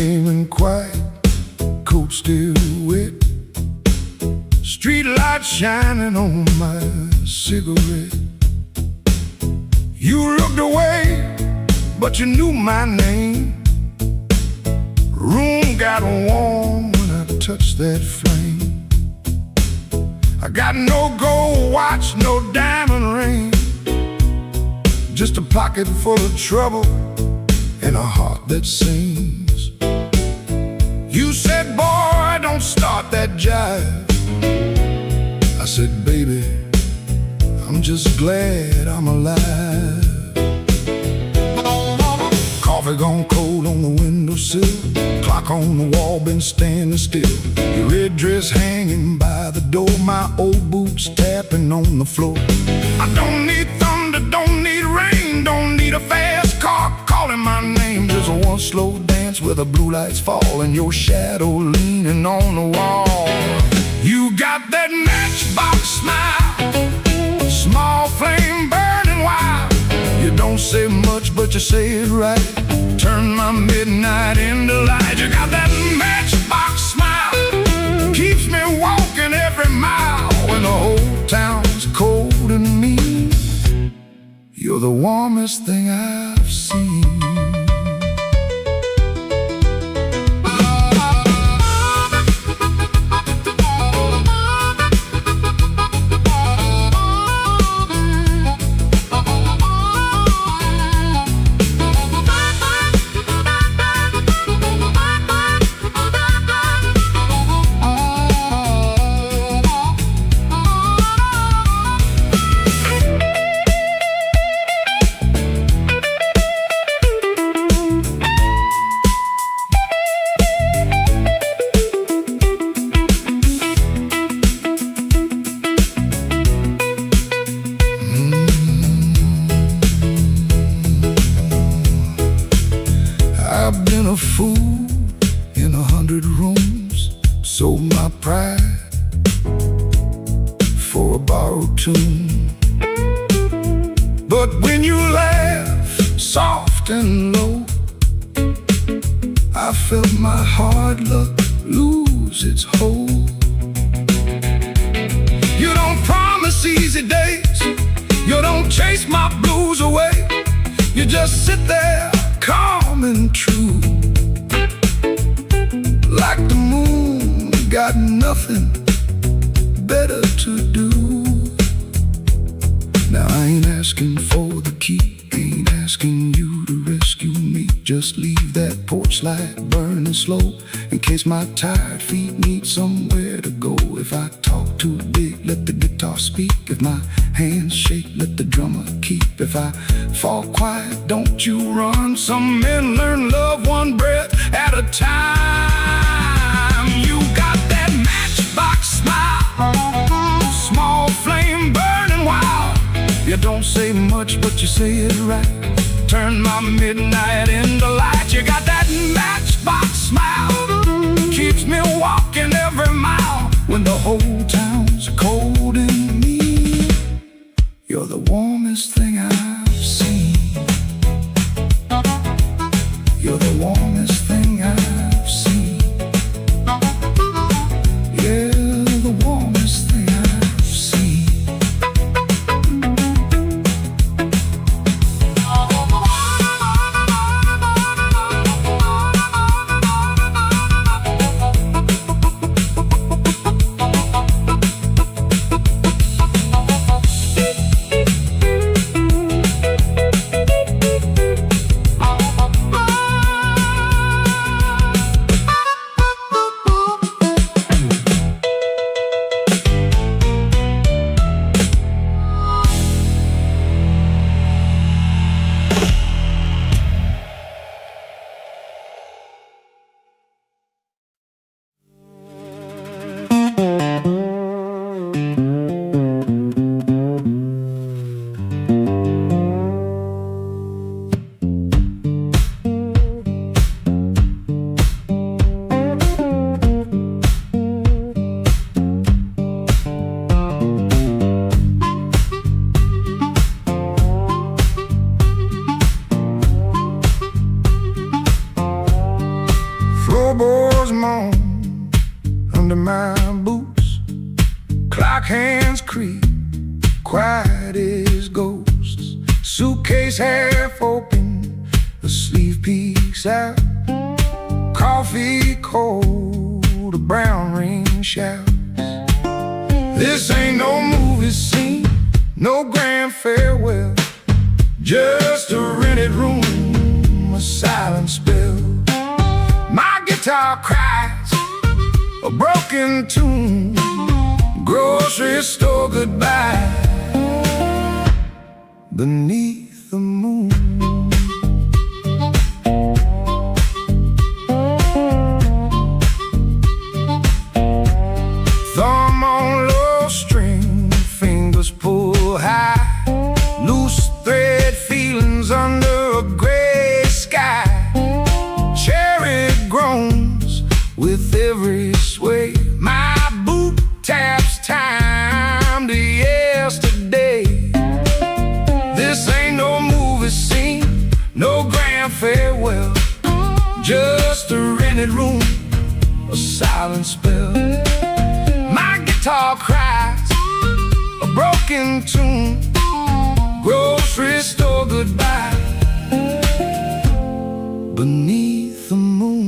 came in quiet, coat still wet, street light shining on my cigarette. You looked away, but you knew my name. Room got warm when I touched that flame. I got no gold watch, no diamond ring, just a pocket full of trouble and a heart that sings. You said, boy, don't start that jive. I said, baby, I'm just glad I'm alive. Coffee gone cold on the windowsill, clock on the wall been standing still. Your red dress hanging by the door, my old boots tapping on the floor. I don't need thunder, don't need rain, don't need a fast car calling my name. Just one slow dance where the blue lights fall and your shadow leaning on the wall. You got that matchbox smile, small flame burning wild. You don't say much, but you say it right. Turn my midnight into light. You got that matchbox smile, keeps me walking every mile when the whole town's cold and mean. You're the warmest thing I've seen. I've been a fool in 100 rooms, sold my pride for a borrowed tune. But when you laugh soft and low, I felt my hard luck lose its hold. You don't promise easy days, you don't chase my blues away. You just sit there calm and true, like the moon got nothing better to do. Now I ain't asking for the key, ain't asking you to rescue me. Just leave that porch light burning slow, in case my tired feet need somewhere to go. If I talk too big, let the guitar speak. If my hands shake, let the drummer keep. If I fall quiet, don't you run. Some men learn love one breath at a time. You got that matchbox smile, small flame burning wild. You don't say much, but you say it right. Turn my midnight into light. You got that matchbox smile, keeps me walking every mile when the whole town's cold and mean. You're the warmest thing I've seen. You're the warmest thing I've seen. Yeah, the warmest thing I've seen. Floorboards moan under my boots. Clock hands creak, quiet as ghosts. Suitcase half open, the sleeve peeks out. Coffee cold, a brown ring shouts. This ain't no movie scene, no grand farewell. Just a rented room, a silent spell. My guitar cries a broken tune. Grocery store goodbye beneath the moon. Thumb on low string, fingers pull high. Loose thread feelings under a gray sky. Cherry groans with every sway. My boot taps time to yesterday. This ain't no movie scene, no grand farewell. Just a rented room, a silent spell. My guitar cries a broken tune. Grocery store goodbye beneath the moon.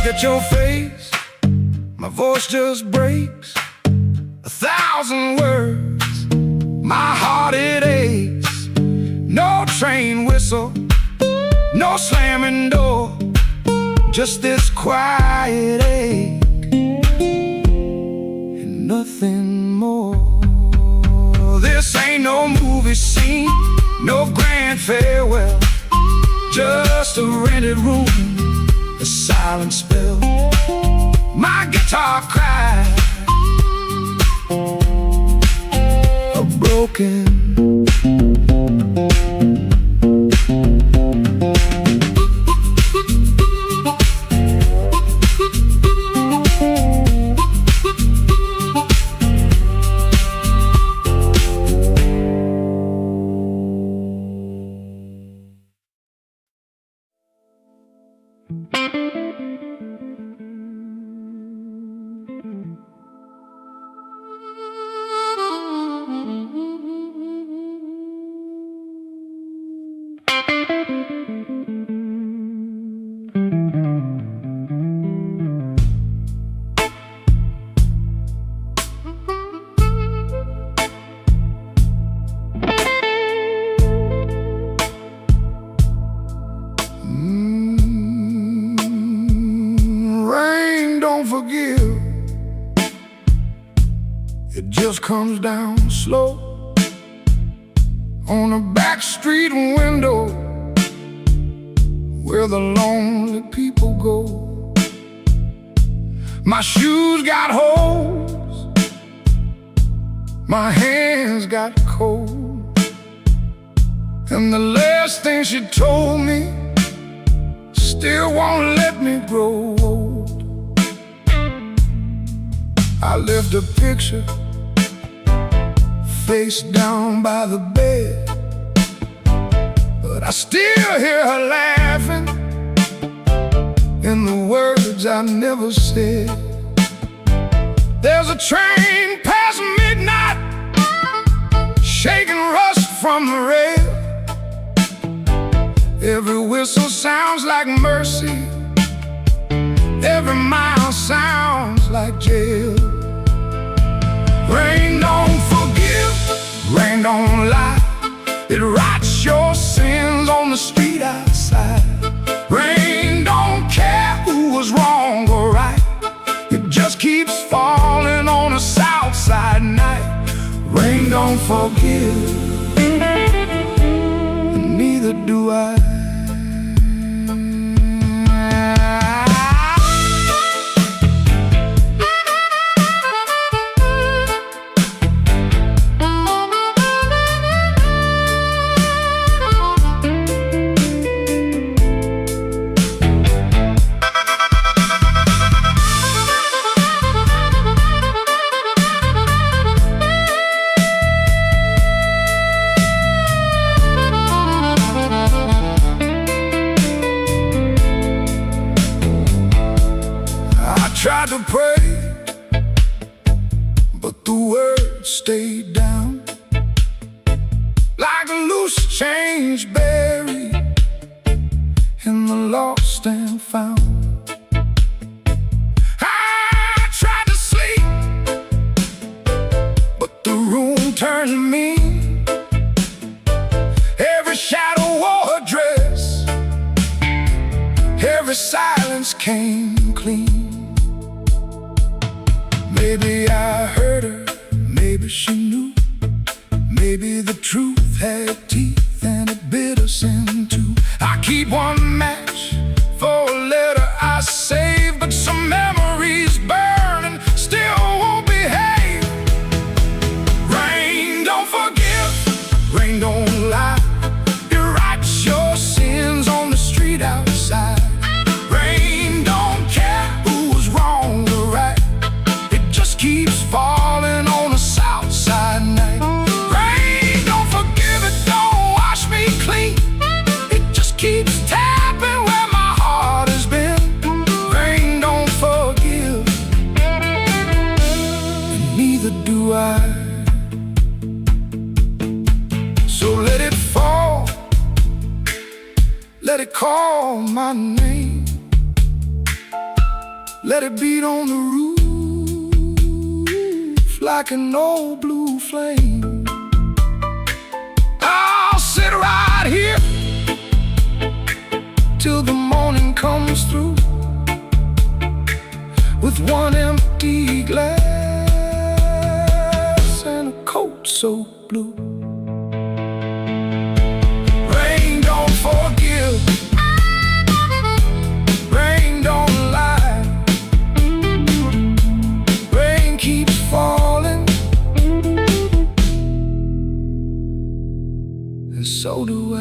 At your face, my voice just breaks. 1,000 words, my heart it aches. No train whistle, no slamming door, just this quiet ache and nothing more. This ain't no movie scene, no grand farewell. Just a rented room, a silent spell. My guitar cries a broken. Forgive, it just comes down slow on a back street window where the lonely people go. My shoes got holes, my hands got cold, and the last thing she told me still won't let me grow old. I left a picture face down by the bed, but I still hear her laughing in the words I never said. There's a train past midnight, shaking rust from the rail. Every whistle sounds like mercy, every mile sounds like jail. Rain don't forgive, rain don't lie. It writes your sins on the street outside. Rain don't care who was wrong or right. It just keeps falling on a south side night. Rain don't forgive, and neither do I. prayed, but the words stayed down like a loose change buried in the lost and found. I tried to sleep, but the room turned mean. Every shadow wore a dress, every silence came clean. Maybe I heard her, maybe she knew. Maybe the truth had teeth and it bit us in two. I keep one match for a letter I saved, but some memories burn and still won't behave. Rain don't forgive, rain don't lie. It writes your sins on the street outside. Rain don't care who was wrong or right. It just keeps falling on the south side night. Rain don't forgive, it don't wash me clean. It just keeps tapping where my heart has been. Rain don't forgive, and neither do I. So let it fall, let it call my name. Let it beat on the roof like an old blue flame. I'll sit right here till the morning comes through with one empty glass and a coat so blue. Rain don't forgive, rain don't lie. Rain keeps falling, and so do I.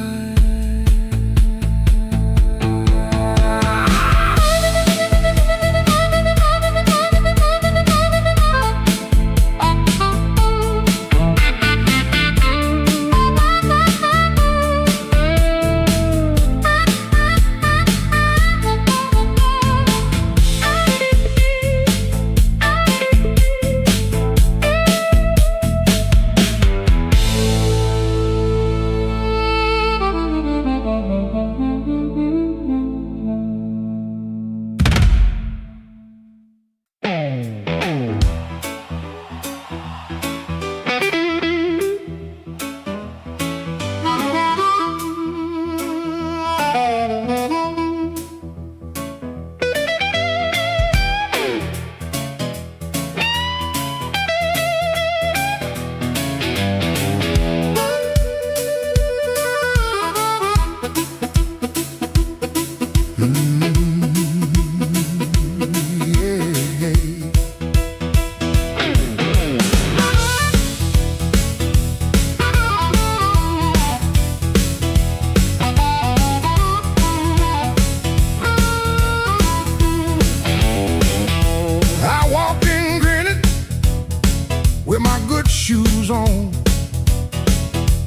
Shoes on,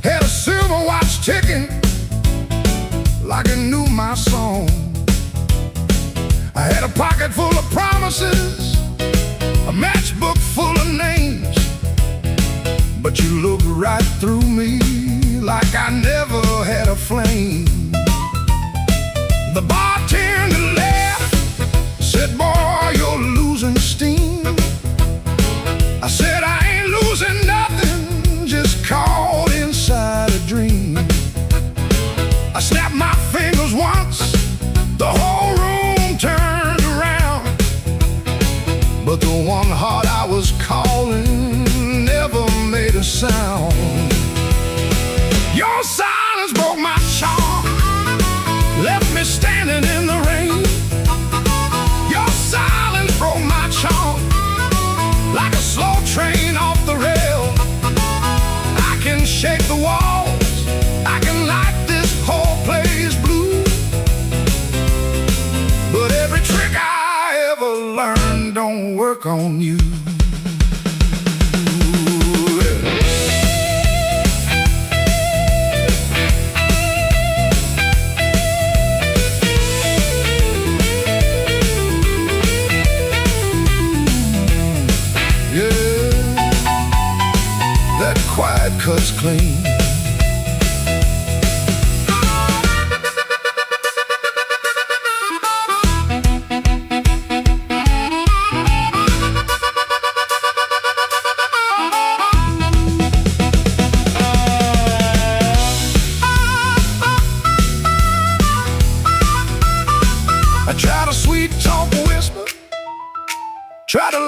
had a silver watch ticking like it knew my song. I had a pocket full of promises, a matchbook full of names, but you looked right through me like I never had a flame. The bartender laughed, said, "Boy, you're losing steam." I said, "I ain't losing nothing, just caught inside a dream." I snapped my fingers once, the whole room turned around, but the one heart I was calling never made a sound. Your silence broke my charm, left me standing in the rain. Your silence broke my charm, like a slow train off the rail. I can shake the walls, I can light this whole place blue, but every trick I ever learned don't work on you.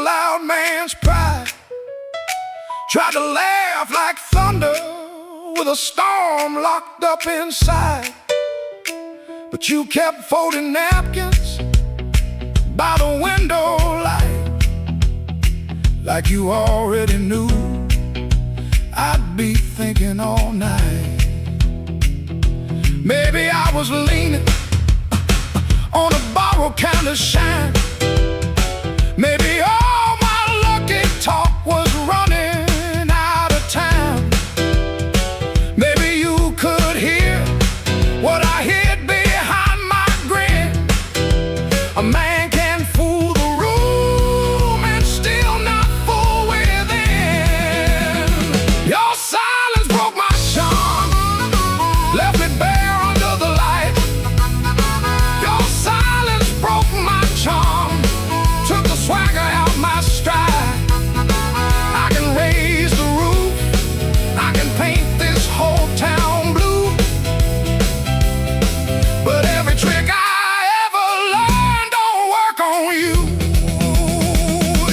loud man's pride. Tried to laugh like thunder with a storm locked up inside. But you kept folding napkins by the window light, like you already knew I'd be thinking all night. Maybe I was leaning on a borrowed kind of shine. Maybe all my lucky talk was running out of time. Maybe you could hear what I hid behind my grin. A man can fool the room and still not fool within. Your silence broke my charm, left me bare under the light. Your silence broke my charm, took the swagger out my stride. I can raise the roof, I can paint this whole town blue, but every trick I ever learned don't work on you.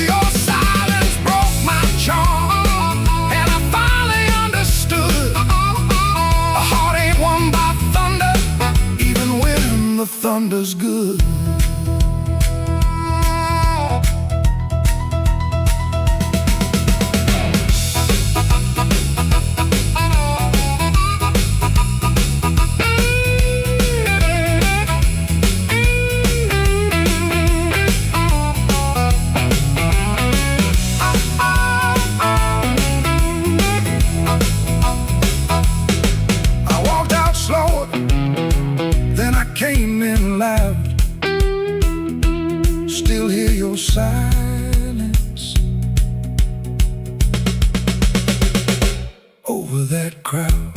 Your silence broke my charm, and I finally understood. A heart ain't won by thunder, even when the thunder's good. I walked out slower, then I came in loud. Still hear your silence over that crowd.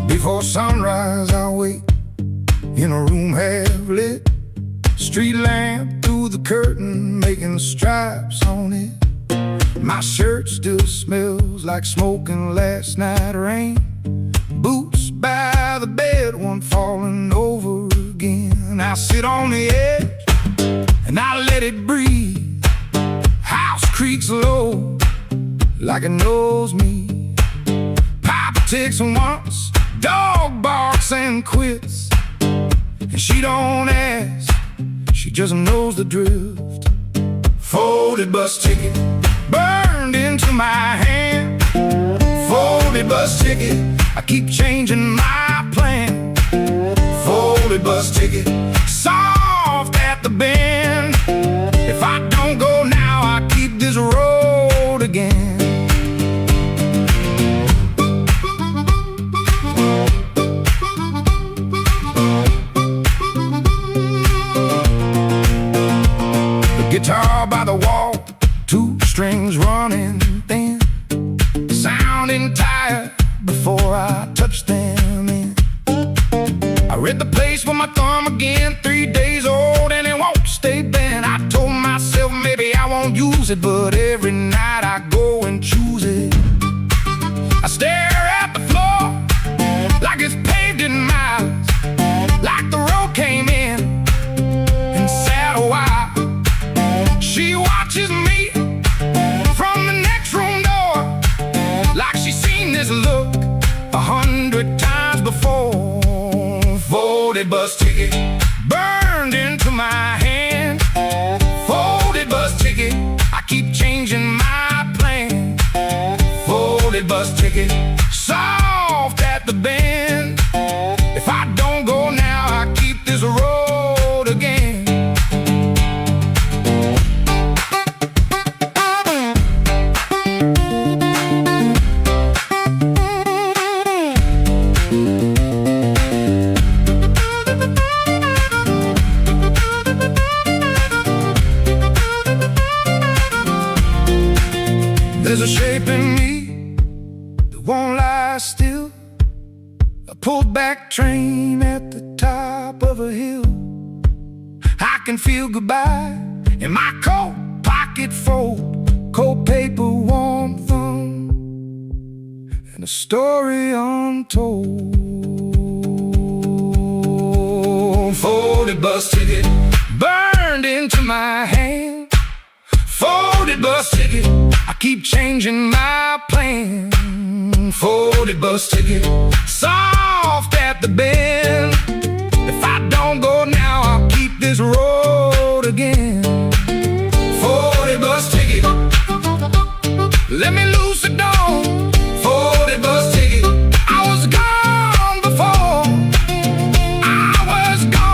Before sunrise I'll wait in a room half lit, street lamp through the curtain making stripes on it. My shirt still smells like smoking last night rain. Boots by the bed, one falling over again. I sit on the edge and I let it breathe. House creaks low like it knows me. Papa ticks once, dog barks and quits, and she don't ask, she just knows the drift. Folded bus ticket burned into my hand. Folded bus ticket, I keep changing my plan. Folded bus ticket, soft at the bend. If I don't go now, I keep this road again. Guitar by the wall, two strings running thin, sounding tired before I touch them in. I read the place with my thumb again, 3 days old and it won't stay bent. I told myself maybe I won't use it, but every night I go and choose it. I stare at the floor like it's paved in miles, like the road came in and sat a while. She watches me from the next room door, like she's seen this look 100 times before. Folded bus ticket burned into my hand. Folded bus ticket, I keep changing my plan. Folded bus ticket. ticket, soft at the bend. If I don't go now, I keep this road again. There's a shape in me that won't lie still. A pulled back train at the top of a hill. I can feel goodbye in my coat pocket fold, cold paper, warm thumb, and a story untold. Folded bus ticket burned into my hand. Folded bus ticket, I keep changing my plan. Folded bus ticket, soft at the bend. If I don't go now, I'll keep this road again. Folded bus ticket, let me loose the door. Folded bus ticket, I was gone before. I was gone.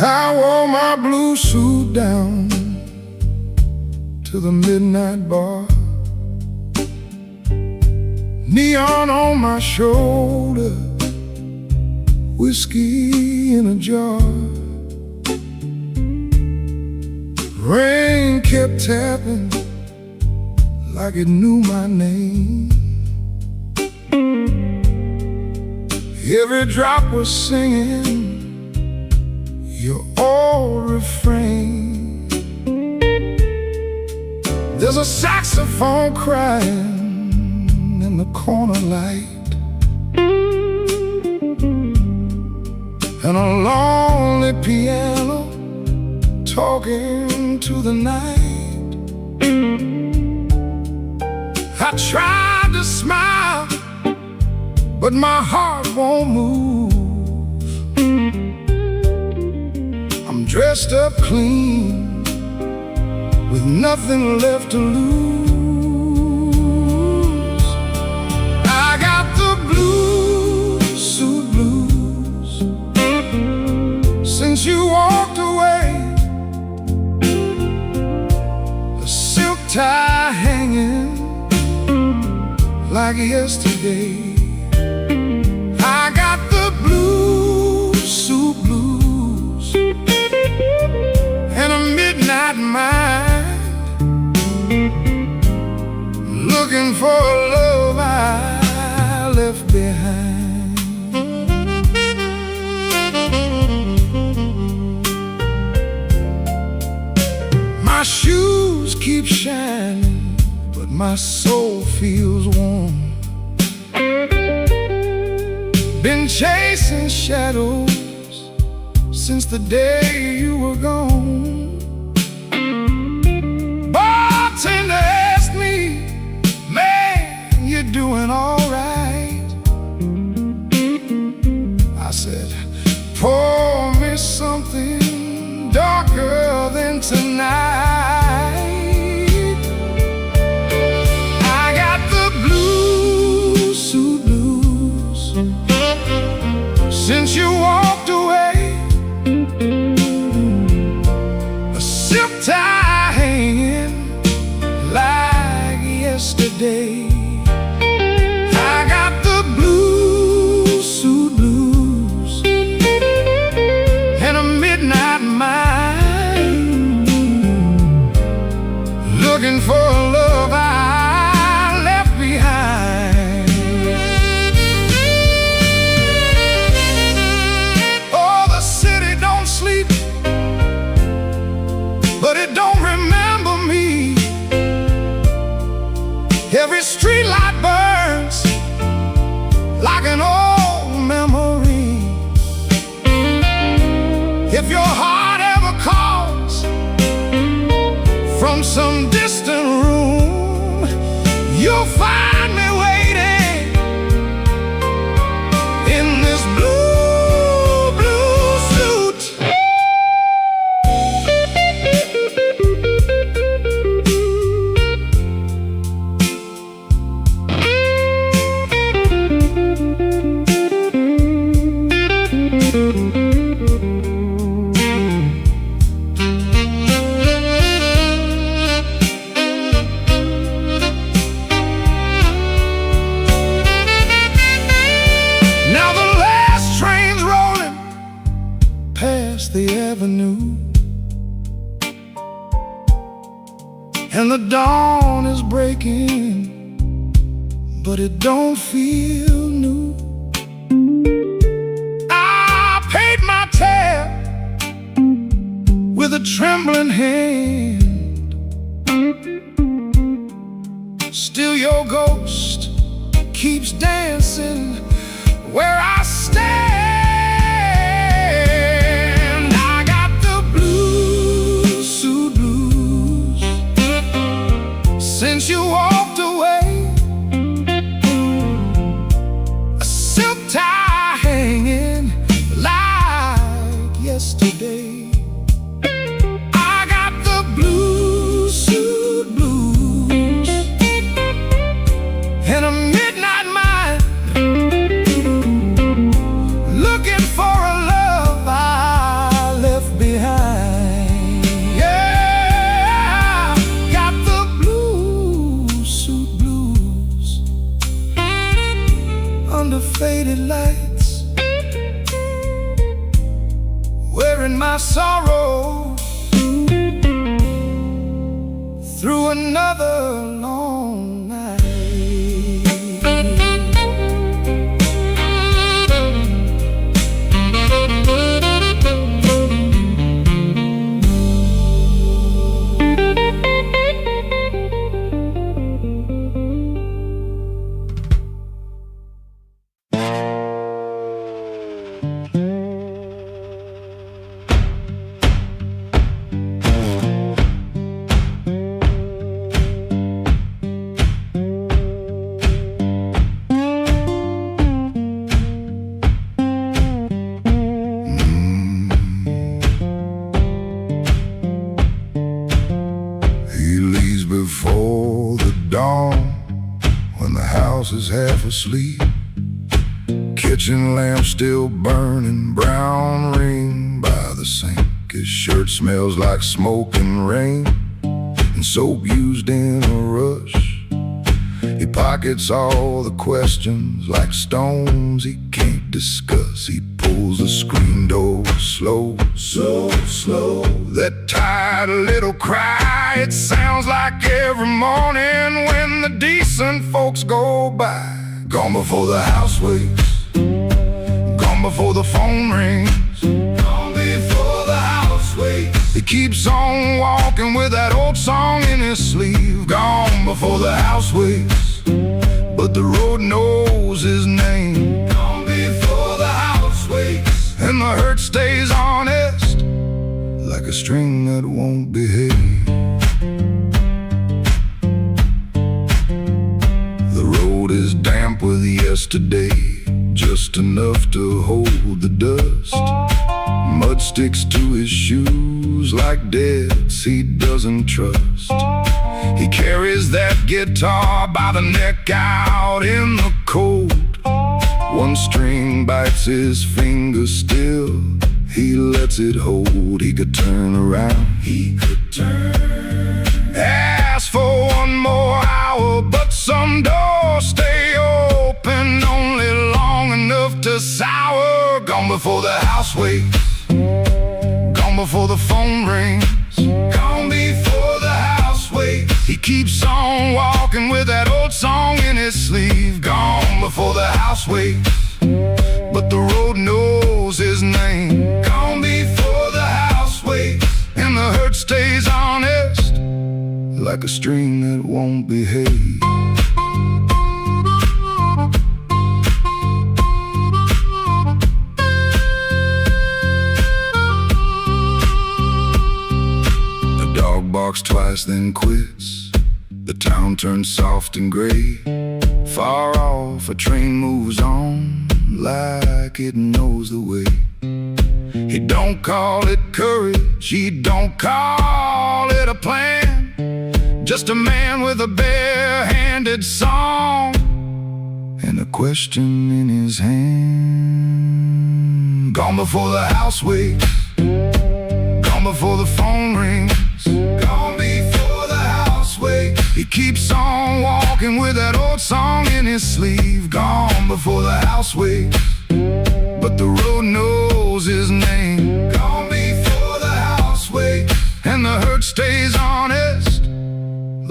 I wore my blue suit down to the midnight bar, neon on my shoulder, whiskey in a jar. Rain kept tapping like it knew my name. Every drop was singing your old refrain. There's a saxophone crying in the corner light, and a lonely piano talking to the night. I tried to smile, but my heart won't move. I'm dressed up clean with nothing left to lose. I got the blues, suit blues, since you walked away. A silk tie hanging like yesterday. I got the blues, suit blues, and a midnight mind, looking for a love I left behind. My shoes keep shining, but my soul feels warm. Been chasing shadows since the day you were gone. Bartender asked me, man, you're doing all right. I said, pour me something darker than tonight. I got the blues, suit blues, since you walked away. A silk tie hanging like yesterday. I If your heart ever calls from some distant room, you'll find me waiting in this blue, blue suit. The avenue, and the dawn is breaking, but it don't feel new. I paid my tab with a trembling hand. Still your ghost keeps dancing where I stand. Since you walked away, a silk tie hanging like yesterday. I got the blue suit blues and a midnight mind, looking for a love I left behind. Under faded lights, wearing my sorrow through another long night. Before the dawn, when the house is half asleep, kitchen lamp still burning, brown ring by the sink. His shirt smells like smoke and rain, and soap used in a rush. He pockets all the questions like stones he can't discuss. He pulls the screen door slow, so slow. That tired little cry, it sounds like every morning when the decent folks go by. Gone before the house wakes, gone before the phone rings, gone before the house wakes. He keeps on walking with that old song in his sleeve. Gone before the house wakes, but the road knows his name. Gone before the house wakes, and the hurt stays honest, like a string that won't behave. The road is damp with yesterday, just enough to hold the dust. Mud sticks to his shoes like debts he doesn't trust. He carries that guitar by the neck out in the cold. One string bites his finger still, he lets it hold. He could turn around, he could turn, ask for one more hour, but some doors stay open only long enough to sour. Gone before the house wakes, gone before the phone rings, gone before the house wakes. He keeps on walking with that old song in his sleeve. Gone before the house wakes, but the road knows his name. Gone before the house wakes, and the hurt stays honest, like a string that won't behave. barks twice, then quits. The town turns soft and gray. Far off, a train moves on like it knows the way. He don't call it courage, he don't call it a plan. Just a man with a bare-handed song and a question in his hand. Gone before the house wakes, gone before the phone rings, gone before the house wakes. He keeps on walking with that old song in his sleeve. Gone before the house wakes, but the road knows his name. Gone before the house wakes, and the hurt stays honest,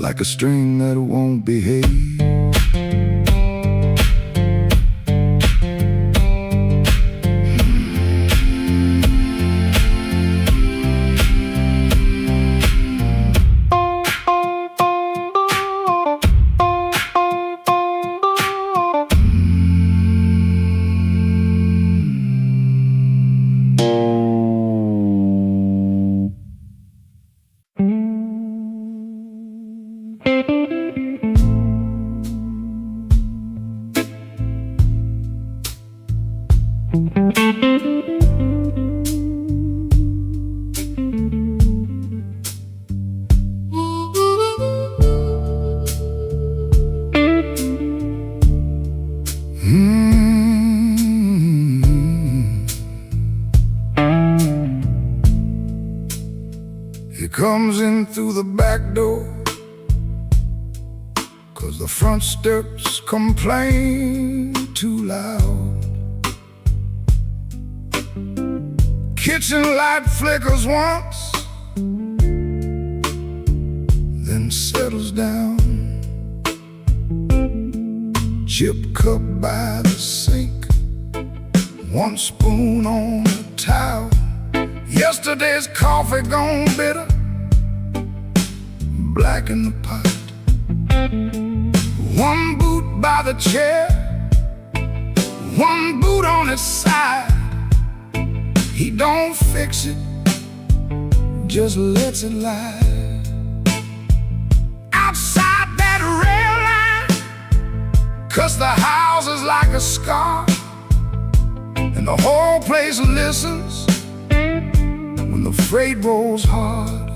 like a string that won't behave. He comes in through the back door, 'cause the front steps complain too loud. Kitchen light flickers once, then settles down. Chip cup by the sink, one spoon on the towel. Yesterday's coffee gone bitter, black in the pot. One boot by the chair, one boot on its side. He don't fix it, just lets it lie. Outside that rail line, 'cause the house is like a scar, and the whole place listens when the freight rolls hard.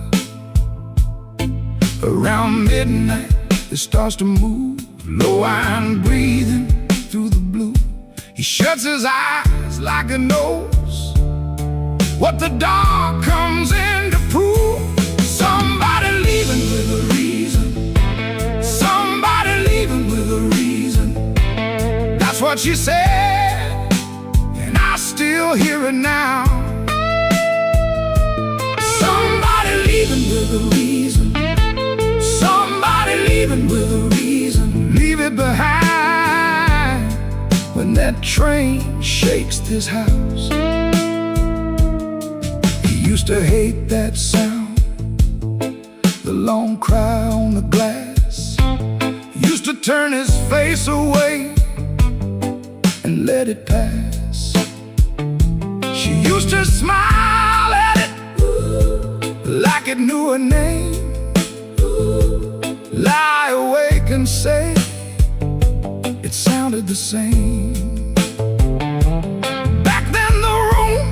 Around midnight, it starts to move, low iron breathing through the blue. He shuts his eyes like he knows what the dark comes in to prove. Somebody leaving with a reason, somebody leaving with a reason. That's what she said, and I still hear it now. Somebody leaving with a reason, somebody leaving with a reason. Leave it behind when that train shakes this house. He used to hate that sound, the long cry on the glass. Used to turn his face away and let it pass. She used to smile at it like it knew her name. Lie awake and say it sounded the same. Back then the room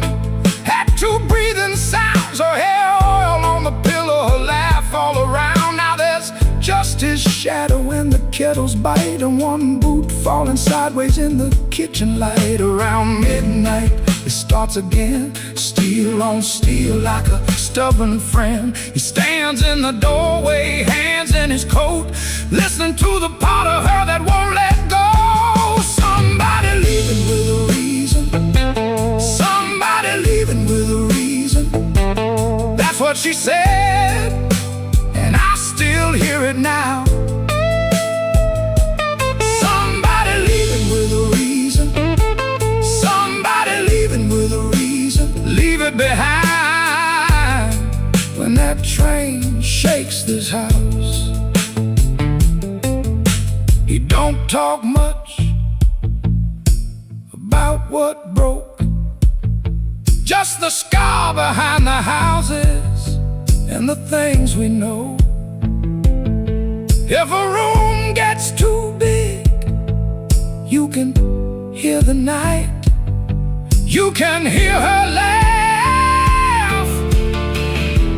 had two breathing sounds, her hair oil on the pillow, her laugh all around. Now there's just his shadow and the kettle's bite, and one boot falling sideways in the kitchen light. Around midnight it starts again, steel on steel like a stubborn friend. He stands in the doorway, hands in his coat, listening to the part of her that won't let go. Somebody leaving with a reason, somebody leaving with a reason. That's what she said, and I still hear it now. Somebody leaving with a reason, somebody leaving with a reason. Leave it behind when that train shakes this house. He don't talk much about what broke, just the scar behind the houses and the things we know. If a room gets too big, you can hear the night. You can hear her laugh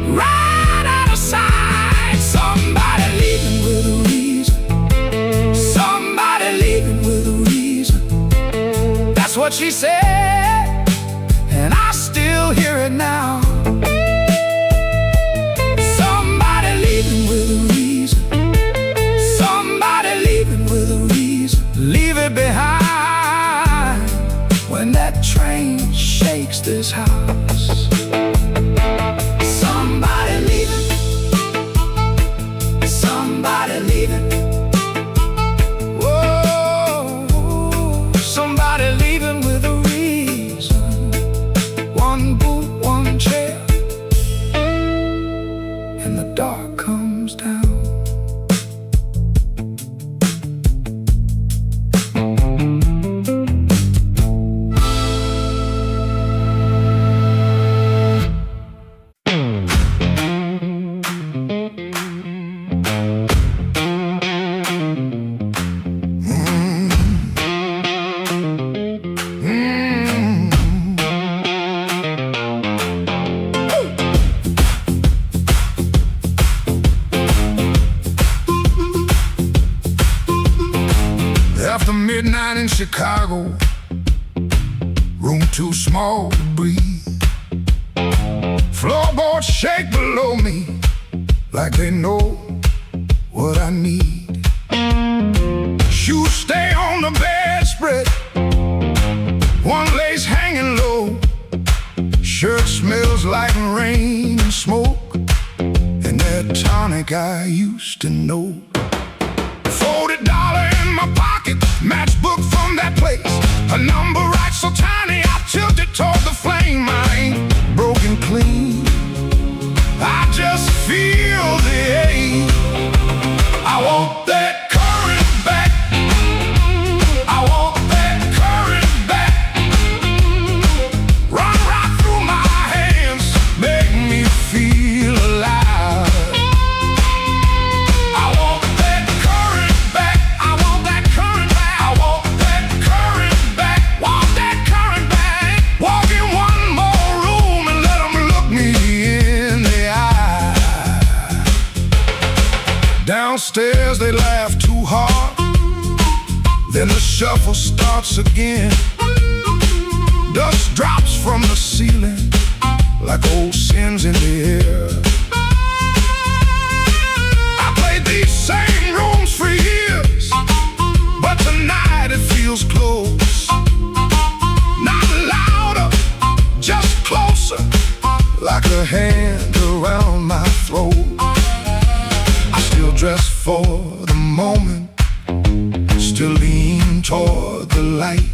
right out of sight. Somebody leaving with a reason. Somebody leaving with a reason. That's what she said, and I still hear it now. Somebody leaving with a reason. Somebody leaving with a reason. Leave it behind when that train shakes this house. Somebody leaving. Somebody leaving. Whoa, somebody leaving with a reason. One boot, one chair, and the dark comes down. After midnight in Chicago, room too small to breathe. Floorboards shake below me like they know what I need. Shoes stay on the bedspread, one lace hanging low. Shirt smells like rain and smoke, and that tonic I used to know. $40 in my pocket, matchbook from that place. A number right so tiny, I tilt it toward the flame. I ain't broken clean, I just feel the ache. I want that current back. I want that current back. Run right through my hands, make me feel alive. I want that current back. I want that current back. I want that current back. Want that current back. Walk in one more room and let them look me in the eye. Downstairs they laugh too hard, then the shuffle starts again. Dust drops from the ceiling like old sins in the air. I played these same rooms for years, but tonight it feels close. Not louder, just closer, like a hand around my throat. I still dress for the moment, still lean toward the light.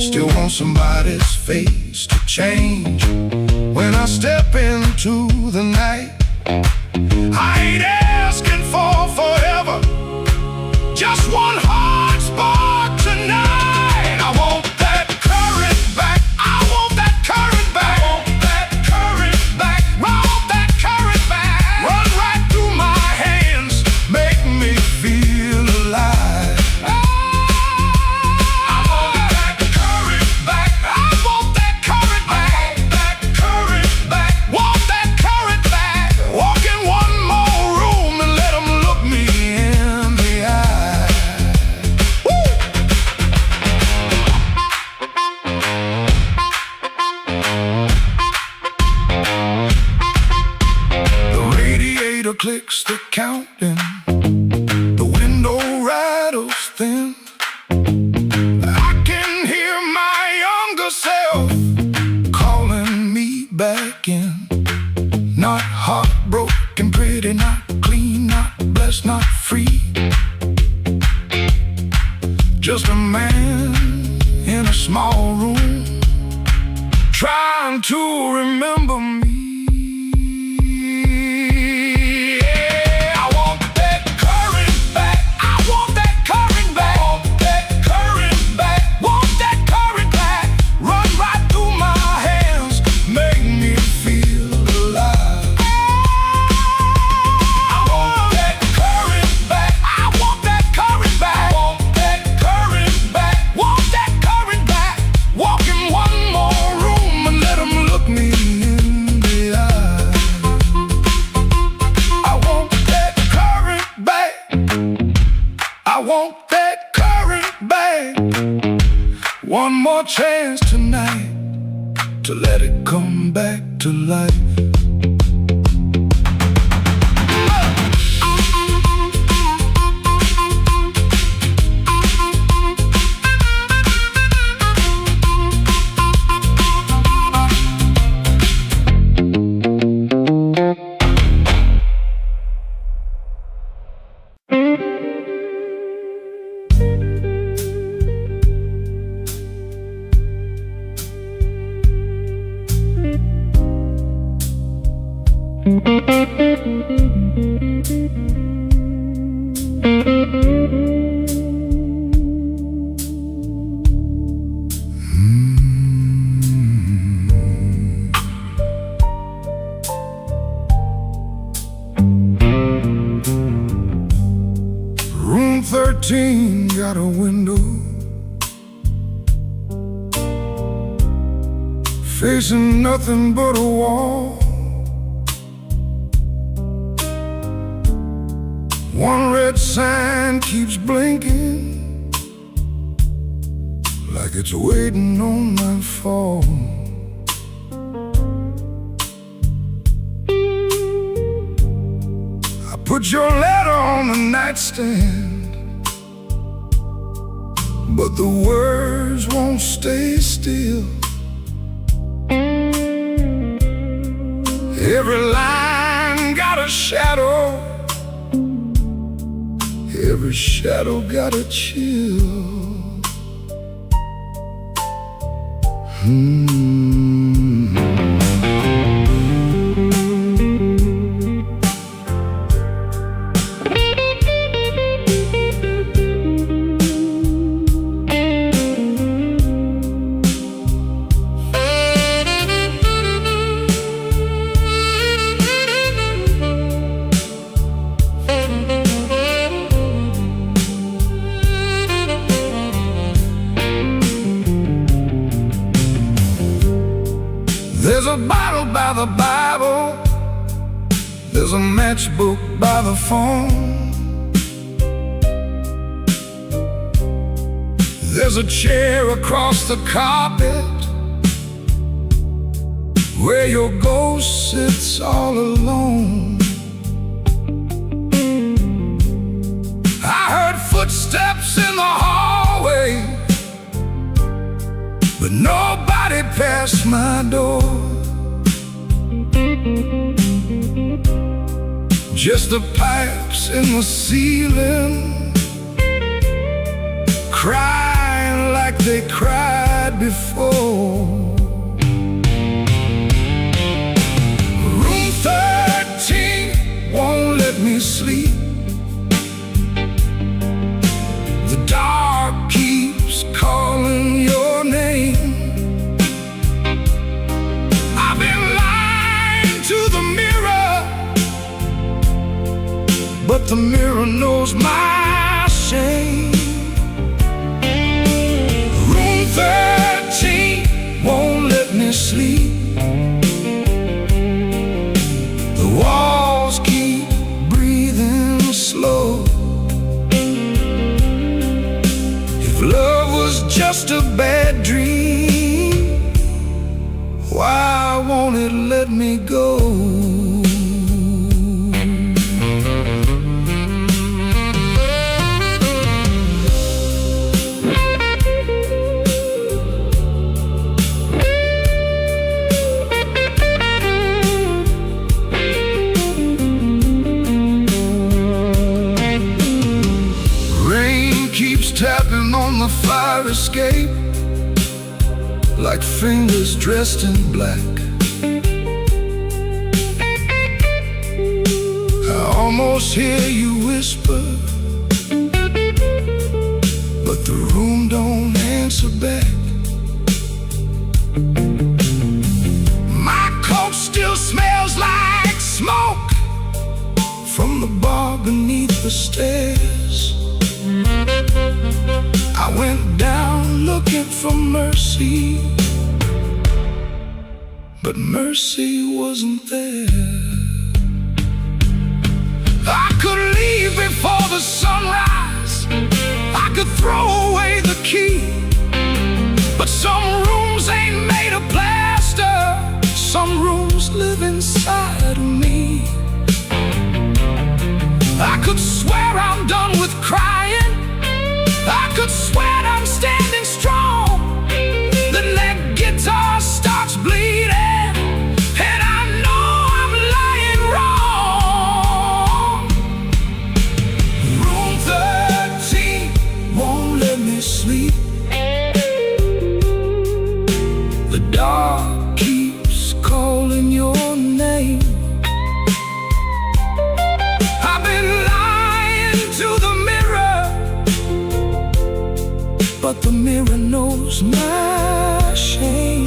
Still want somebody's face to change when I step into the night. I ain't asking for forever, just one hard spark tonight. I want that current back. I want that current back. I want that current back. I want that current back. Run right through my hands, make me feel alive. I want that current back. I want that current back. That current back. Want that current back. Walk in one more room and let them look me in the eye. Woo! The radiator clicks the counting, the window rattles thin. I can hear my younger self calling me back in. Not heartbroken, pretty, not clean, not blessed, not free. Just a man in a small room, trying to remember me. Yeah, I want that current back. I want that current back. Want that current back. Want that current back. Run right through my hands, make me feel alive. more chance tonight to let it come back to life. Room 13 got a window facing nothing but a wall. One red sign keeps blinking like it's waiting on my fall. I put your letter on the nightstand, but the words won't stay still. Every line got a shadow, every shadow got a chill. There's a bottle by the Bible, there's a matchbook by the phone, there's a chair across the carpet where your ghost sits all alone. I heard footsteps in the hallway, but nobody passed my door. Just the pipes in the ceiling, crying like they cried before. Room 13 won't let me sleep. The dark keeps calling your name. I've been lying to the mirror, but the mirror knows my shame. Room 13 won't let me sleep. The walls keep breathing slow. If love was just a bad dream, why won't it let me go? Tapping on the fire escape like fingers dressed in black. I almost hear you whisper, but the room don't answer back. My coat still smells like smoke from the bar beneath the stairs. I went down looking for mercy, but mercy wasn't there. I could leave before the sunrise, I could throw away the key, but But some rooms ain't made of plaster. Some rooms live inside of me. I could swear I'm done with crying. I could swear I'm standing strong. Then that guitar starts bleeding, and I know I'm lying wrong. Room 13 won't let me sleep. The dark keeps calling your name. I've been lying to the mirror, but the mirror knows my shame.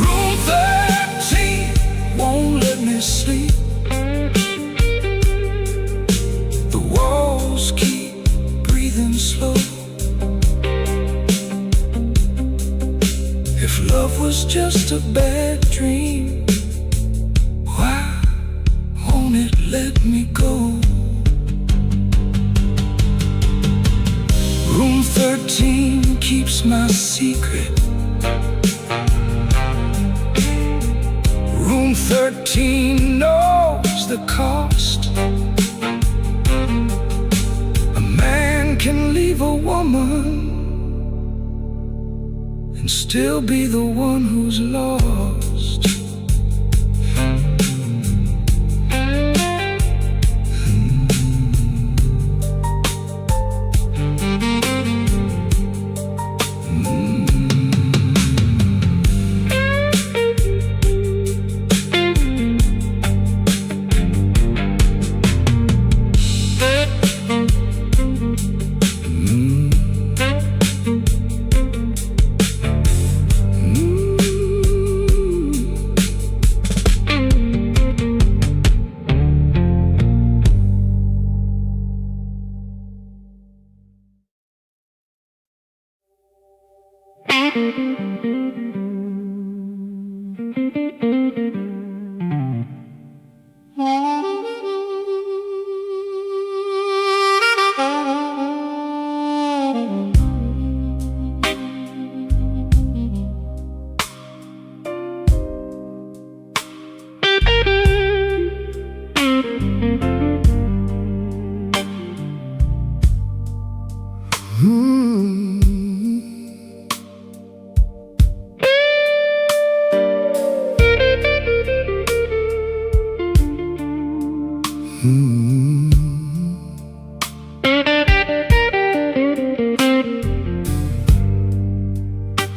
Room 13 won't let me sleep. The walls keep breathing slow. If love was just a bad dream, why won't it let me go? Room 13 keeps my secret. Room 13 knows the cost. A man can leave a woman and still be the one who's lost.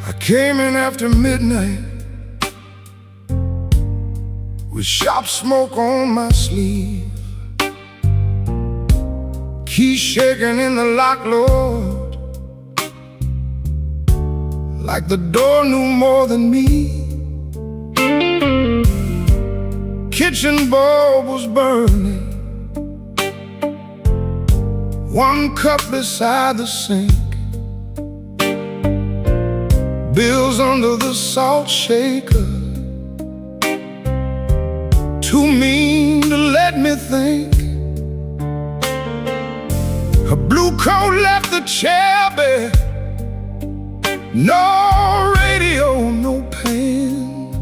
I came in after midnight with shop smoke on my sleeve, keys shaking in the lock, Lord, like the door knew more than me. Kitchen bulb was burning, one cup beside the sink, bills under the salt shaker, too mean to let me think. Her blue coat left the chair bare, no radio, no pen,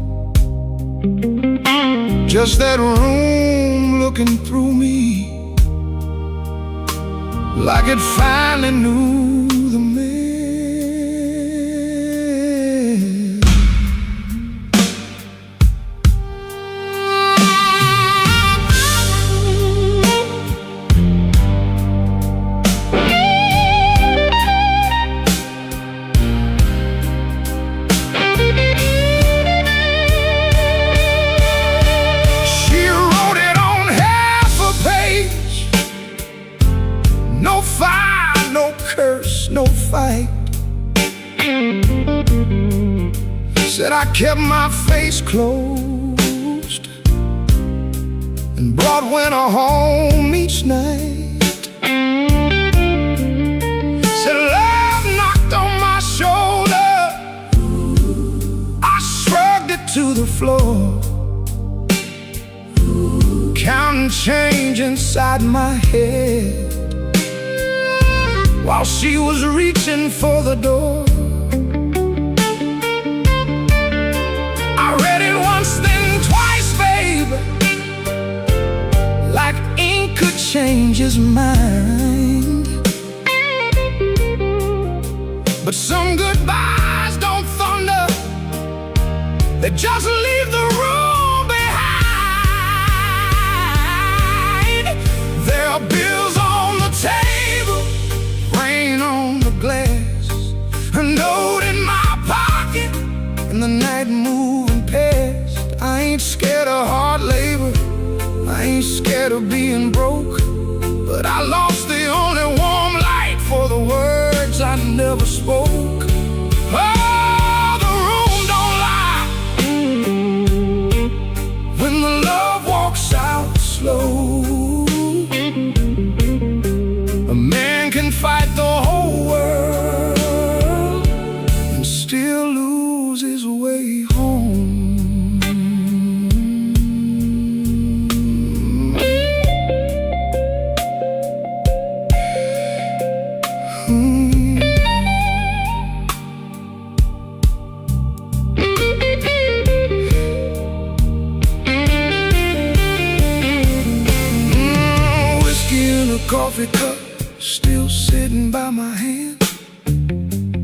just that room looking through me like it finally knew the man. She wrote it on half a page. No fire, no curse, no fight. Said I kept my face closed and brought winter home each night. Said love knocked on my shoulder, I shrugged it to the floor, counting change inside my head while she was reaching for the door. I read it once, then twice, babe, like ink could change his mind. But some goodbyes don't thunder, they just leave the room behind. There are bills on the table, rain on the glass, a note in my pocket, and the night moving past. I ain't scared of hard labor, I ain't scared of being broke, but I lost the only warm light for the words I never spoke. Oh, the room don't lie when the love walks out slow. A man can fight the whole world and still lose his way home. Coffee cup still sitting by my hand.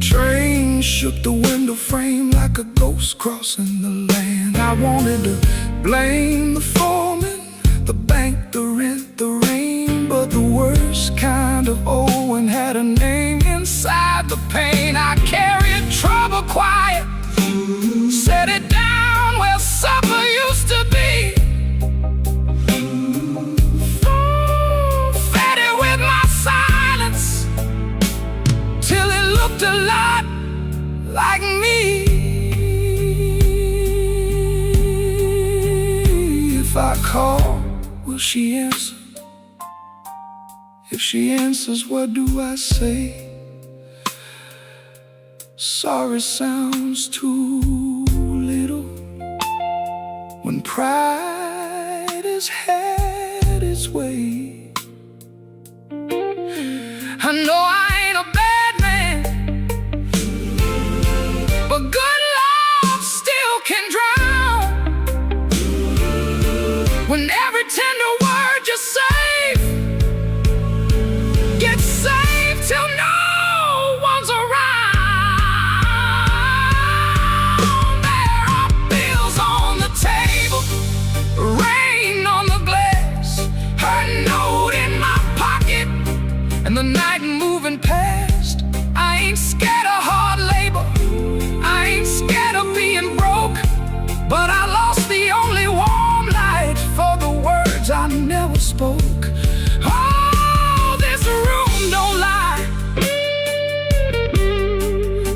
Train shook the window frame like a ghost crossing the land. I wanted to blame the foreman, the bank, the rent, the rain, but the worst kind of Owen had a name inside the pain. I carried trouble quiet, set it down where supper used to be. Looked a lot like me. If I call, will she answer? If she answers, what do I say? Sorry sounds too little when pride has had its way. I know I ain't a bad man, but good love still can drown. When every tender word you save gets saved till no one's around. There are bills on the table, rain on the glass, her note in my pocket, and the night moving past. I ain't scared of hard labor, I ain't scared of being broke, but I lost the only warm light for the words I never spoke. Oh, this room don't lie,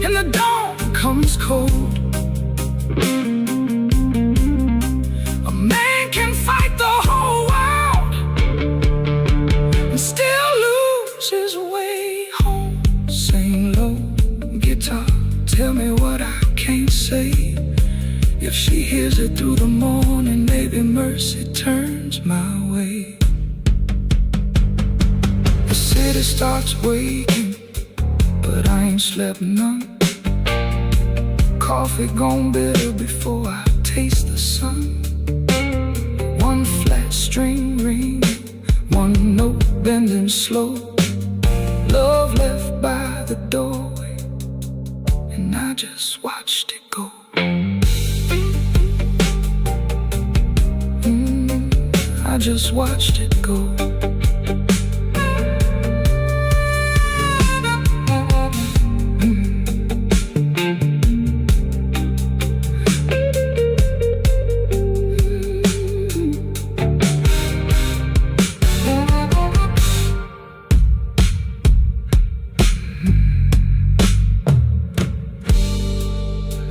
and the dawn comes cold. A man can fight the whole world and still lose his way home. Sing low, guitar, tell me what I can't say. If she hears it through the morning, maybe mercy turns my way. The city starts waking, but I ain't slept none. Coffee gone bitter before I taste the sun. One flat string ring, one note bending slow. Love left by the doorway, and I just watched it go. I just watched it go.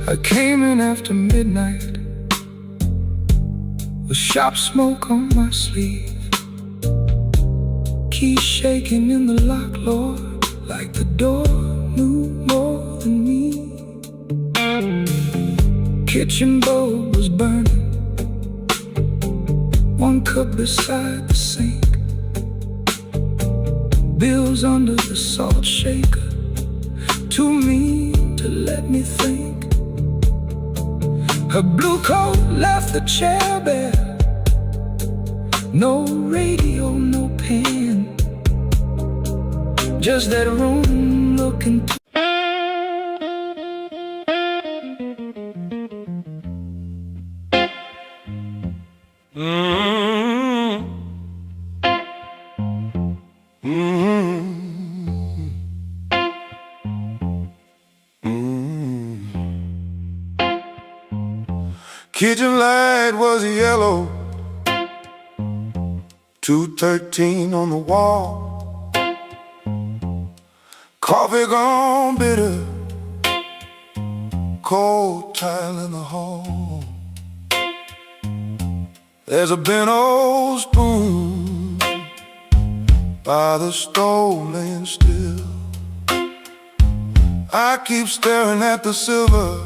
I came in after midnight with sharp smoke on my sleeve, keys shaking in the lock, Lord, like the door knew more than me. Kitchen bulb was burning, one cup beside the sink. bills under the salt shaker, too mean to let me think. Her blue coat left the chair bare, no radio, no pen, just that room looking Kitchen light was yellow, 213 on the wall. Coffee gone bitter, cold tile in the hall. There's a bent old spoon by the stove laying still. I keep staring at the silver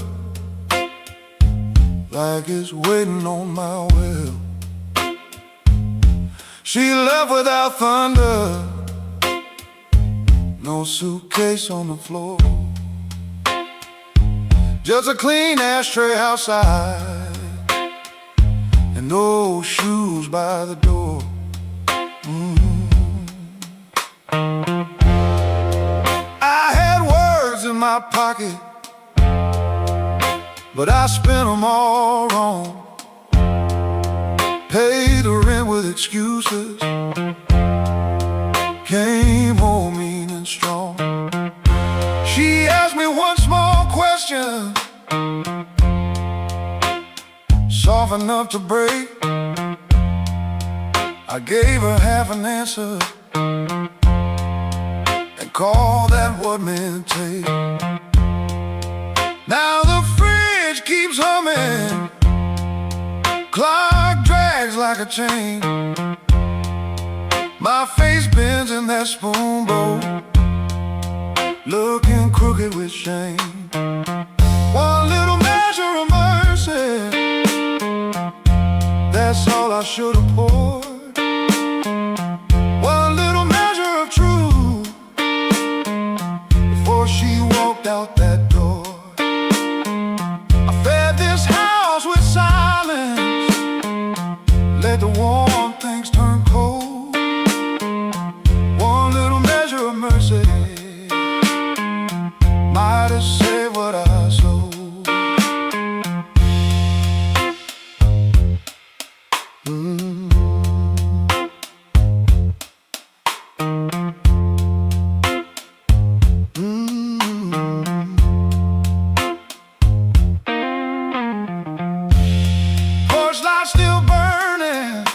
like it's waiting on my will. She left without thunder, no suitcase on the floor, just a clean ashtray outside and no shoes by the door. I had words in my pocket, but I spent them all wrong. Paid the rent with excuses, came home mean and strong. She asked me one small question, soft enough to break. I gave her half an answer and called that what men take. Now the fridge keeps humming, clock drags like a chain. My face bends in that spoon bowl, looking crooked with shame. One little measure of mercy, that's all I should have poured. One little measure of truth before she walked out that door. I fed this house with silence, let the warm things turn cold. One little measure of mercy might have saved what I sold. Porch light still burning,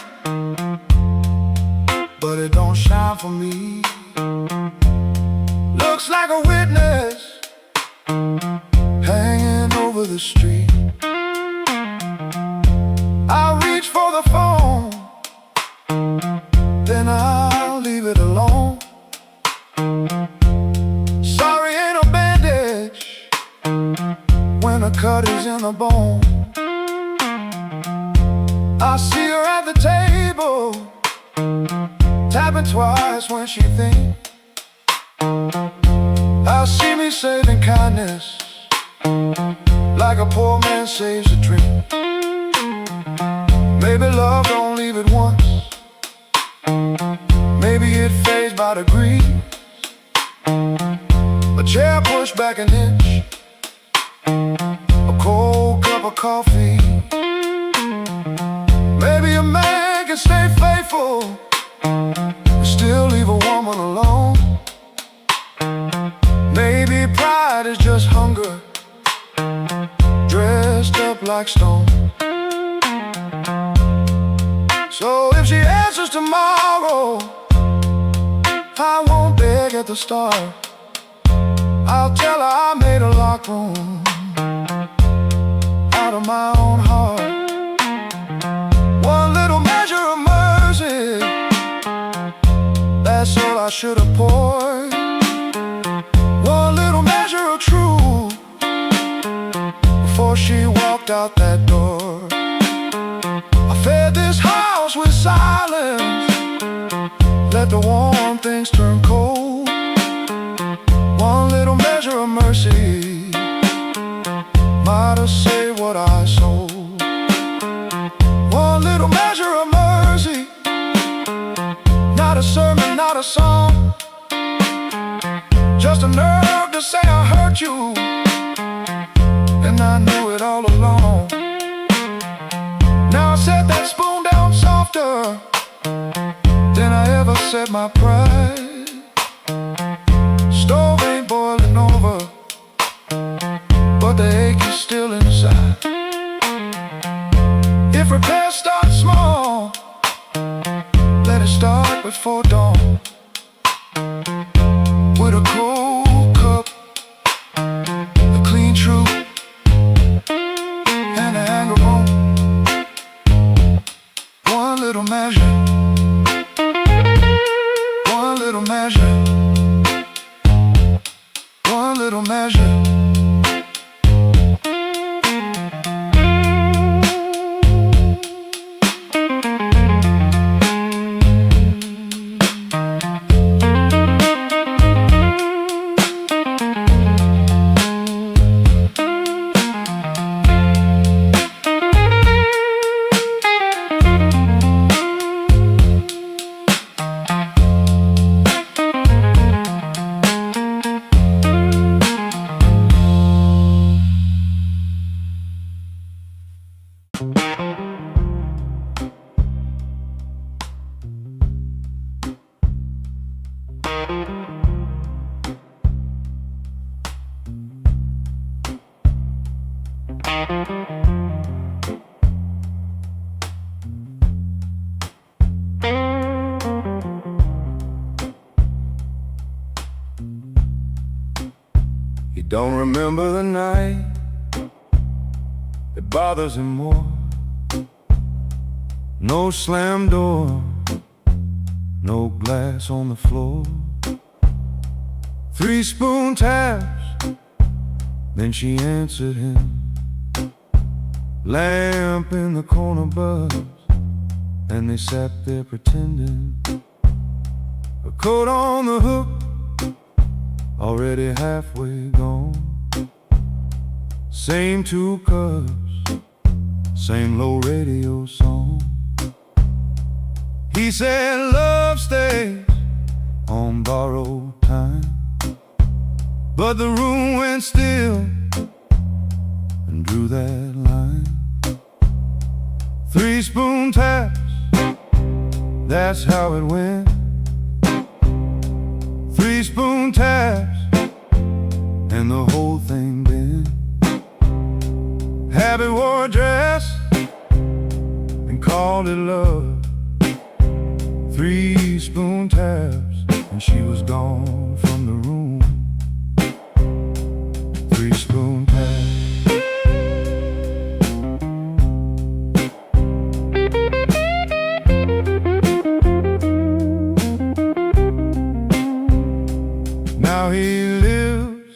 but it don't shine for me. Looks like a witness hanging over the street. I reach for the phone, then I'll leave it alone. Sorry ain't a bandage when a cut is in the bone. I see her at the table, tapping twice when she thinks. I see me saving kindness like a poor man saves a drink. Maybe love don't leave it once, maybe it fades by degrees. A chair pushed back an inch, a cold cup of coffee. Maybe a man can stay faithful and still leave a woman alone. Maybe pride is just hunger dressed up like stone. So if she answers tomorrow, I won't beg at the start. I'll tell her I made a locked room out of my own heart. One little measure of mercy, that's all I should have poured. One little measure of truth before she walked out that door. I fed this house with silence, let the warm things turn cold. mercy. Might have saved what I sold. One little measure of mercy, not a sermon, not a song, just a nerve to say I hurt you, and I knew it all along. Now I set that spoon down softer than I ever set my pride. Stove ain't boiling over, but the ache is still inside. If repair starts small, let it start before dawn. With a cold cup, a clean truth, and an anger bone. One little measure, one little measure, one little measure. He don't remember the night that bothers him more. No slam door, no glass on the floor. 3 spoon taps, then she answered him. Lamp in the corner buzzed, and they sat there pretending. A coat on the hook, already halfway gone. Same 2 cups, same low radio song. He said love stays on borrowed time, but the room went still and drew that line. 3 spoon taps, that's how it went. 3 spoon taps, and the whole thing bent. Habit wore a dress and called it love. 3 spoon taps, and she was gone from the room. 3 spoon taps. Now he lives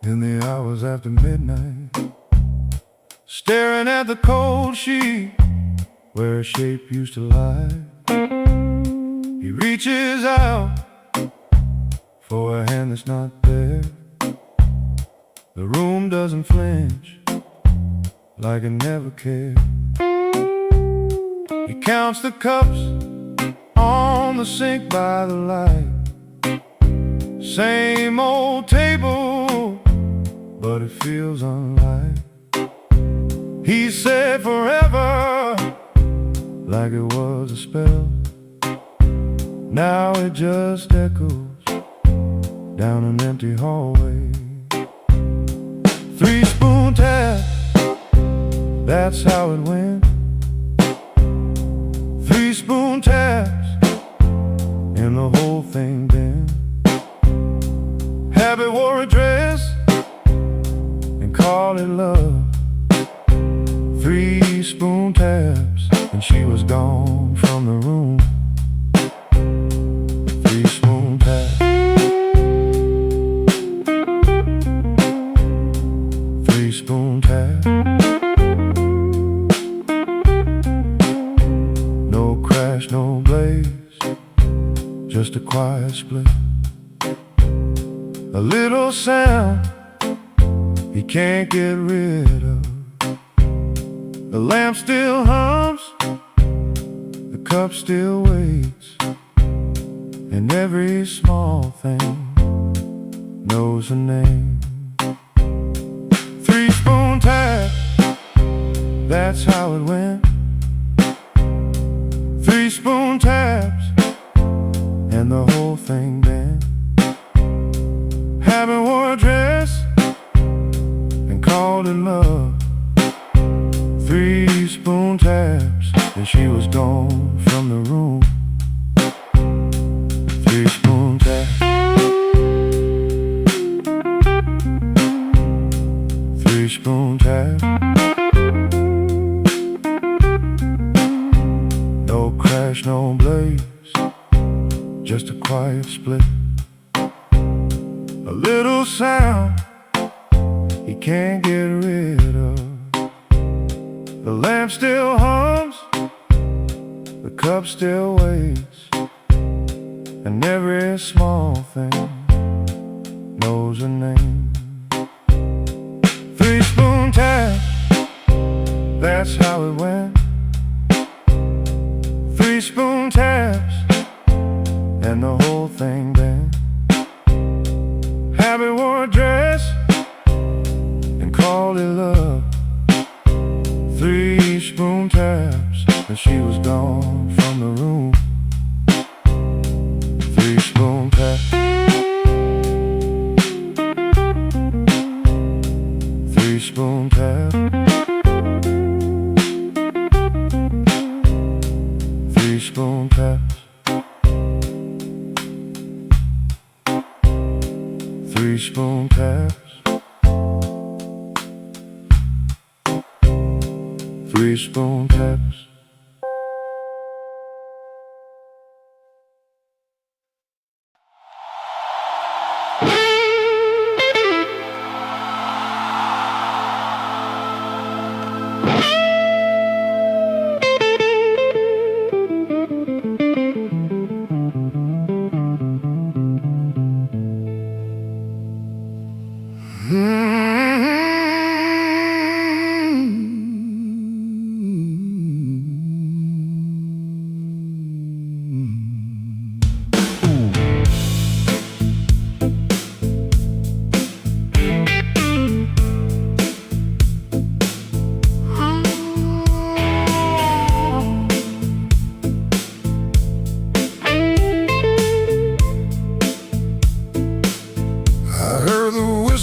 in the hours after midnight, staring at the cold sheet where a shape used to lie. He reaches out for a hand that's not there. The room doesn't flinch, like it never cared. He counts the cups on the sink by the light. Same old table, but it feels unlike. He said forever, like it was a spell. Now it just echoes down an empty hallway. 3 spoon taps, that's how it went. 3 spoon taps, and the whole thing bent. Habit wore a dress and called it love. 3 spoon taps, and she was gone from the room. 3 spoon taps. 3 spoon taps. No crash, no blaze, just a quiet split. A little sound he can't get rid of. The lamp still hums, the cup still waits, and every small thing knows a name. 3-spoon tap, that's how it went. 3-spoon taps, and the whole thing bent. Haven't wore a dress and called it love. 3-spoon taps, and she was gone from the room. 3-spoon taps. 3-spoon taps. No crash, no blaze, just a quiet split. A little sound he can't get rid of. The lamp still hums, the cup still waits, and every small thing knows a name. 3-spoon tap, that's how it went. 3-spoon taps, and the whole thing bent. Happy wore a dress and called it love. 3-spoon taps, and she was gone from the room. 3-spoon taps. 3-spoon taps. 3-spoon taps. 3-spoon taps. 3-spoon taps.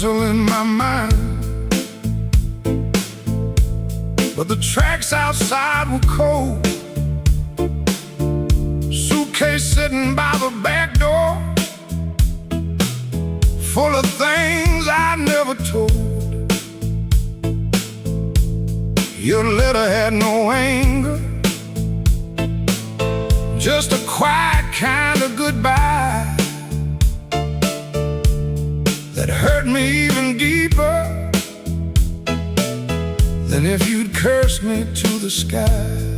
In my mind, but the tracks outside were cold. Suitcase sitting by the back door, full of things I never told. Your letter had no anger, just a quiet kind of goodbye that hurt me even deeper than if you'd cursed me to the sky.